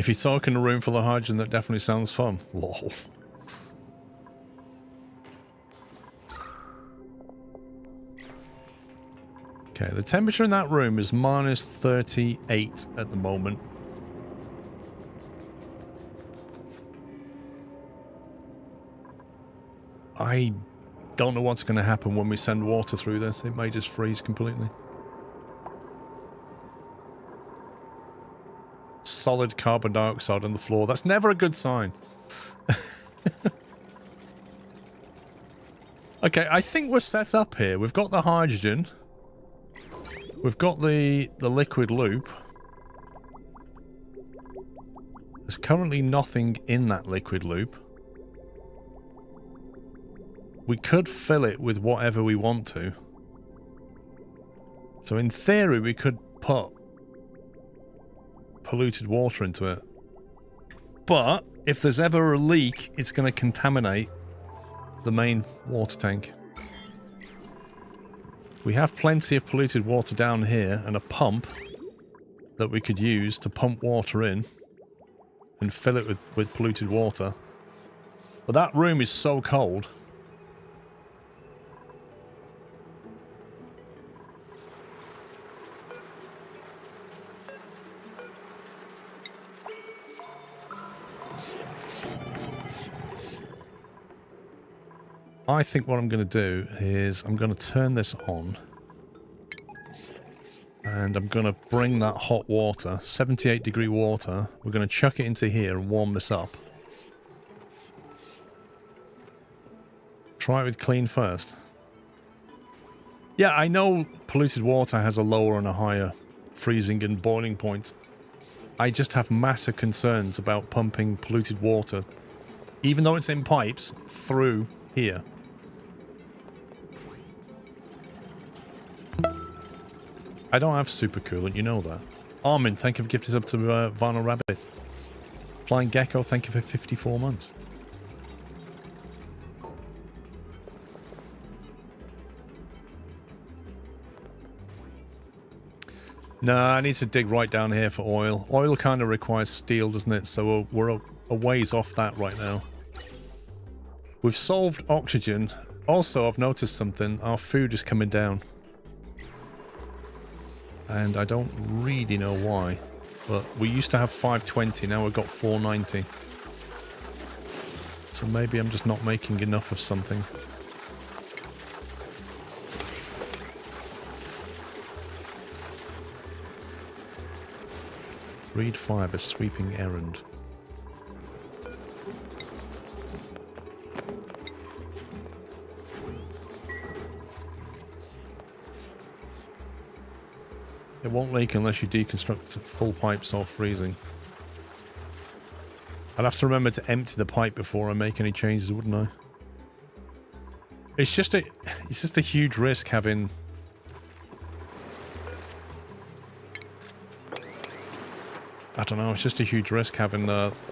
If you're talking a room full of hydrogen, that definitely sounds fun. Lol. Okay, the temperature in that room is minus 38 at the moment. I don't know what's going to happen when we send water through this. It may just freeze completely. Solid carbon dioxide on the floor. That's never a good sign. Okay, I think we're set up here. We've got the hydrogen. We've got the liquid loop. There's currently nothing in that liquid loop. We could fill it with whatever we want to. So in theory, we could put polluted water into it. But if there's ever a leak, it's going to contaminate the main water tank. We have plenty of polluted water down here and a pump that we could use to pump water in and fill it with polluted water. But that room is so cold. I think what I'm going to do is I'm going to turn this on and I'm going to bring that hot water, 78 degree water, we're going to chuck it into here and warm this up. Try it with clean first. Yeah, I know polluted water has a lower and a higher freezing and boiling point. I just have massive concerns about pumping polluted water, even though it's in pipes, through here. I don't have supercoolant, you know that. Armin, thank you for gifting us up to Vinyl Rabbit. Flying Gecko, thank you for 54 months. No, I need to dig right down here for oil. Oil kind of requires steel, doesn't it? So we're a ways off that right now. We've solved oxygen. Also, I've noticed something. Our food is coming down. And I don't really know why. But we used to have 520, now we've got 490. So maybe I'm just not making enough of something. Read fiber, sweeping errand. It won't leak unless you deconstruct full pipes or freezing. I'd have to remember to empty the pipe before I make any changes, wouldn't I? It's just a huge risk having... I don't know, it's just a huge risk having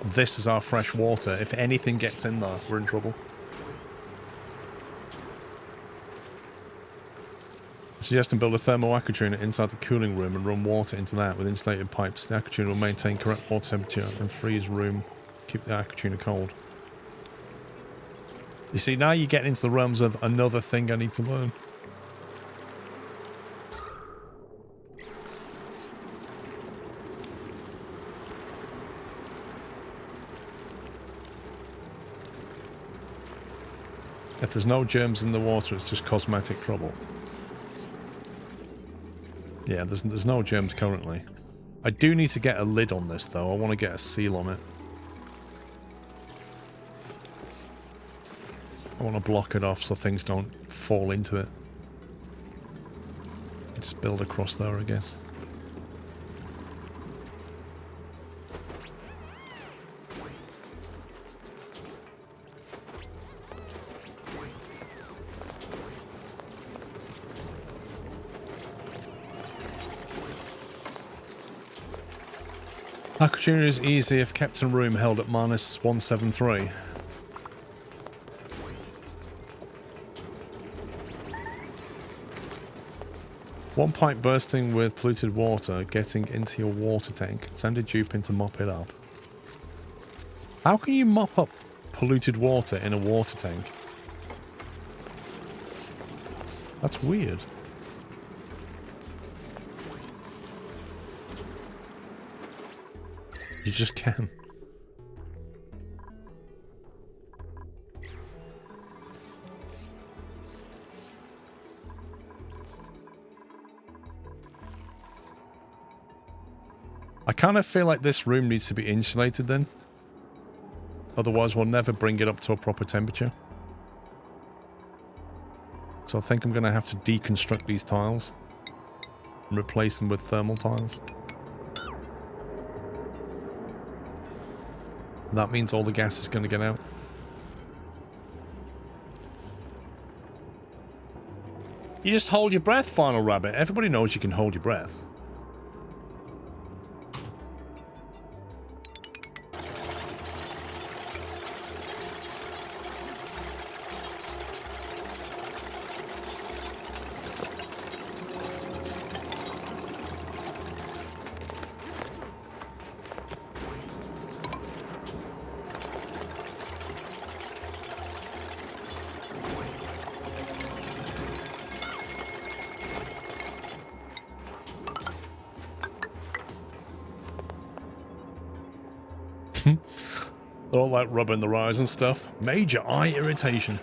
this as our fresh water. If anything gets in there, we're in trouble. Suggest and build a thermal aquatuner inside the cooling room and run water into that with insulated pipes. The aquatuner will maintain correct water temperature and freeze room. Keep the aquatuner cold. You see, now you're getting into the realms of another thing I need to learn. If there's no germs in the water, it's just cosmetic trouble. Yeah, there's no germs currently. I do need to get a lid on this, though. I want to get a seal on it. I want to block it off so things don't fall into it. Just build across there, I guess. Aquatuner is easy if kept in room held at minus 173. One pipe bursting with polluted water getting into your water tank. Send a dupe in to mop it up. How can you mop up polluted water in a water tank? That's weird. You just can. I kind of feel like this room needs to be insulated then. Otherwise, we'll never bring it up to a proper temperature. So I think I'm going to have to deconstruct these tiles and replace them with thermal tiles. That means all the gas is going to get out. You just hold your breath, Final Rabbit. Everybody knows you can hold your breath. They're all like rubbing their eyes and stuff. Major eye irritation.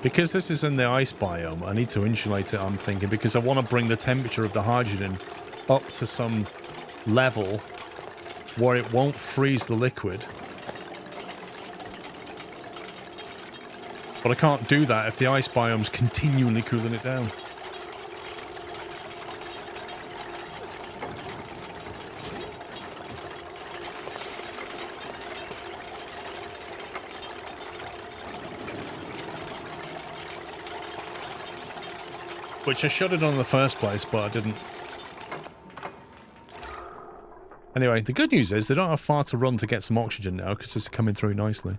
Because this is in the ice biome, I need to insulate it, I'm thinking, because I want to bring the temperature of the hydrogen up to some level where it won't freeze the liquid. But I can't do that if the ice biome's continually cooling it down. Which I should have done in the first place, but I didn't. Anyway, the good news is they don't have far to run to get some oxygen now, because it's coming through nicely.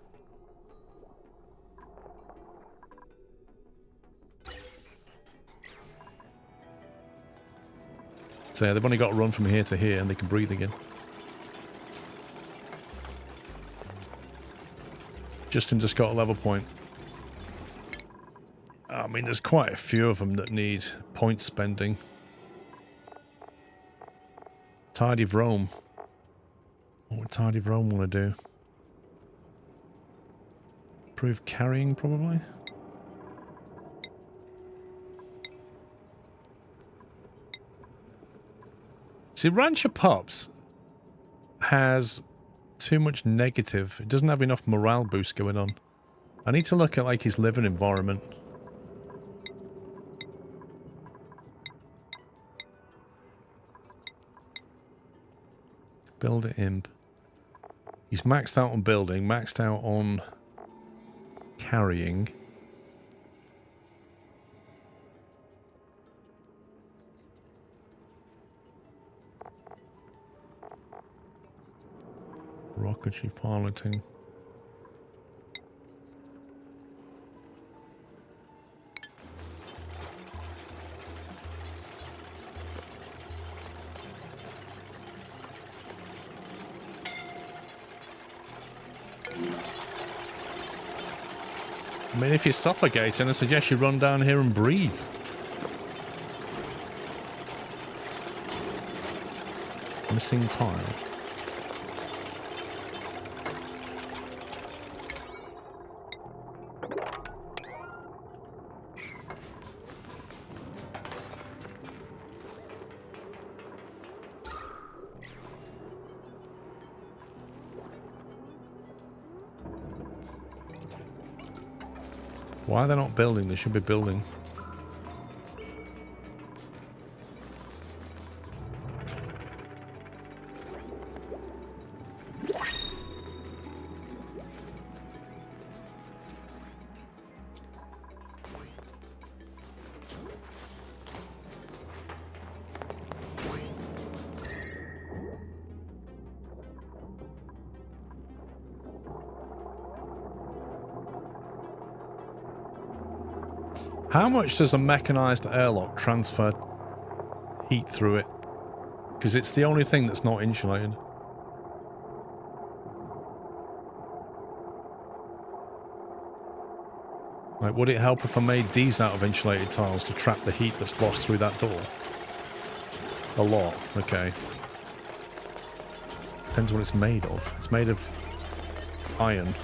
So yeah, they've only got to run from here to here and they can breathe again. Justin just got a level point. I mean, there's quite a few of them that need point spending. Tidy of Rome. What would Tidy of Rome want to do? Improve carrying, probably? See, Rancher Pups has too much negative. It doesn't have enough morale boost going on. I need to look at, like, his living environment. Builder imp. He's maxed out on building, maxed out on carrying. Rocketry piloting. I mean, if you're suffocating, I suggest you run down here and breathe. Missing tile. Why are they not building? They should be building. How much does a mechanized airlock transfer heat through it? Because it's the only thing that's not insulated. Like, would it help if I made these out of insulated tiles to trap the heat that's lost through that door? A lot, okay. Depends what it's made of. It's made of iron.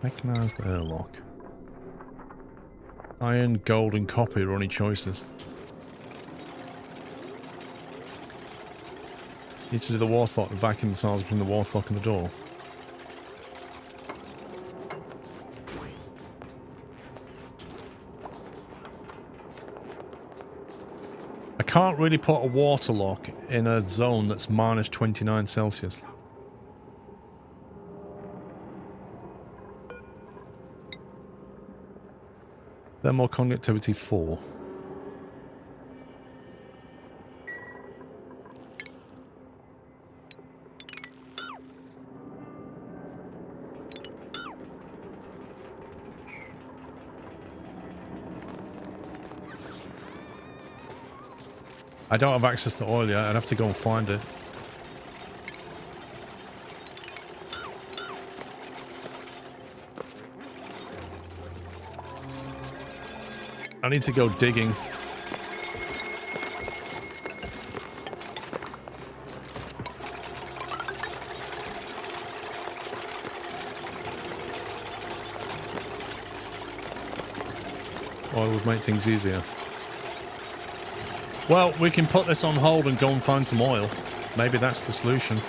Mechanized airlock. Iron, gold, and copper are only choices. Need to do the water lock and vacuum the tiles between the water lock and the door. I can't really put a water lock in a zone that's minus 29 Celsius. Thermal conductivity 4. I don't have access to oil yet. I'd have to go and find it. I need to go digging. Oil would make things easier. Well, we can put this on hold and go and find some oil. Maybe that's the solution.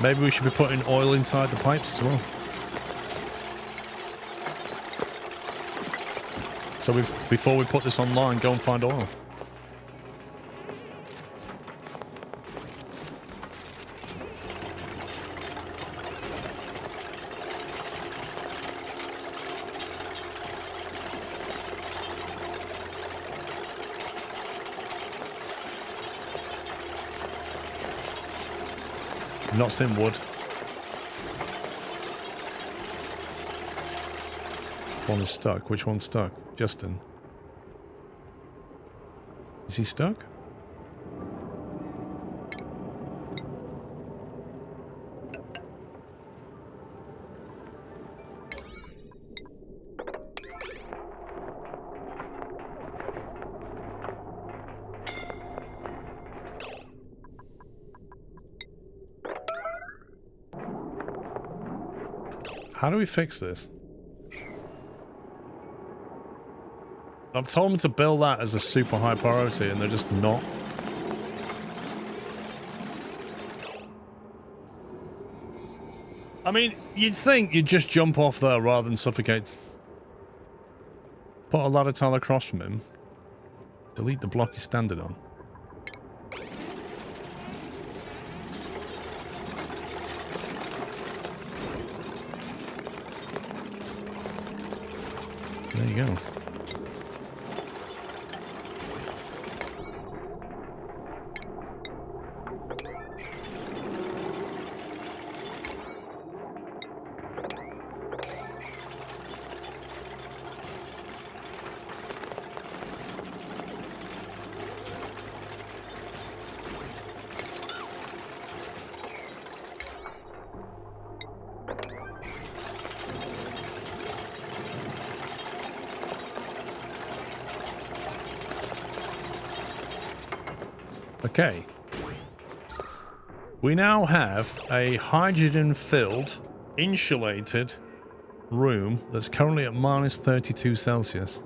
Maybe we should be putting oil inside the pipes as well. So before we put this online, go and find oil. I'm not seeing wood. One is stuck. Which one's stuck? Justin. Is he stuck? How do we fix this? I've told them to build that as a super high priority and they're just not. I mean, you'd think you'd just jump off there rather than suffocate. Put a ladder tile across from him. Delete the block he's standing on. There you go. Okay. We now have a hydrogen-filled, insulated room that's currently at minus 32 Celsius.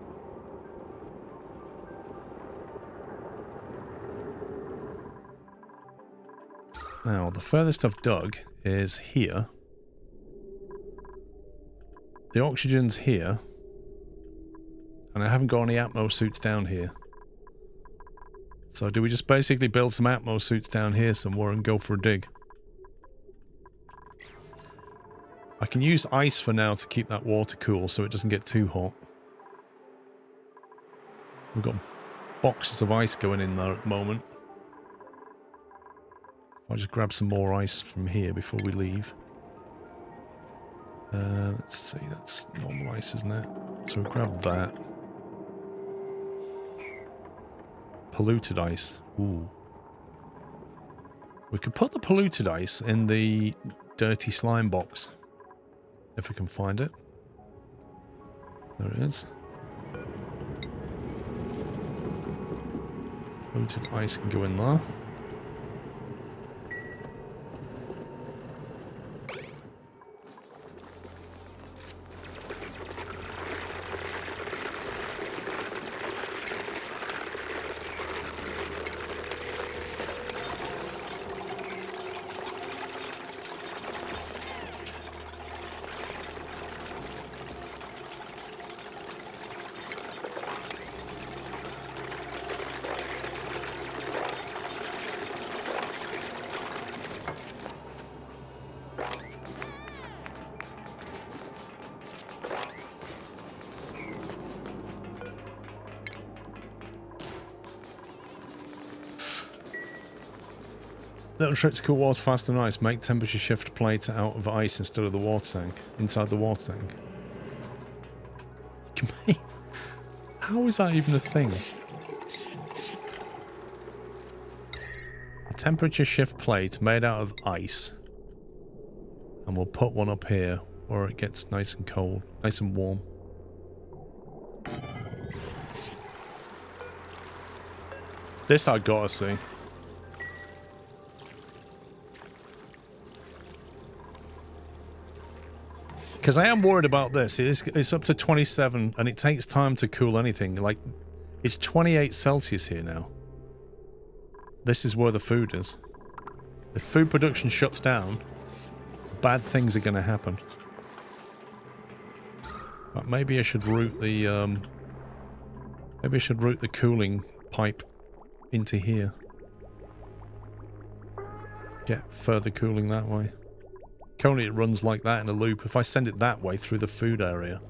Now, the furthest I've dug is here. The oxygen's here. And I haven't got any atmo suits down here. So do we just basically build some atmo suits down here somewhere and go for a dig? I can use ice for now to keep that water cool so it doesn't get too hot. We've got boxes of ice going in there at the moment. I'll just grab some more ice from here before we leave. Let's see, that's normal ice, isn't it? So we'll grab that. Polluted ice. Ooh. We could put the polluted ice in the dirty slime box. If we can find it. There it is. Polluted ice can go in there. Little trick to cool water faster than ice. Make temperature shift plate out of ice instead of the water tank. Inside the water tank. How is that even a thing? A temperature shift plate made out of ice. And we'll put one up here where it gets nice and cold. Nice and warm. This I gotta see. Because I am worried about this. It's up to 27 and it takes time to cool anything. Like, it's 28 Celsius here now. This is where the food is. If food production shuts down, bad things are going to happen. But maybe I should route the cooling pipe into here. Get further cooling that way. Currently it runs like that in a loop. If I send it that way through the food area,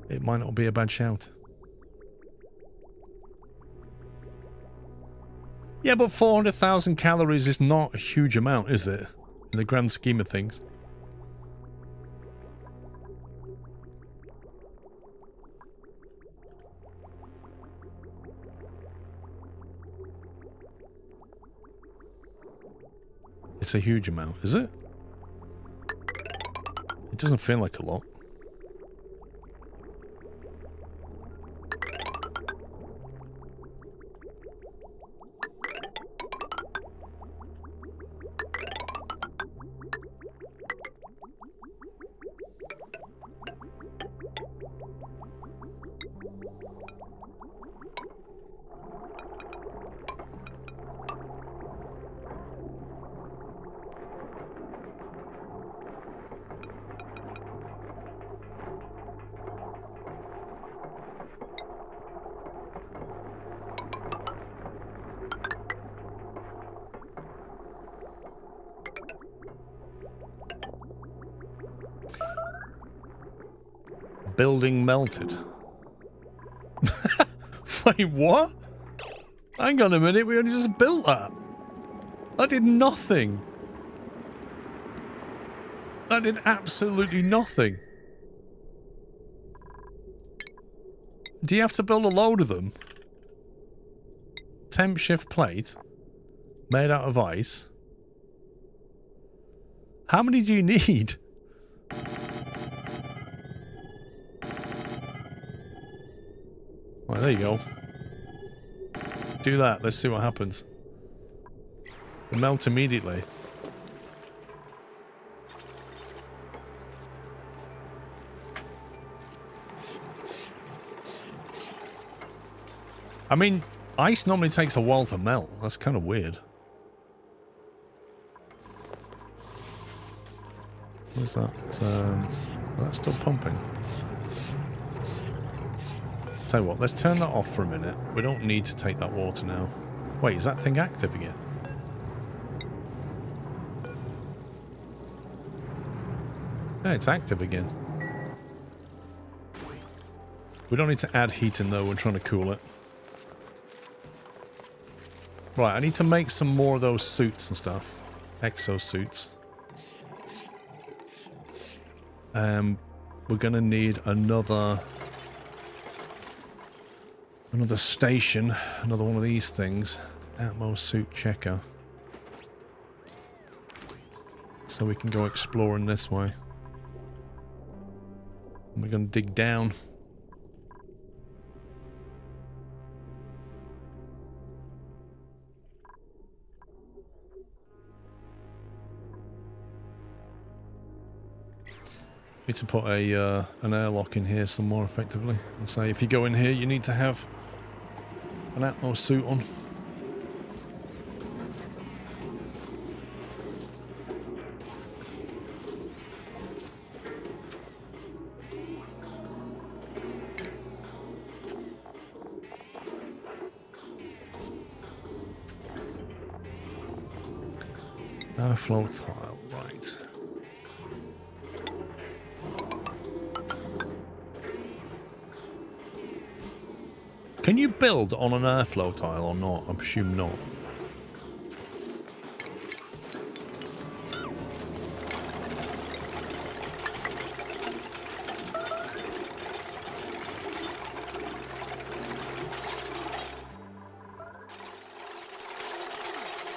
it might not be a bad shout. Yeah, but 400,000 calories is not a huge amount, is it? In the grand scheme of things. It's a huge amount, is it? It doesn't feel like a lot. Building melted. Wait, what? Hang on a minute, we only just built that. That did nothing. That did absolutely nothing. Do you have to build a load of them? Temp shift plate. Made out of ice. How many do you need? Right, there you go. Do that. Let's see what happens. They melt immediately. I mean, ice normally takes a while to melt. That's kind of weird. What's that? That's still pumping. Tell you what, let's turn that off for a minute. We don't need to take that water now. Wait, is that thing active again? Yeah, it's active again. We don't need to add heat in though, we're trying to cool it. Right, I need to make some more of those suits and stuff. Exosuits. We're gonna need another station, another one of these things. Atmo suit checker. So we can go exploring this way. And we're gonna dig down. Need to put a an airlock in here some more effectively, and say if you go in here you need to have an Atmo suit on. Airflow tile, right. Can you build on an airflow tile or not? I presume not.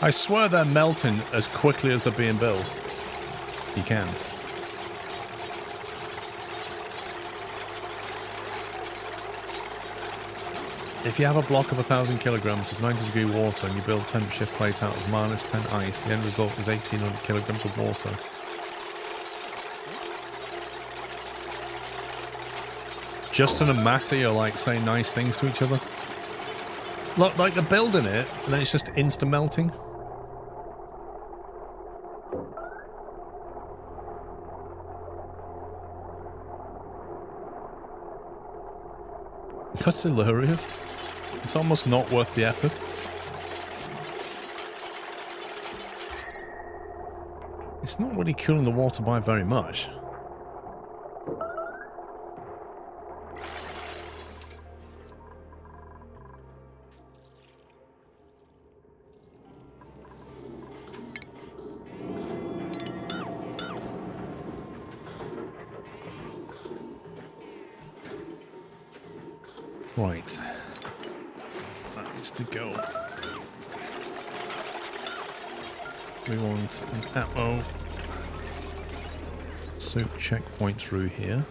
I swear they're melting as quickly as they're being built. You can. If you have a block of 1,000 kilograms of 90-degree water and you build temperature plate out of -10 ice, the end result is 1,800 kilograms of water. Justin and Matty are like saying nice things to each other. Look, like they're building it and then it's just insta melting. That's hilarious. It's almost not worth the effort. It's not really cooling the water by very much. Right. That needs to go. We want an Atmo suit checkpoint through here.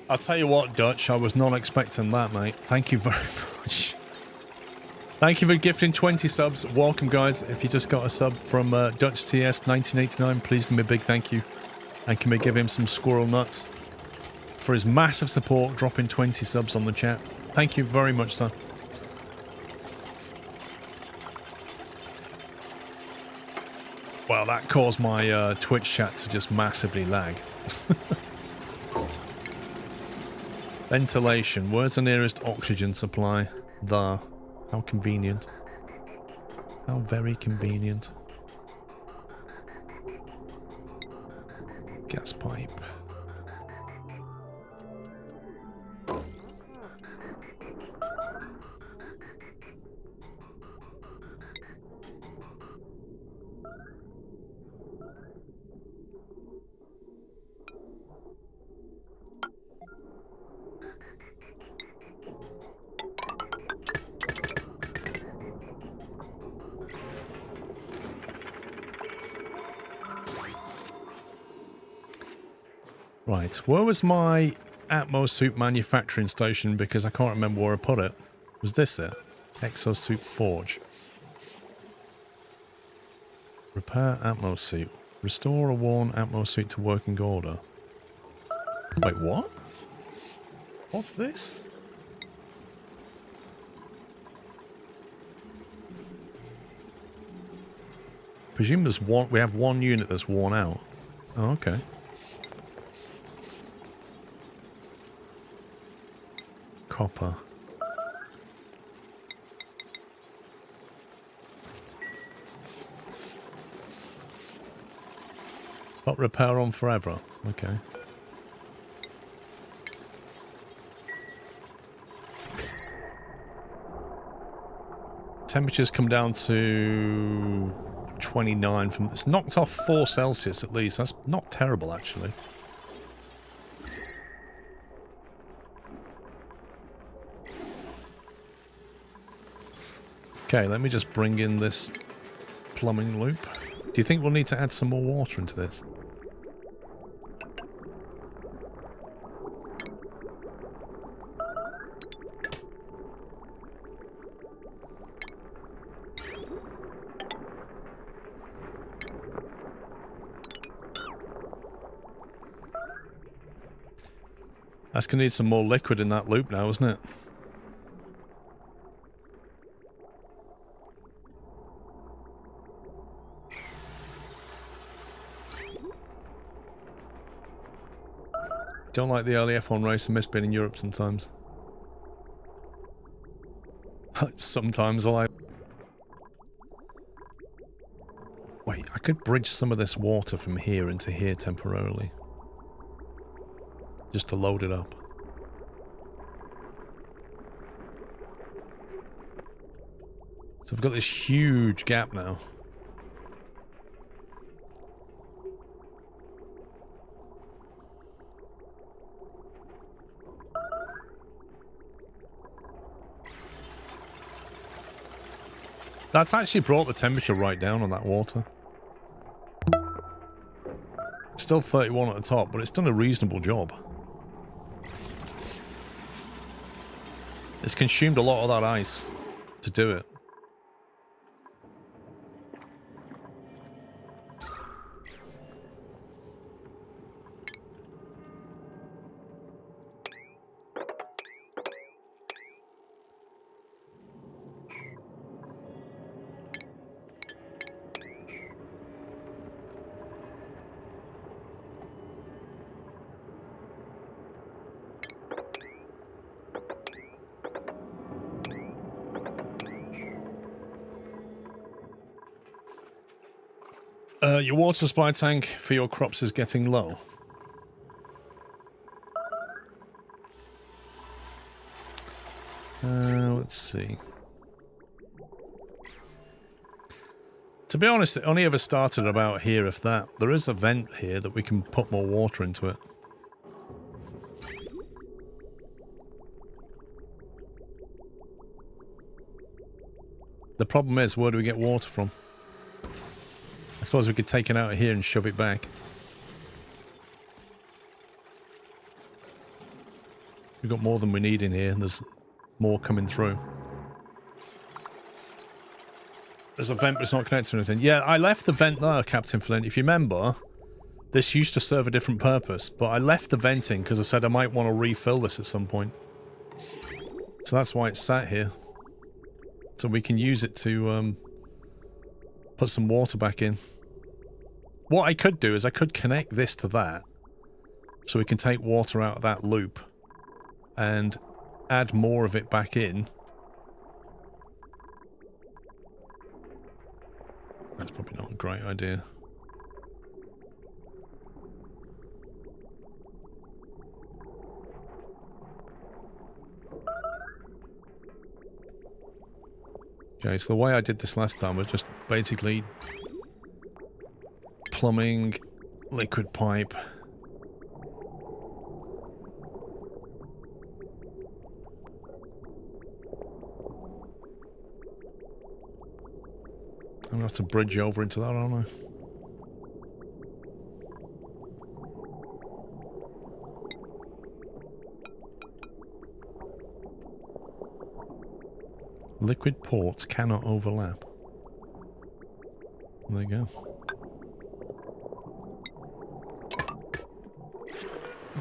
I'll tell you what, Dutch, I was not expecting that, mate. Thank you very much. Thank you for gifting 20 subs. Welcome, guys. If you just got a sub from Dutch TS 1989, please give me a big thank you. And can we give him some squirrel nuts for his massive support, dropping 20 subs on the chat. Thank you very much, sir. Well, that caused my Twitch chat to just massively lag. Ventilation. Where's the nearest oxygen supply? There. How convenient. How very convenient. Gas pipe. Right, where was my Atmo suit manufacturing station? Because I can't remember where I put it. Was this it? Exosuit Forge. Repair Atmo suit. Restore a worn Atmo suit to working order. Wait, what? What's this? Presume there's one. We have one unit that's worn out. Oh, okay. Copper. Not repair on forever. Okay. Temperatures come down to 29 from... It's knocked off 4 Celsius at least. That's not terrible, actually. Okay, let me just bring in this plumbing loop. Do you think we'll need to add some more water into this? That's going to need some more liquid in that loop now, isn't it? Don't like the early F1 race and miss being in Europe sometimes. Sometimes I like... Wait, I could bridge some of this water from here into here temporarily. Just to load it up. So I've got this huge gap now. That's actually brought the temperature right down on that water. Still 31 at the top, but it's done a reasonable job. It's consumed a lot of that ice to do it. Your water supply tank for your crops is getting low. Let's see. To be honest, it only ever started about here, if that. There is a vent here that we can put more water into it. The problem is, where do we get water from? I suppose we could take it out of here and shove it back. We've got more than we need in here, and there's more coming through. There's a vent, but it's not connected to anything. Yeah, I left the vent there, Captain Flint. If you remember, this used to serve a different purpose, but I left the venting because I said I might want to refill this at some point. So that's why it's sat here. So we can use it to put some water back in. What I could do is I could connect this to that, so we can take water out of that loop and add more of it back in. That's probably not a great idea. Okay, so the way I did this last time was just basically plumbing, liquid pipe. I'm gonna have to bridge over into that, aren't I? Liquid ports cannot overlap. There you go.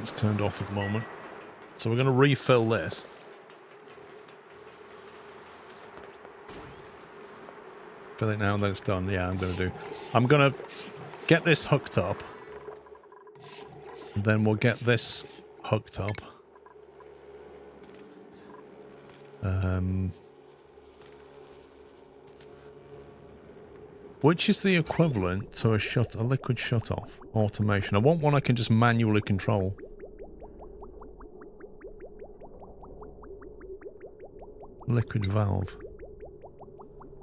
It's turned off at the moment. So we're going to refill this. Fill it now and then it's done. Yeah, I'm going to do. I'm going to get this hooked up Then we'll get this hooked up. Which is the equivalent to a liquid shut-off automation? I want one I can just manually control. Liquid valve.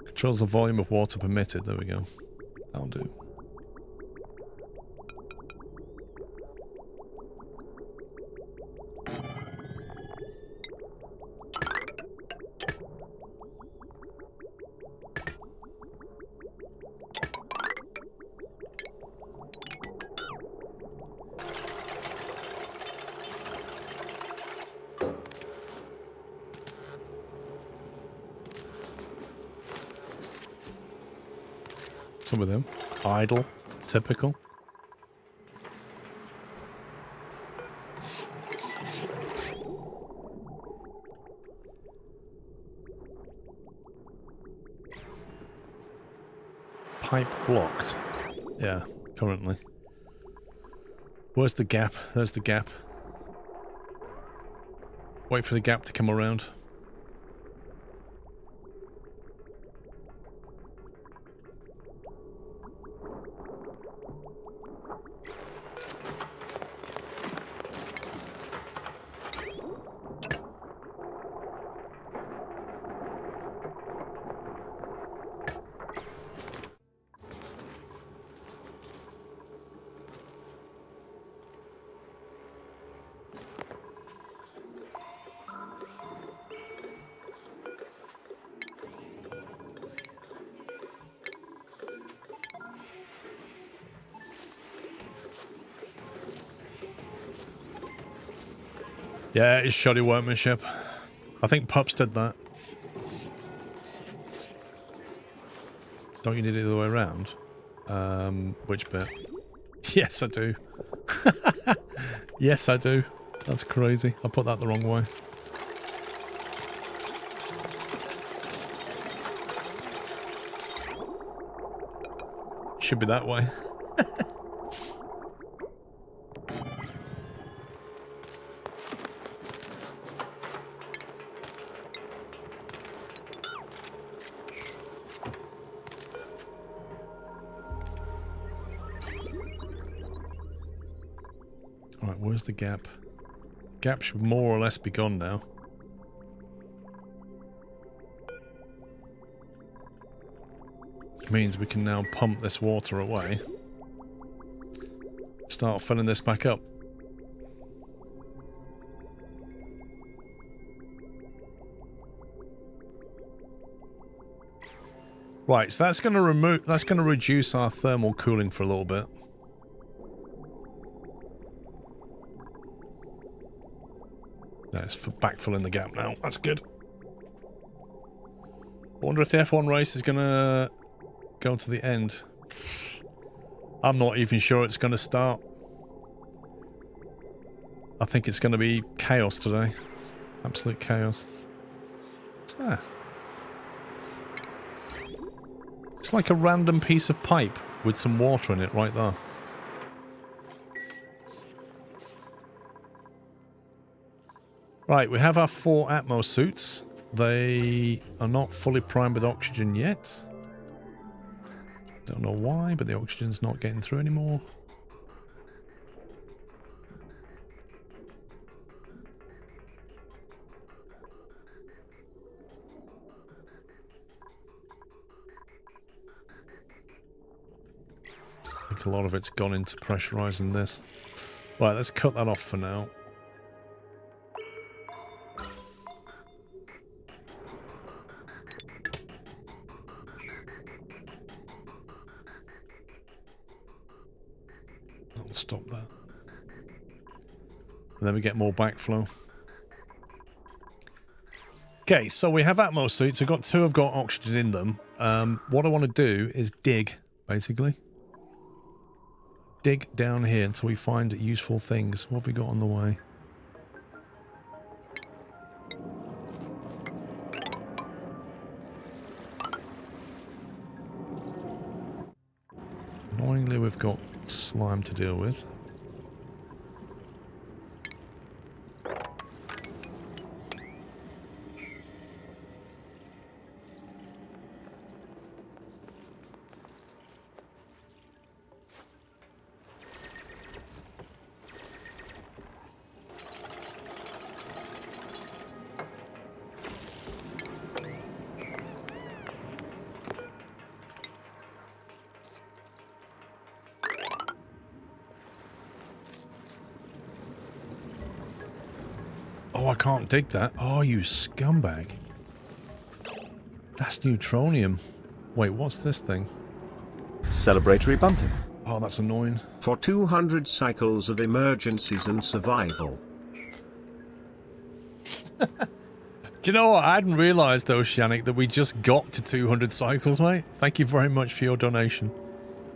Controls the volume of water permitted. There we go. That'll do. Some of them. Idle. Typical. Pipe blocked. Yeah, currently. Where's the gap? There's the gap. Wait for the gap to come around. Yeah, it's shoddy workmanship. I think Pups did that. Don't you need it the other way around? Which bit? Yes, I do. Yes, I do. That's crazy. I put that the wrong way. Should be that way. Alright, where's the gap? Gap should more or less be gone now. Which means we can now pump this water away. Start filling this back up. Right, so that's going to reduce our thermal cooling for a little bit. It's backfilling the gap now. That's good. I wonder if the F1 race is going to go to the end. I'm not even sure it's going to start. I think it's going to be chaos today. Absolute chaos. What's that? It's like a random piece of pipe with some water in it right there. Right, we have our 4 Atmo suits. They are not fully primed with oxygen yet. Don't know why, but the oxygen's not getting through anymore. I think a lot of it's gone into pressurizing this. Right, let's cut that off for now. Stop that. And then we get more backflow. Okay, so we have Atmo suits. We've got 2 have got oxygen in them. What I want to do is dig, basically. Dig down here until we find useful things. What have we got on the way? Annoyingly, we've got slime to deal with. Oh, I can't dig that. Oh, you scumbag. That's neutronium. Wait, what's this thing? Celebratory bunting. Oh, that's annoying. For 200 cycles of emergencies and survival. Do you know what? I hadn't realised, Oceanic, that we just got to 200 cycles, mate. Thank you very much for your donation.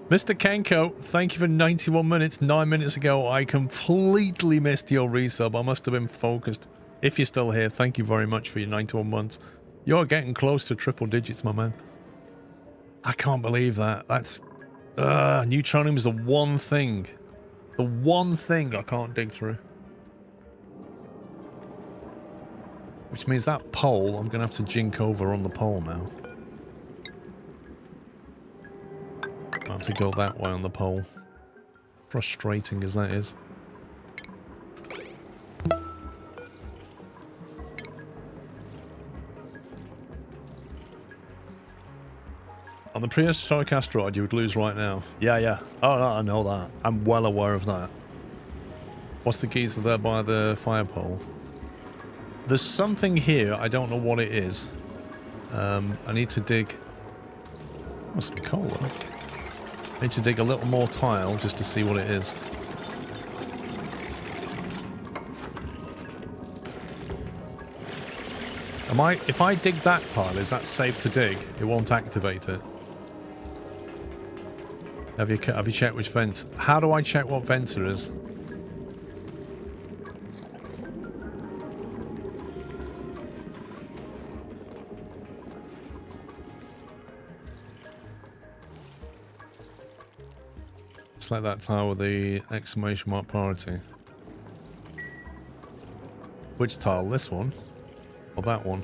Mr. Kenko, thank you for 91 minutes. 9 minutes ago, I completely missed your resub. I must have been focused. If you're still here, thank you very much for your 91 months. You're getting close to triple digits, my man. I can't believe that. That's... neutronium is the one thing. The one thing I can't dig through. Which means that pole, I'm going to have to jink over on the pole now. I have to go that way on the pole. Frustrating as that is. On the prehistoric asteroid, you would lose right now. Yeah. Oh, no, I know that. I'm well aware of that. What's the geyser there by the fire pole? There's something here. I don't know what it is. I need to dig... Oh, some coal, though. I need to dig a little more tile just to see what it is. If I dig that tile, is that safe to dig? It won't activate it. Have you checked which vent? How do I check what vent it is? Select that tile with the exclamation mark priority. Which tile? This one? Or that one?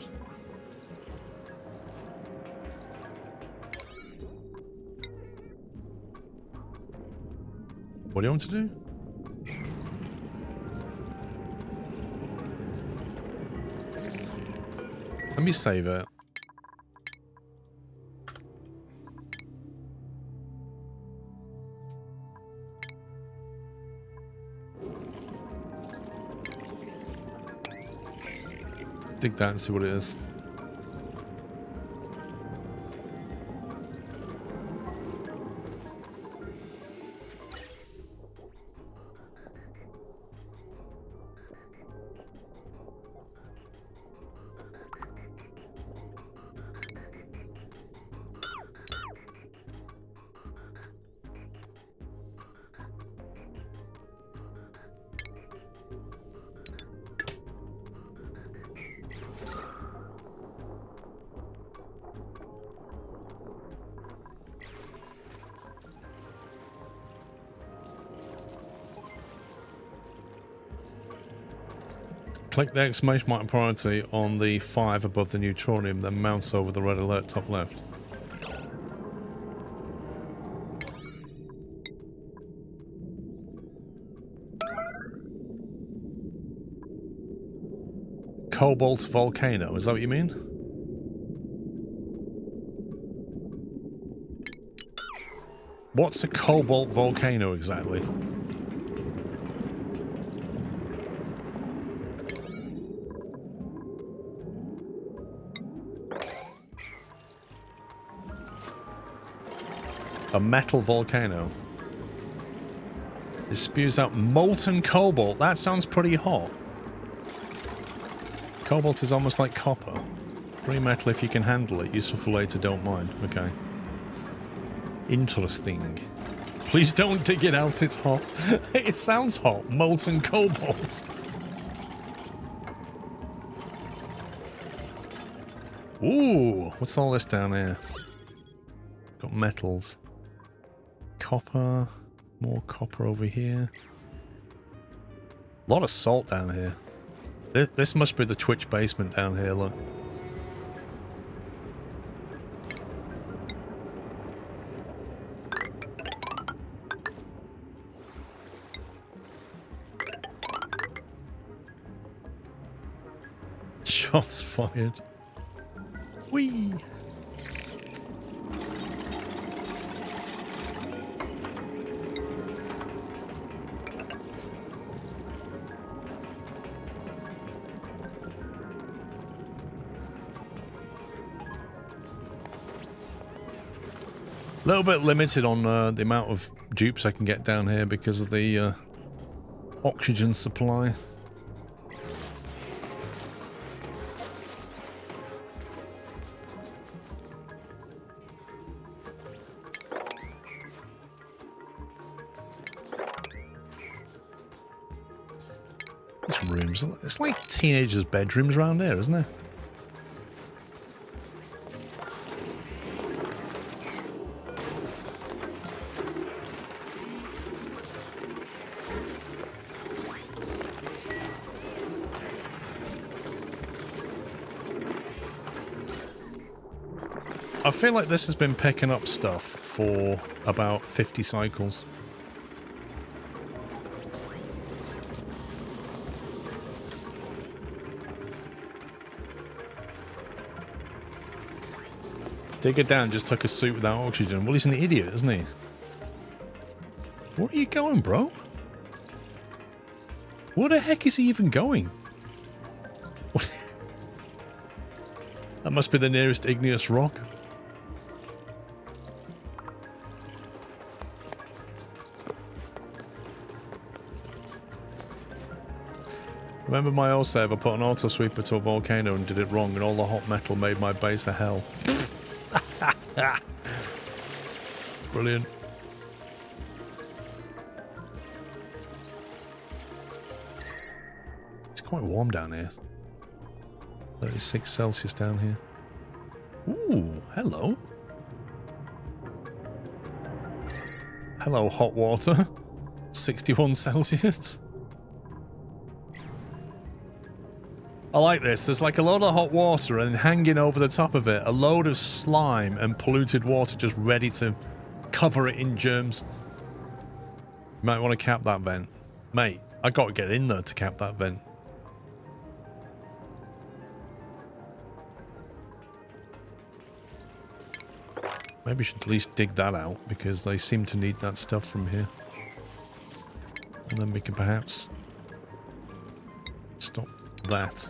What do you want to do? Let me save it. Dig that and see what it is. Click the exclamation mark priority on the 5 above the neutronium, then mouse over the red alert top left. Cobalt volcano, is that what you mean? What's a cobalt volcano exactly? A metal volcano. It spews out molten cobalt. That sounds pretty hot. Cobalt is almost like copper. Free metal if you can handle it. Useful for later, don't mind. Okay. Interesting. Please don't dig it out, it's hot. It sounds hot. Molten cobalt. Ooh, what's all this down here? Got metals. Copper. More copper over here. A lot of salt down here. This must be the Twitch basement down here, look. Shots fired. Whee! A little bit limited on the amount of dupes I can get down here because of the oxygen supply. These rooms, it's like teenagers' bedrooms around here, isn't it? I feel like this has been picking up stuff for about 50 cycles. Digger Dan just took a suit without oxygen. Well, he's an idiot, isn't he? Where are you going, bro? Where the heck is he even going? That must be the nearest igneous rock. Remember my old save, I put an auto sweeper to a volcano and did it wrong, and all the hot metal made my base a hell. Brilliant. It's quite warm down here. 36 Celsius down here. Ooh, hello. Hello, hot water. 61 Celsius. I like this. There's like a load of hot water and hanging over the top of it, a load of slime and polluted water just ready to cover it in germs. You might want to cap that vent. Mate, I got to get in there to cap that vent. Maybe we should at least dig that out because they seem to need that stuff from here. And then we can perhaps stop that.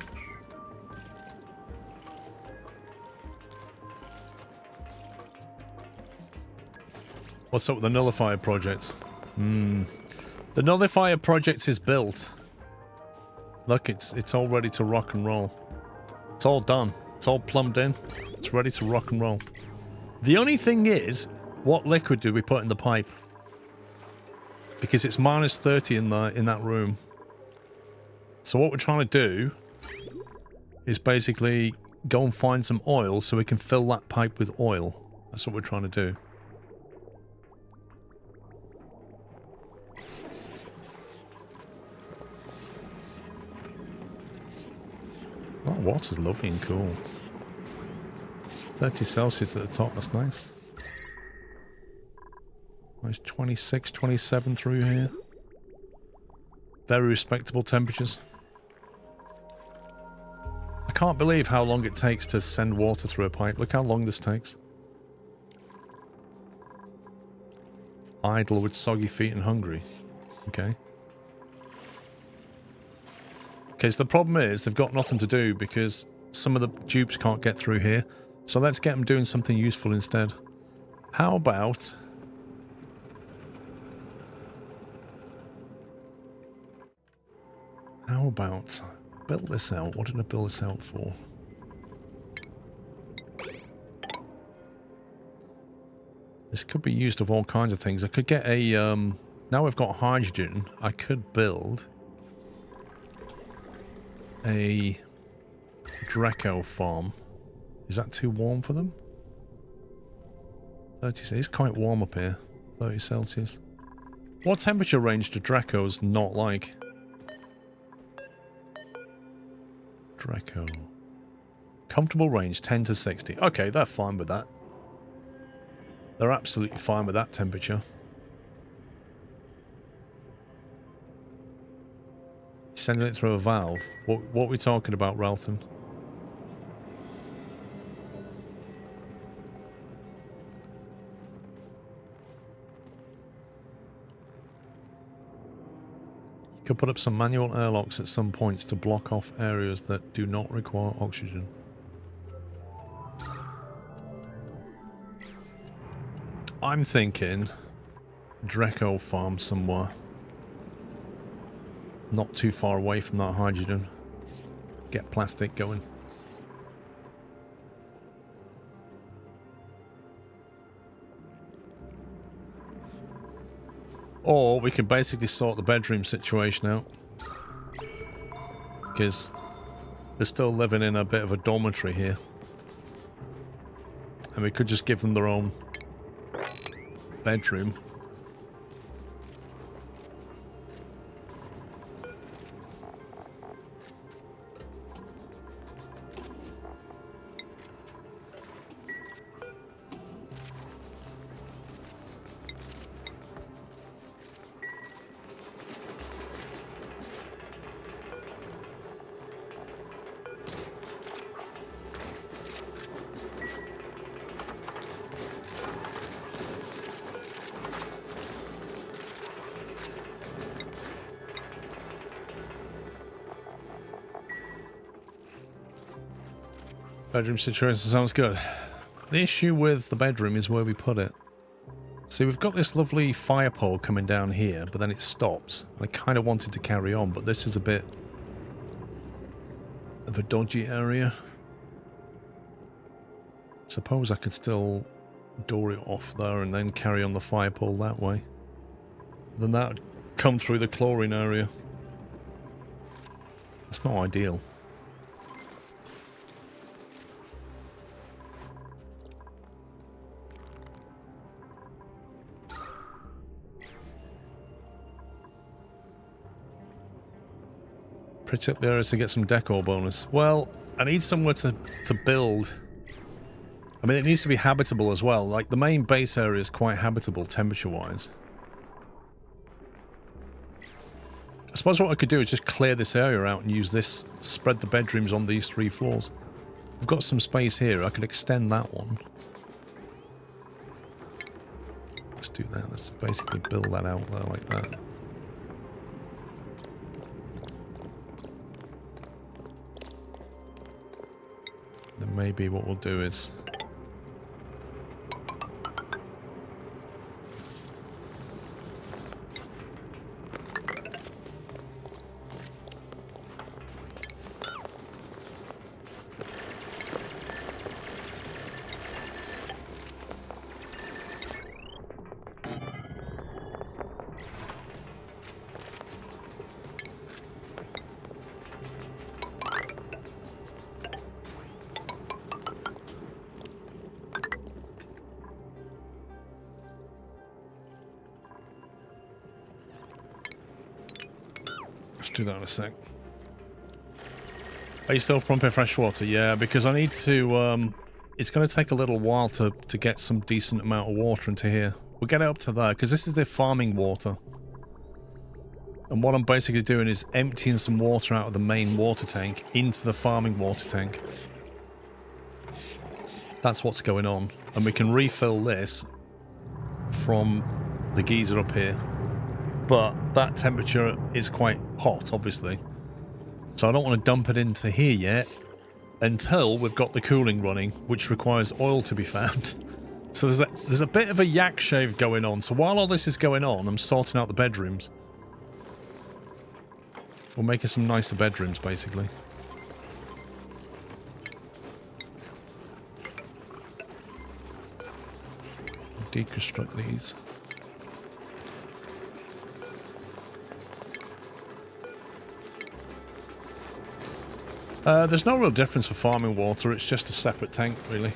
What's up with the nullifier project? The nullifier project is built. Look, it's all ready to rock and roll. It's all done. It's all plumbed in. It's ready to rock and roll. The only thing is, what liquid do we put in the pipe? Because it's minus 30 in that room. So what we're trying to do is basically go and find some oil so we can fill that pipe with oil. That's what we're trying to do. That water's lovely and cool. 30 Celsius at the top, that's nice. It's 26, 27 through here. Very respectable temperatures. I can't believe how long it takes to send water through a pipe. Look how long this takes. Idle with soggy feet and hungry. Okay. Okay, so the problem is they've got nothing to do because some of the dupes can't get through here. So let's get them doing something useful instead. How about... build this out? What did I build this out for? This could be used of all kinds of things. I could get a... now we've got hydrogen, I could build a Draco farm. Is that too warm for them? 30, it's quite warm up here. 30 Celsius. What temperature range do Dracos not like? Draco. Comfortable range 10 to 60. Okay, they're fine with that. They're absolutely fine with that temperature. Sending it through a valve. What are we talking about, Ralphin? You could put up some manual airlocks at some points to block off areas that do not require oxygen. I'm thinking Dreco farm somewhere. Not too far away from that hydrogen. Get plastic going. Or we can basically sort the bedroom situation out. Because they're still living in a bit of a dormitory here. And we could just give them their own bedroom. Bedroom situation sounds good. The issue with the bedroom is where we put it. See, we've got this lovely fire pole coming down here, but then it stops. I kind of wanted to carry on, but this is a bit of a dodgy area. Suppose I could still door it off there and then carry on the fire pole that way. Then that would come through the chlorine area. That's not ideal. Pretty up there is to get some decor bonus. Well, I need somewhere to build. I mean, it needs to be habitable as well. Like, the main base area is quite habitable temperature-wise. I suppose what I could do is just clear this area out and use this, spread the bedrooms on these 3 floors. We've got some space here. I could extend that one. Let's do that. Let's basically build that out there like that. Then maybe what we'll do is... do that in a sec. Are you still pumping fresh water? Yeah, because I need to, it's going to take a little while to get some decent amount of water into here. We'll get it up to there, because this is the farming water. And what I'm basically doing is emptying some water out of the main water tank into the farming water tank. That's what's going on. And we can refill this from the geyser up here. But that temperature is quite hot, obviously. So I don't want to dump it into here yet until we've got the cooling running, which requires oil to be found. So there's a bit of a yak shave going on. So while all this is going on, I'm sorting out the bedrooms. We're making some nicer bedrooms, basically. Deconstruct these. There's no real difference for farming water, it's just a separate tank, really.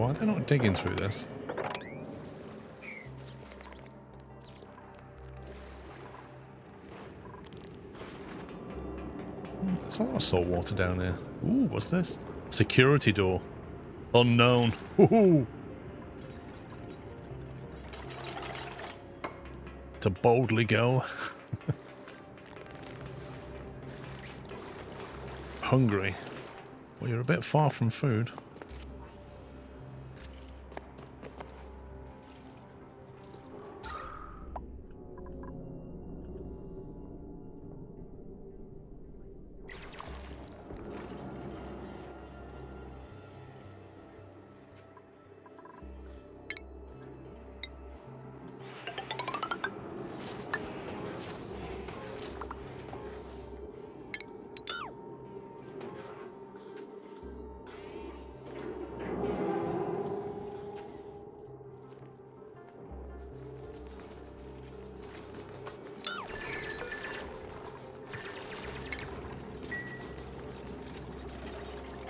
Why are they not digging through this? There's a lot of salt water down here. Ooh, what's this? Security door. Unknown. Woohoo! To boldly go. Hungry. Well, you're a bit far from food.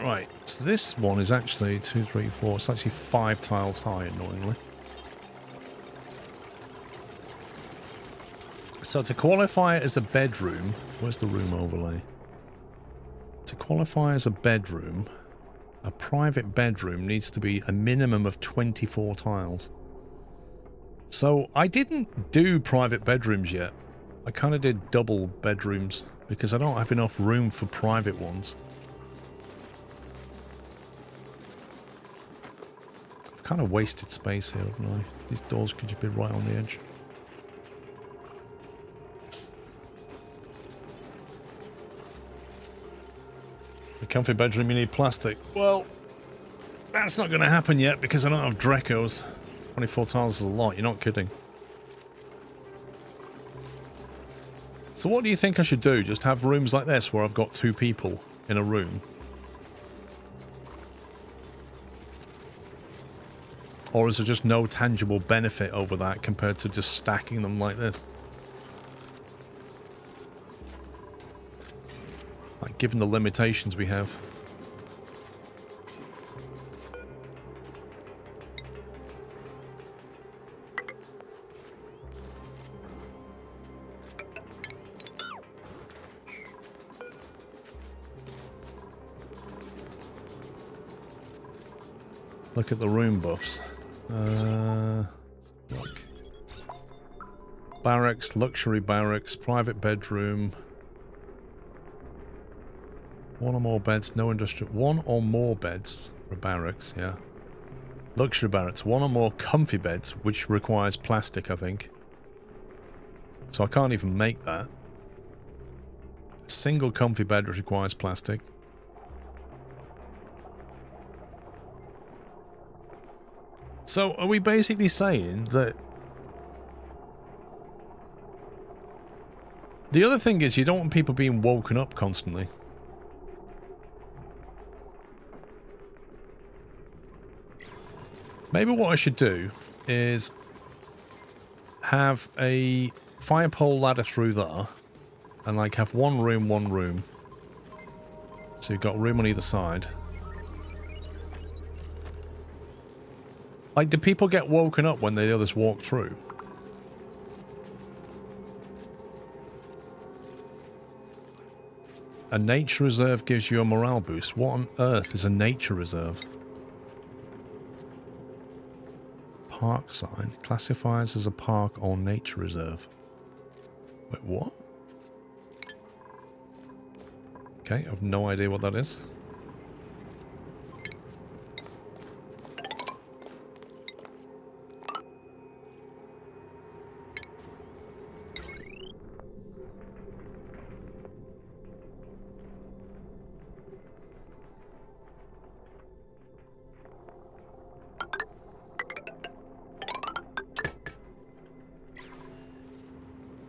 Right, so this one is actually 2, 3, 4. It's actually 5 tiles high, annoyingly. So to qualify it as a bedroom, where's the room overlay? To qualify as a bedroom, a private bedroom needs to be a minimum of 24 tiles. So I didn't do private bedrooms yet. I kind of did double bedrooms because I don't have enough room for private ones. Kind of wasted space here, haven't I? These doors could just be right on the edge. The comfy bedroom, you need plastic. Well, that's not going to happen yet because I don't have Drecos. 24 tiles is a lot, you're not kidding. So what do you think I should do? Just have rooms like this where I've got 2 people in a room? Or is there just no tangible benefit over that compared to just stacking them like this? Like, given the limitations we have. Look at the room buffs. Look. Barracks, luxury barracks, private bedroom. 1 or more beds, no industrial. 1 or more beds for barracks, yeah. Luxury barracks, 1 or more comfy beds, which requires plastic, I think. So I can't even make that. A single comfy bed requires plastic. So, are we basically saying that... The other thing is, you don't want people being woken up constantly. Maybe what I should do is have a fire pole ladder through there, and like have one room. So you've got a room on either side. Like, do people get woken up when the others walk through? A nature reserve gives you a morale boost. What on earth is a nature reserve? Park sign classifies as a park or nature reserve. Wait, what? Okay, I have no idea what that is.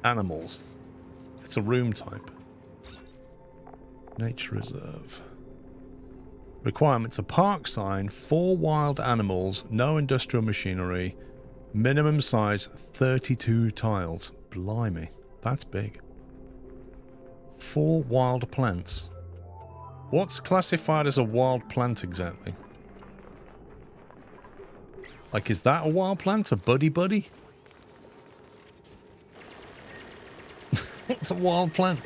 Animals. It's a room type. Nature reserve. Requirements: a park sign, 4 wild animals, no industrial machinery, minimum size 32 tiles. Blimey, that's big. 4 wild plants. What's classified as a wild plant exactly? Like, is that a wild plant? A buddy buddy? What's a wild plant?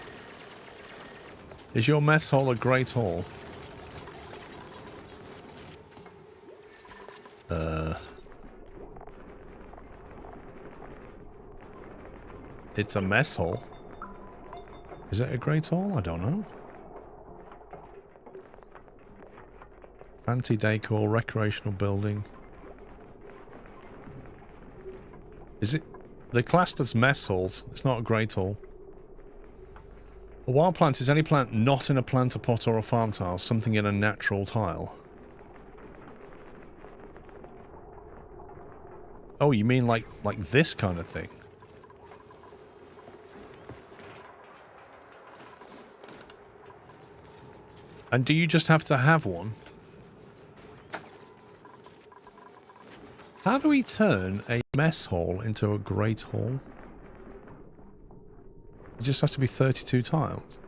Is your mess hall a great hall? It's a mess hall. Is it a great hall? I don't know. Fancy decor, recreational building. Is it? They're classed as mess halls. It's not a great hall. A wild plant is any plant not in a planter pot or a farm tile, something in a natural tile. Oh, you mean like this kind of thing? And do you just have to have one? How do we turn a mess hall into a great hall? It just has to be 32 tiles.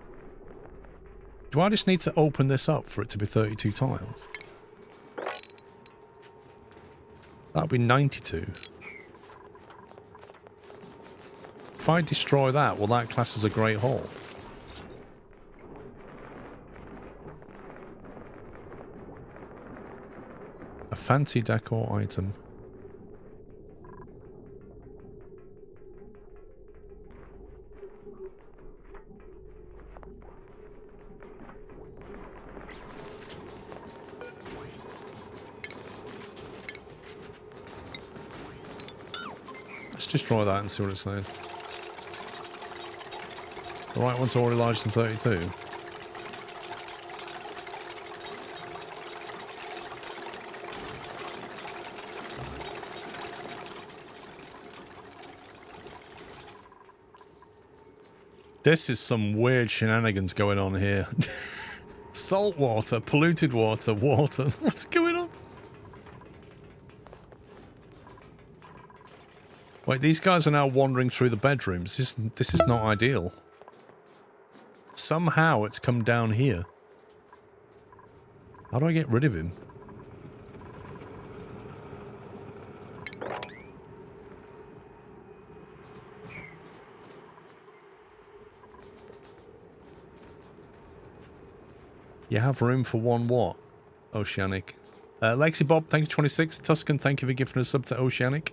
Do I just need to open this up for it to be 32 tiles? That'd be 92. If I destroy that, will that class as a great hall? A fancy decor item. Let's destroy that and see what it says. The right one's already larger than 32. This is some weird shenanigans going on here. Salt water, polluted water, water. What's going on? Wait, these guys are now wandering through the bedrooms. This is not ideal. Somehow it's come down here. How do I get rid of him? You have room for one what? Oceanic. Lexi Bob, thank you 26. Tuscan, thank you for giving a sub to Oceanic.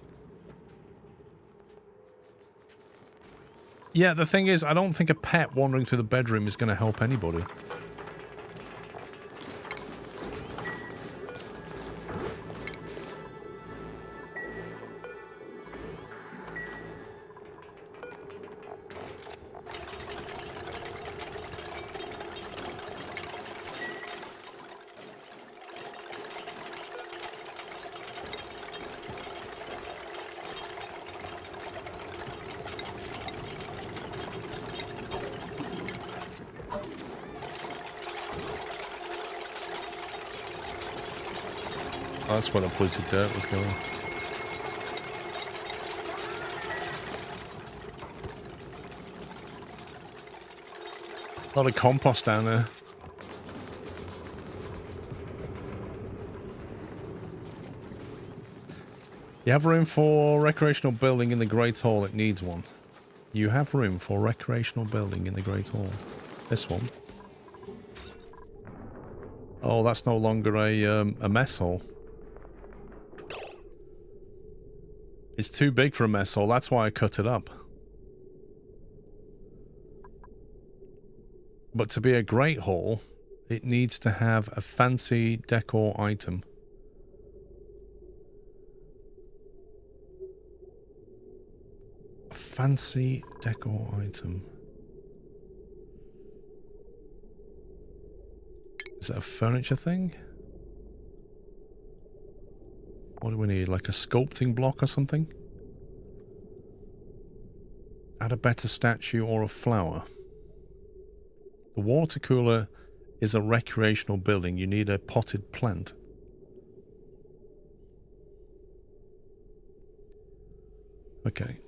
Yeah, the thing is, I don't think a pet wandering through the bedroom is going to help anybody. That's where the polluted dirt was going. A lot of compost down there. You have room for recreational building in the Great Hall. It needs one. You have room for recreational building in the Great Hall. This one. Oh, that's no longer a mess hall. It's too big for a mess hall, that's why I cut it up. But to be a great hall, it needs to have a fancy decor item. A fancy decor item. Is it a furniture thing? What do we need? Like a sculpting block or something? Add a better statue or a flower. The water cooler is a recreational building. You need a potted plant. Okay.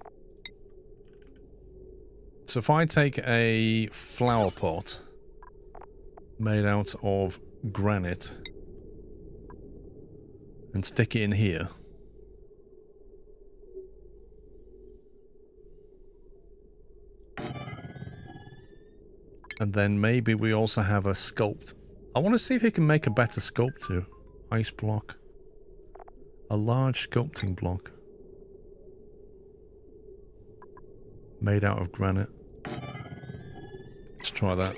So if I take a flower pot made out of granite and stick it in here. And then maybe we also have a sculpt. I want to see if he can make a better sculpt too. Ice block. A large sculpting block. Made out of granite. Let's try that.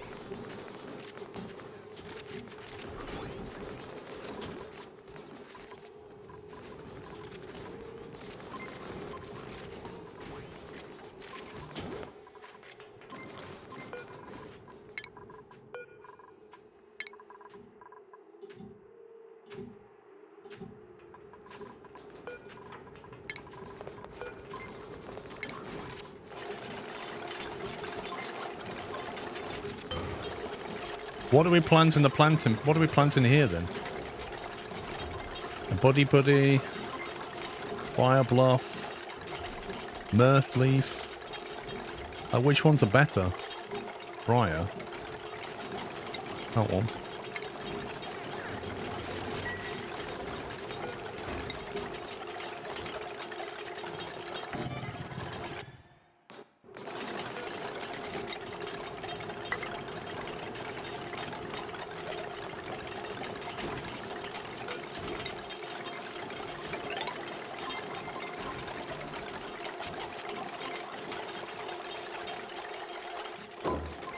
What do we plant in the planting? What do we plant in here then? A buddy, fire bluff, mirth leaf. Which ones are better? Briar. That one.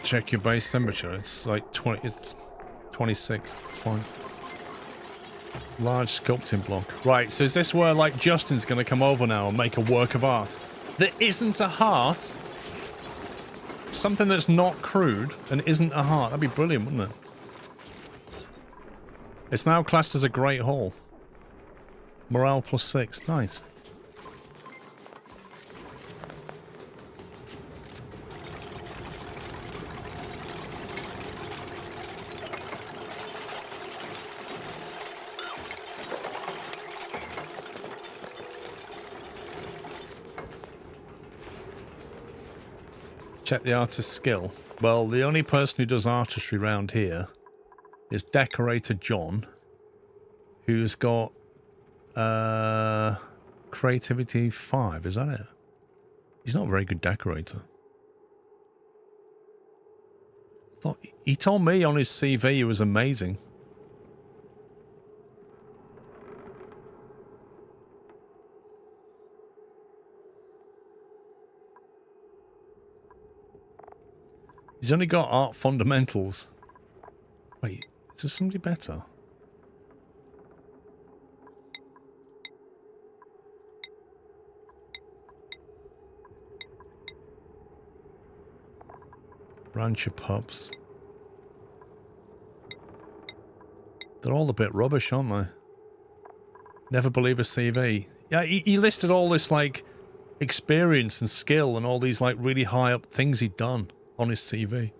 Check your base temperature. It's like 20. It's 26. Fine. Large sculpting block. Right. So is this where like Justin's going to come over now and make a work of art that isn't a heart? Something that's not crude and isn't a heart. That'd be brilliant, wouldn't it? It's now classed as a Great Hall. Morale +6. Nice. Check the artist's skill. Well, the only person who does artistry around here is Decorator John, who's got creativity 5. Is that it? He's not a very good decorator. He told me on his CV he was amazing. He's only got art fundamentals. Wait, is there somebody better? Rancher pups. They're all a bit rubbish, aren't they? Never believe a CV. Yeah, he listed all this, like, experience and skill and all these, like, really high up things he'd done on his CV.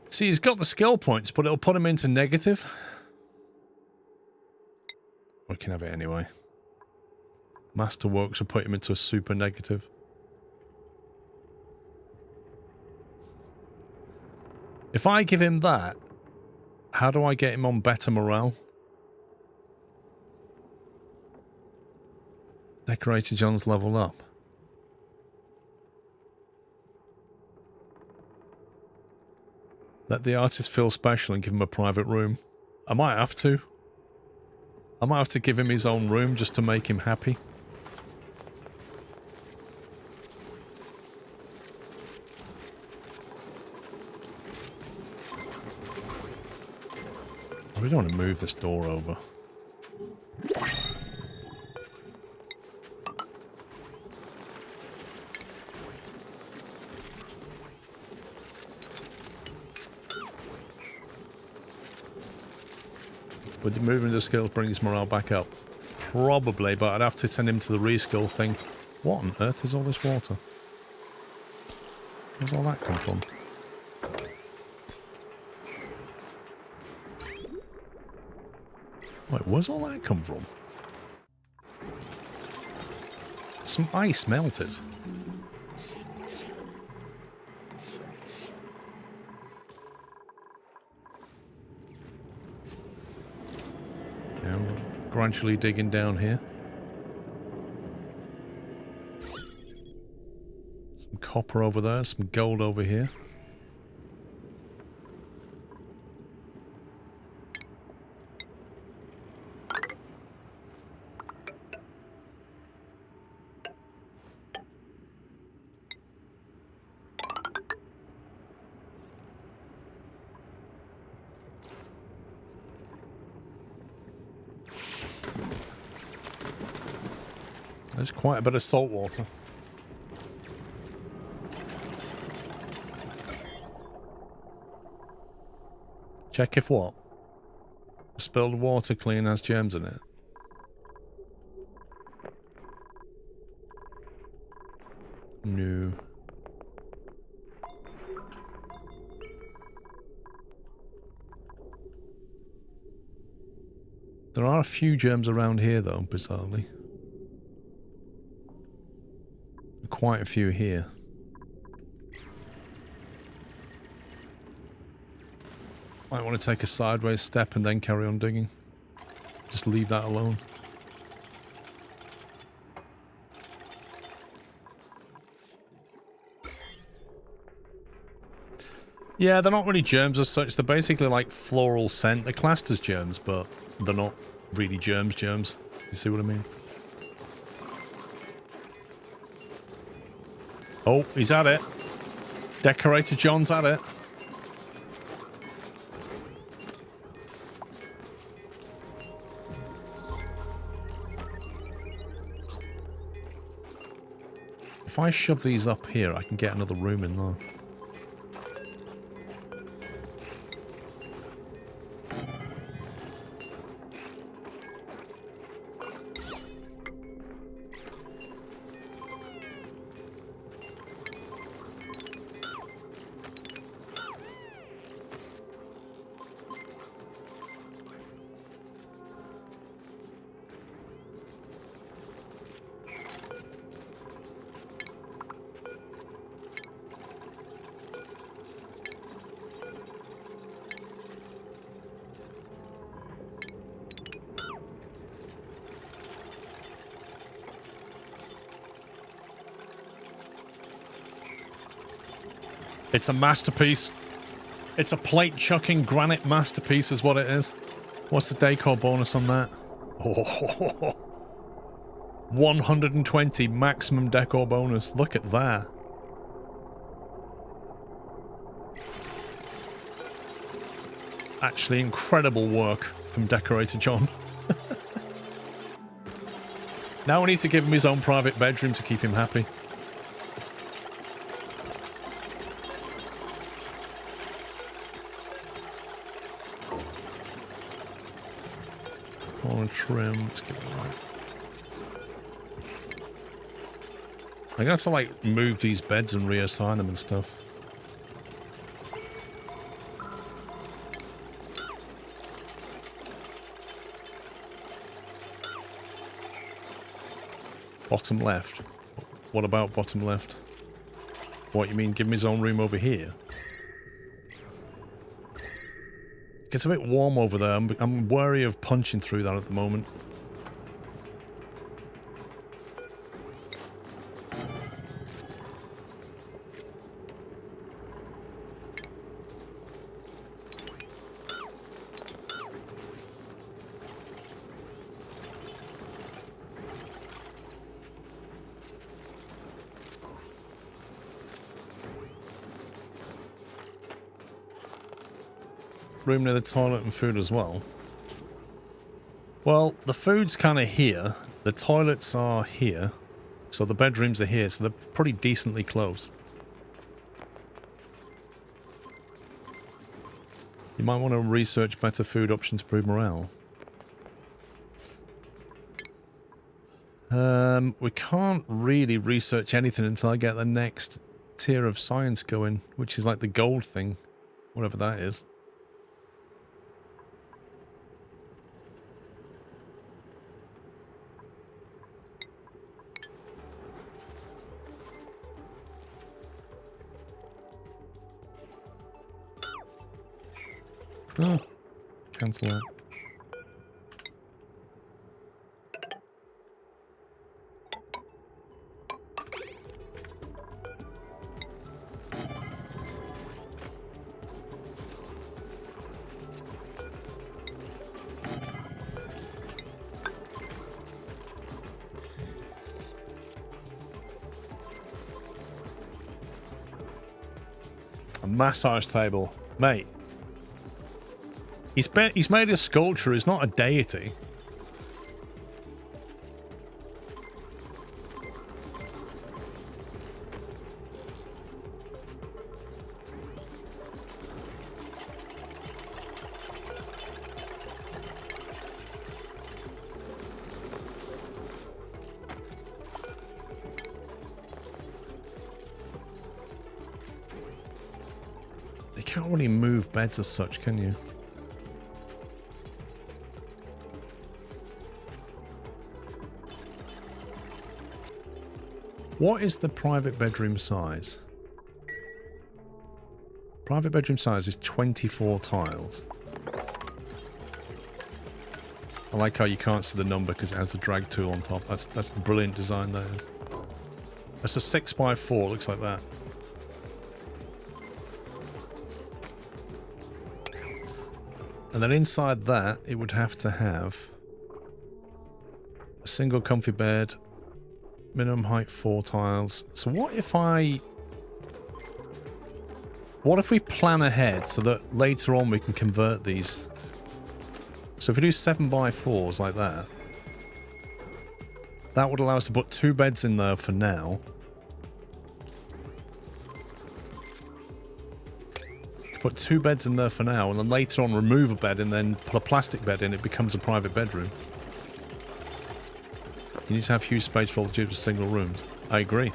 See, he's got the skill points, but it'll put him into negative. We can have it anyway. Masterworks will put him into a super negative. If I give him that, how do I get him on better morale? Decorator John's level up. Let the artist feel special and give him a private room. I might have to. I might have to give him his own room just to make him happy. I really don't want to move this door over. Would moving the skills bring his morale back up? Probably, but I'd have to send him to the reskill thing. What on earth is all this water? Where's all that come from? Wait, where's all that come from? Some ice melted. Yeah, we're gradually digging down here. Some copper over there, some gold over here. There's quite a bit of salt water. Check if what? The spilled water clean has germs in it. No. There are a few germs around here though, bizarrely. Quite a few here. Might want to take a sideways step and then carry on digging. Just leave that alone. Yeah, they're not really germs as such. They're basically like floral scent. They're classed as germs, but they're not really germs. You see what I mean? Oh, he's at it. Decorator John's at it. If I shove these up here, I can get another room in there. It's a masterpiece. It's a plate-chucking granite masterpiece is what it is. What's the decor bonus on that? Oh, 120 maximum decor bonus. Look at that. Actually, incredible work from Decorator John. Now we need to give him his own private bedroom to keep him happy. Trim. Let's get it right. I got to like move these beds and reassign them and stuff. Bottom left. What about bottom left? What, you mean give him his own room over here? It gets a bit warm over there. I'm wary of punching through that at the moment. Room near the toilet and food as well. Well, the food's kind of here. The toilets are here. So the bedrooms are here. So they're pretty decently close. You might want to research better food options to improve morale. We can't really research anything until I get the next tier of science going, which is like the gold thing. Whatever that is. Oh, cancel that. A massage table, mate. He's made a sculpture. He's not a deity. can't really move beds as such, can you? What is the private bedroom size? Private bedroom size is 24 tiles. I like how you can't see the number because it has the drag tool on top. That's brilliant design, that is. That's a 6x4, looks like that. And then inside that, it would have to have a single comfy bed, minimum height 4 tiles. So what if we plan ahead so that later on we can convert these? So if we do 7x4s like that, that would allow us to put 2 beds in there for now. Put 2 beds in there for now, and then later on remove a bed and then put a plastic bed in, it becomes a private bedroom. You need to have huge space for all the tubes of single rooms. I agree.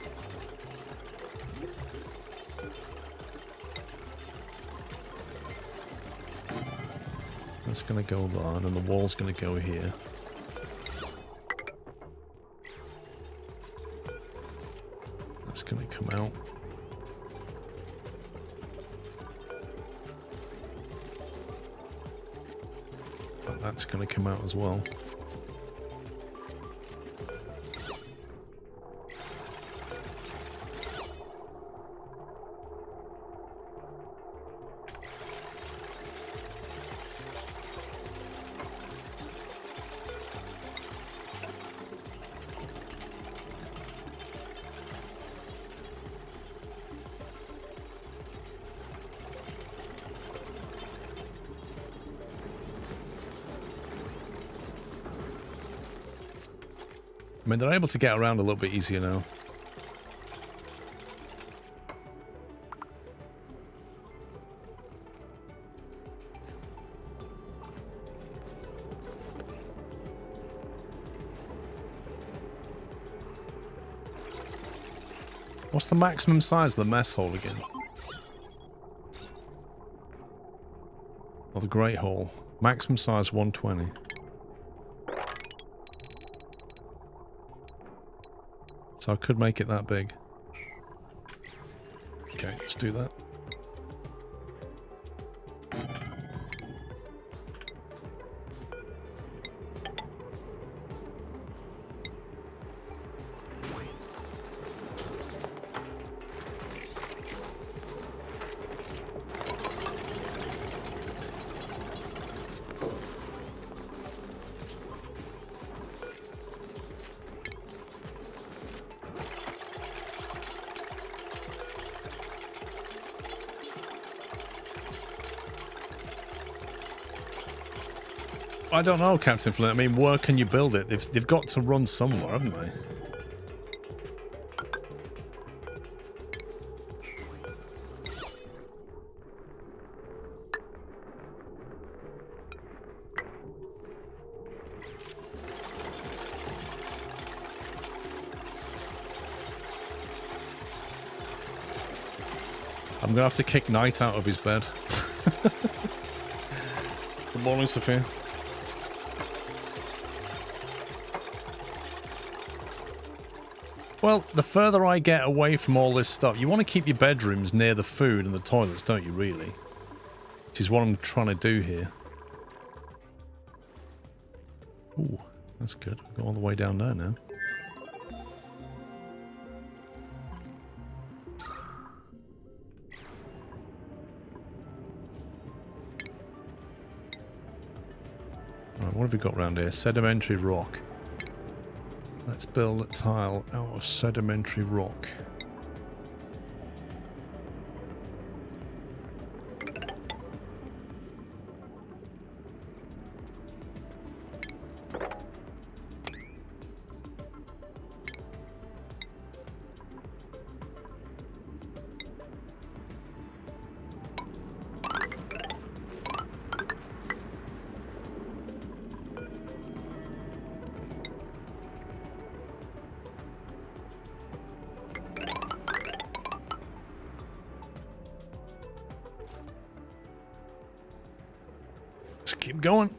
That's going to go there, and then the wall's going to go here. That's going to come out. That's going to come out as well. I mean, they're able to get around a little bit easier now. What's the maximum size of the mess hall again? Or the great hall? Maximum size 120. So I could make it that big. Okay, let's do that. I don't know, Captain Flint. I mean, where can you build it? They've got to run somewhere, haven't they? I'm gonna have to kick Knight out of his bed. Good morning, Sophia. Well, the further I get away from all this stuff, you want to keep your bedrooms near the food and the toilets, don't you, really? Which is what I'm trying to do here. Ooh, that's good. Go all the way down there now. Right, what have we got around here? Sedimentary rock. Let's build a tile out of sedimentary rock. Keep going.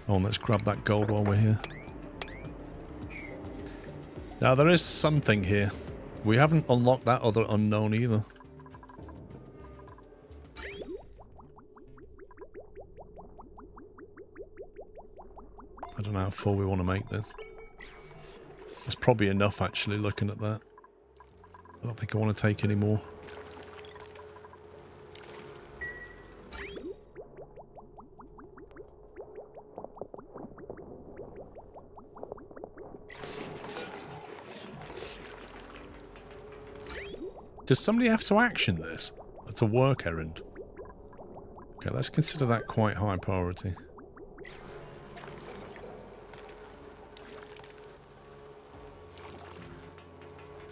Oh, let's grab that gold while we're here. Now, there is something here. We haven't unlocked that other unknown either. I don't know how full we want to make this. That's probably enough, actually, looking at that. I don't think I want to take any more. Does somebody have to action this? It's a work errand. Okay, let's consider that quite high priority.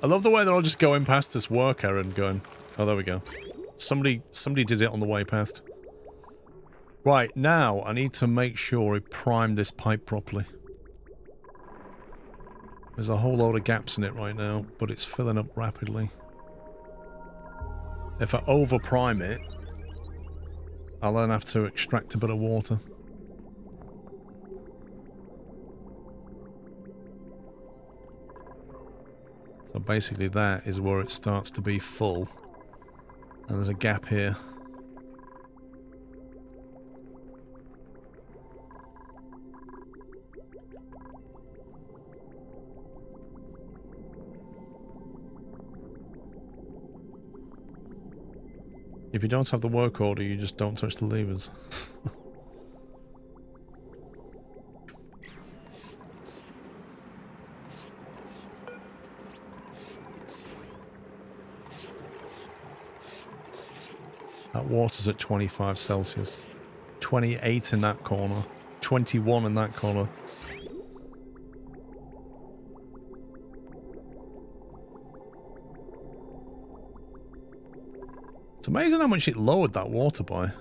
I love the way they're all just going past this work errand going, oh, there we go. Somebody did it on the way past. Right, now I need to make sure I prime this pipe properly. There's a whole load of gaps in it right now, but it's filling up rapidly. If I over-prime it, I'll then have to extract a bit of water. So basically that is where it starts to be full. And there's a gap here. If you don't have the work order, you just don't touch the levers. That water's at 25 Celsius. 28 in that corner. 21 in that corner. It's amazing how much it lowered that water by.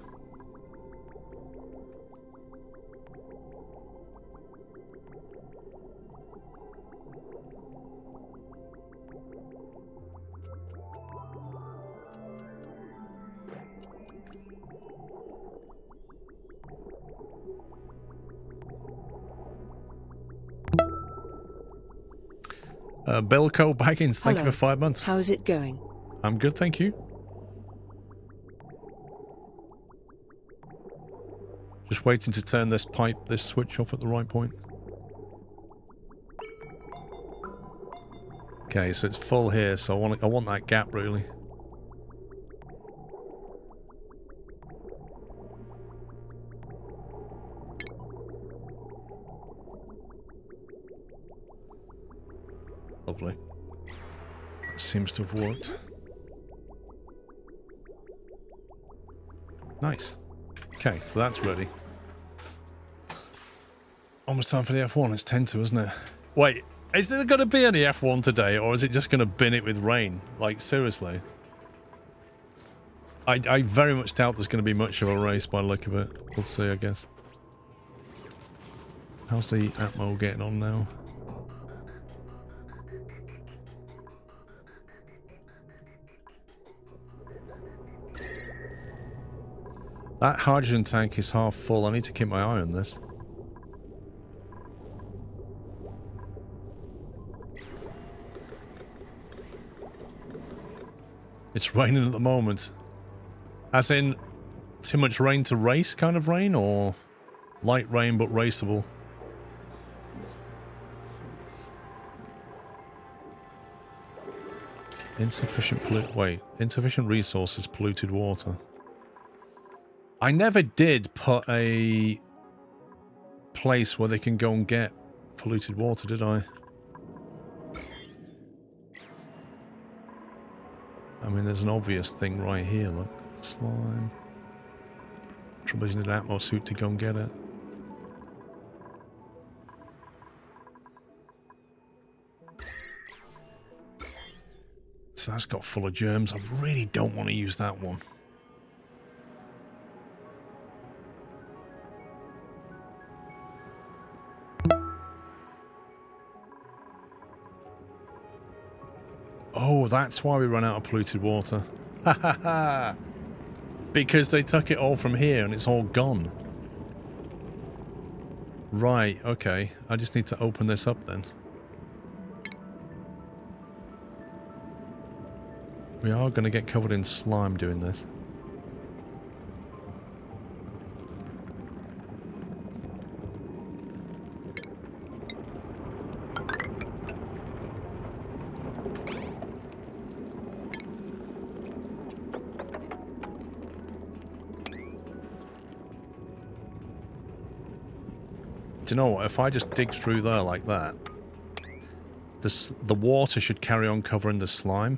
Belco Baggins, thank you for 5 months. How's it going? I'm good, thank you. Just waiting to turn this switch off at the right point. Okay, so it's full here, so I want that gap really. Lovely. That seems to have worked. Nice. Okay, so that's ready. Almost time for the F1. It's 10 to, isn't it? Wait, is there going to be any F1 today, or is it just going to bin it with rain? Like, seriously? I very much doubt there's going to be much of a race by the look of it. We'll see, I guess. How's the Atmo getting on now? That hydrogen tank is half full. I need to keep my eye on this. It's raining at the moment. As in, too much rain to race kind of rain, or light rain but raceable? Insufficient resources, polluted water. I never did put a place where they can go and get polluted water, did I? I mean, there's an obvious thing right here, look. Slime. Trouble is, you need an Atmo suit to go and get it. So that's got full of germs. I really don't want to use that one. Oh, that's why we run out of polluted water. Ha ha ha! Because they took it all from here and it's all gone. Right, okay. I just need to open this up then. We are going to get covered in slime doing this. Do you know what? If I just dig through there like that, the water should carry on covering the slime.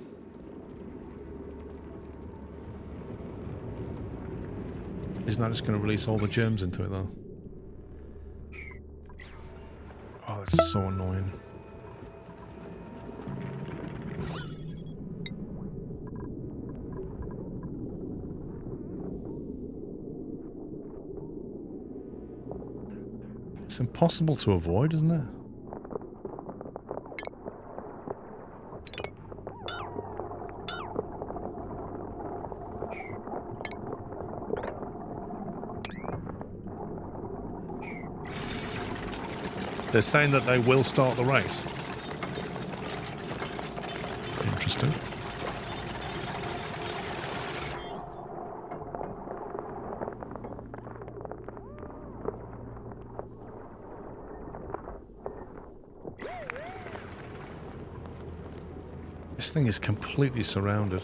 Isn't that just going to release all the germs into it, though? Oh, that's so annoying. It's impossible to avoid, isn't it? They're saying that they will start the race. Interesting. This thing is completely surrounded.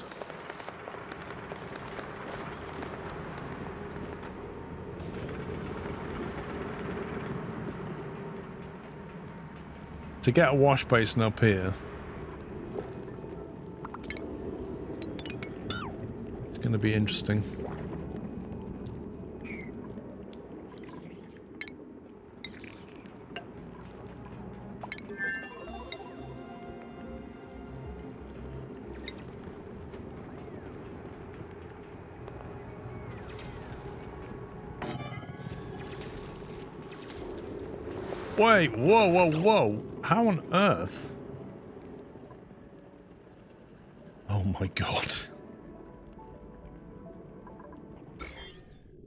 To get a wash basin up here, it's going to be interesting. Wait, whoa, whoa, whoa. How on earth? Oh my god.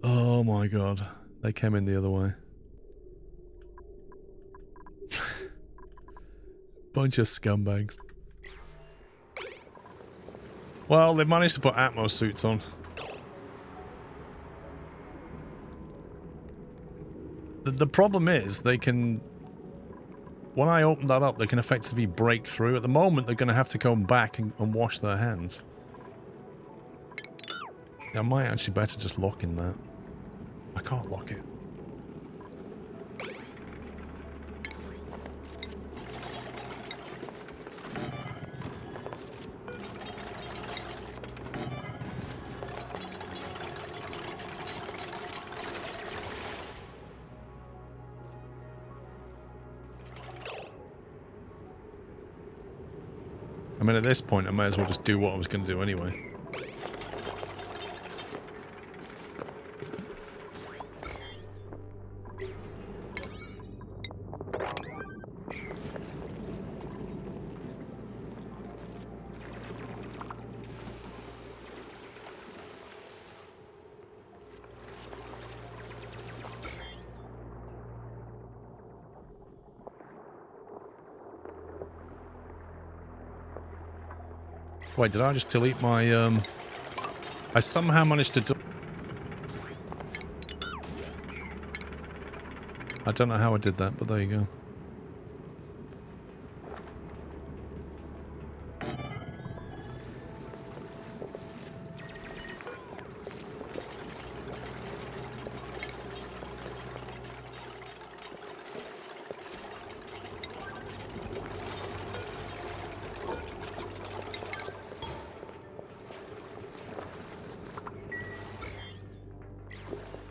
Oh my god. They came in the other way. Bunch of scumbags. Well, they've managed to put Atmos suits on. The problem is, they can... When I open that up, they can effectively break through. At the moment, they're going to have to come back and wash their hands. I might actually better just lock in that. I can't lock it. I mean, at this point, I may as well just do what I was going to do anyway. Wait, did I just delete my, I somehow managed to I don't know how I did that, but there you go.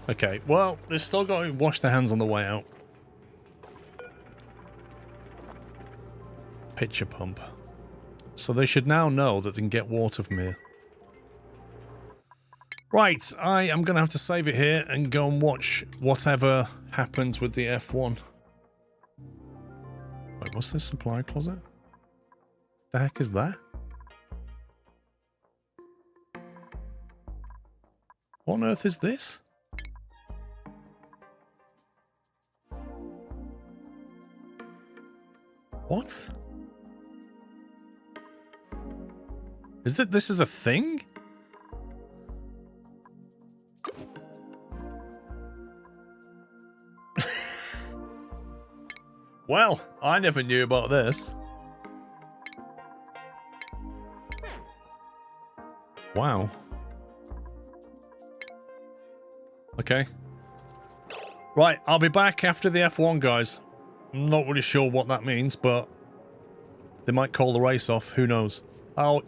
Okay, well, they've still got to wash their hands on the way out. Pitcher pump. So they should now know that they can get water from here. Right, I am going to have to save it here and go and watch whatever happens with the F1. Wait, what's this supply closet? The heck is that? What on earth is this? What? This is a thing? Well, I never knew about this. Wow. Okay. Right, I'll be back after the F1, guys. I'm not really sure what that means, but they might call the race off. Who knows? I'll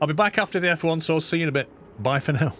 be back after the F1, so I'll see you in a bit. Bye for now.